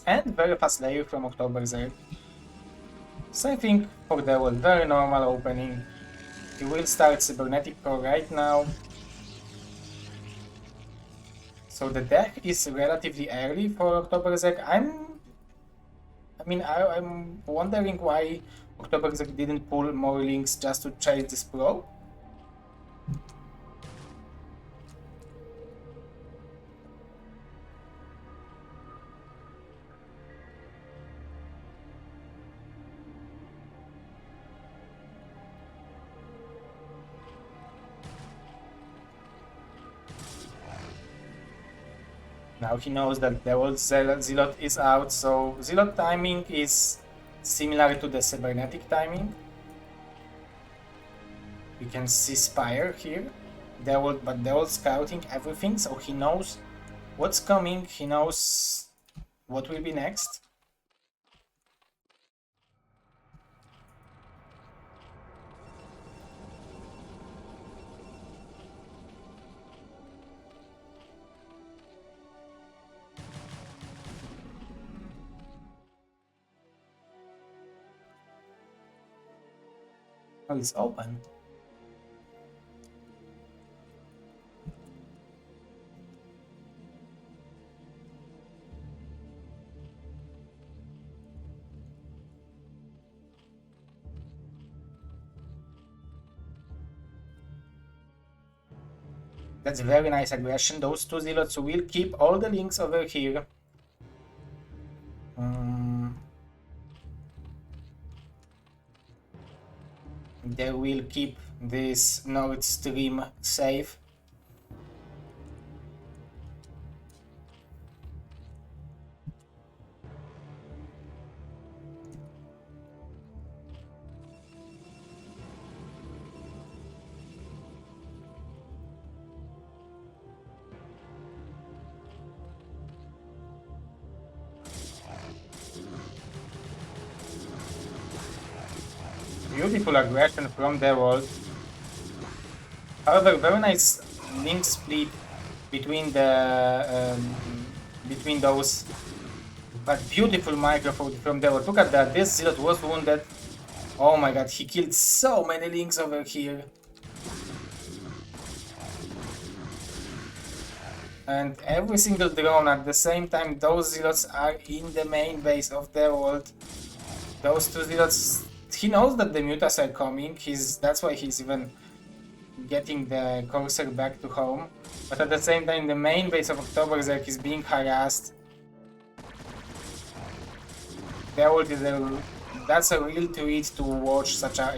And very fast layer from Oktoberzerk. Same thing for the world, very normal opening. He will start Cybernetic Core right now. So the deck is relatively early for Oktoberzerk. I'm wondering why Oktoberzerk didn't pull more links just to chase this pro. Now he knows that the old Zealot is out, so Zealot timing is similar to the Cybernetic timing. We can see Spire here, but the old scouting everything, so he knows what's coming, he knows what will be next. Oh, it's open. That's very nice aggression. Those two zealots will keep all the links over here. They will keep this Nord Stream safe. Beautiful aggression from the world. However, very nice link split between the between those. But beautiful microphone from the world. Look at that. This zealot was wounded. Oh my god, he killed so many links over here. And every single drone at the same time, those zealots are in the main base of the world. Those two zealots, he knows that the mutas are coming. That's why he's even getting the cursor back to home. But at the same time, the main base of Oktoberberserk is being harassed. That's a real treat to watch such a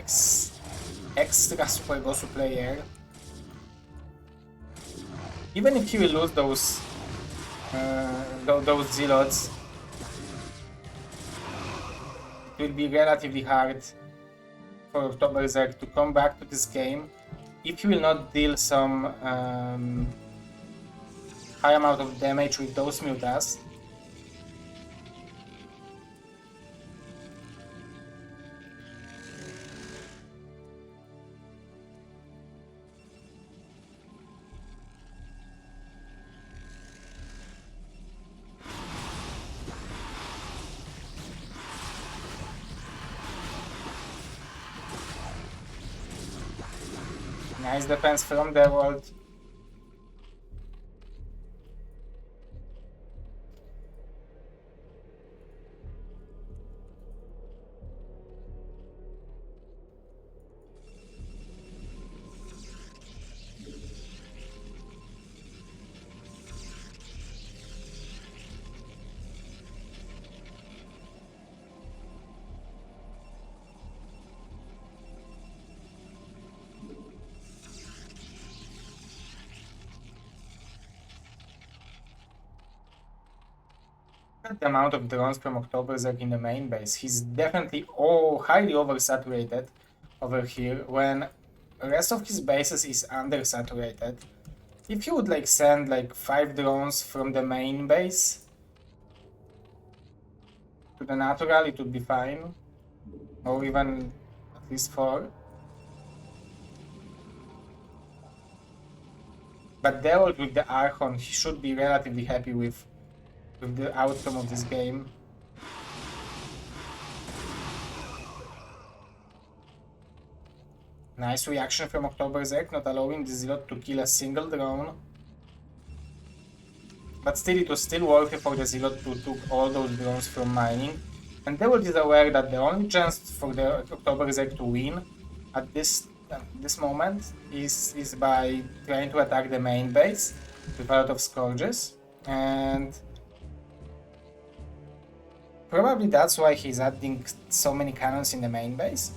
extra Super Gosu player. Even if he will lose those zealots, it will be relatively hard for Oktoberberserk to come back to this game if he will not deal some high amount of damage with those mutas. Nice defense from the world. The amount of drones from Oktoberberserk in the main base. He's definitely highly oversaturated over here when the rest of his bases is undersaturated. If he would like send like 5 drones from the main base to the natural, it would be fine. Or even at least 4. But Deolt with the Archon, he should be relatively happy with the outcome of this game. Nice reaction from Oktoberberserk, not allowing the Zealot to kill a single drone. But still, it was still worthy for the Zealot to took all those drones from mining. And Deolt is aware that the only chance for the Oktoberberserk to win at this moment is by trying to attack the main base with a lot of Scourges. And probably that's why he's adding so many cannons in the main base.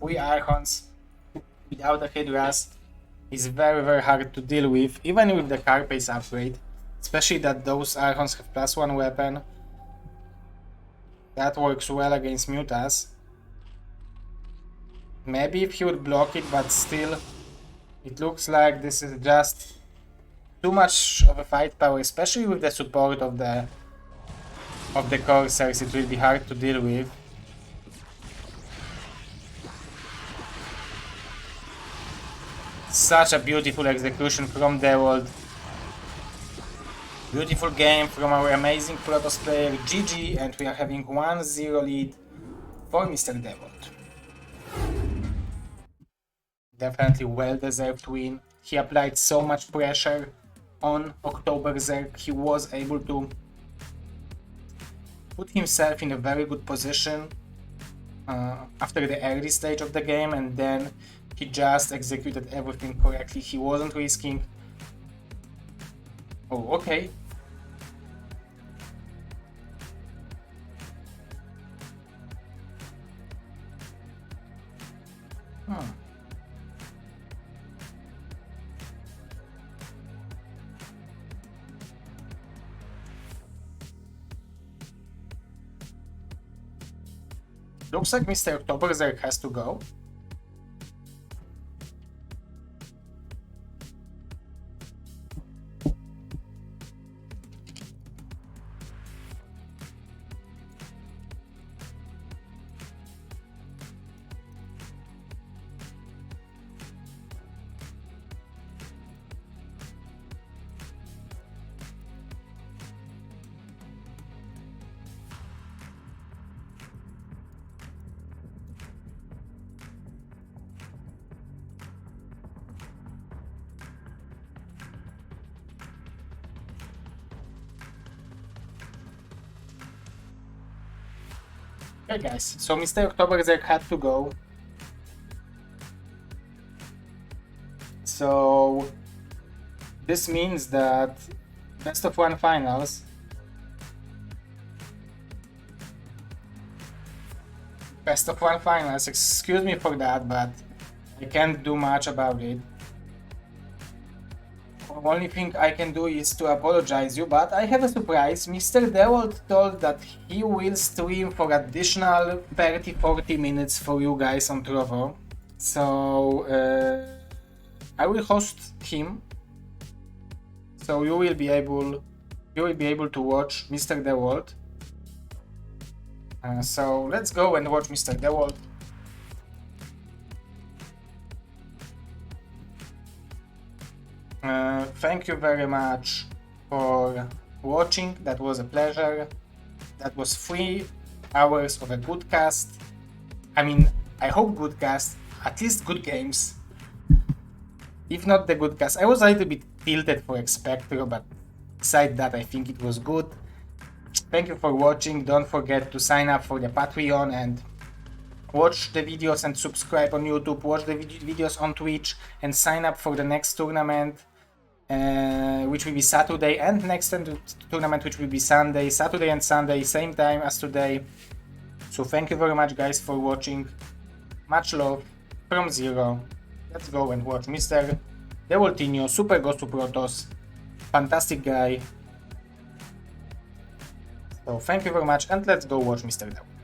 We Archons without a Hydras is very hard to deal with, even with the car pace upgrade. Especially that those Archons have +1 weapon. That works well against Mutas. Maybe if he would block it, but still, it looks like this is just too much of a fight power, especially with the support of the Corsairs. It will be hard to deal with. Such a beautiful execution from Dewold. Beautiful game from our amazing Protoss player GG, and we are having 1-0 lead for Mr. Dewold. Definitely well-deserved win. He applied so much pressure on Oktoberzerk. He was able to put himself in a very good position after the early stage of the game, and then he just executed everything correctly. He wasn't risking... Oh, okay. Looks like Mr. Oktoberzerk has to go. Okay guys, so Mr. Oktoberzerk had to go. So this means that best of 1 finals. Best of 1 finals, excuse me for that, but I can't do much about it. The only thing I can do is to apologize you, but I have a surprise. Mr. Dewold told that he will stream for additional 30-40 minutes for you guys on Trovo. So I will host him. So you will be able to watch Mr. Dewold. So let's go and watch Mr. Dewold. Thank you very much for watching. That was a pleasure. That was 3 hours of a good cast. I mean, I hope good cast, at least good games. If not the good cast, I was a little bit tilted for Expector, but beside that I think it was good. Thank you for watching. Don't forget to sign up for the Patreon and watch the videos and subscribe on YouTube, watch the videos on Twitch, and sign up for the next tournament, which will be Saturday, and next tournament, which will be Sunday, Saturday and Sunday, same time as today. So thank you very much guys for watching. Much love from Zero. Let's go and watch Mr. Dewoldinho, Super Goes to Protoss. Fantastic guy. So thank you very much, and let's go watch Mr. Dewold.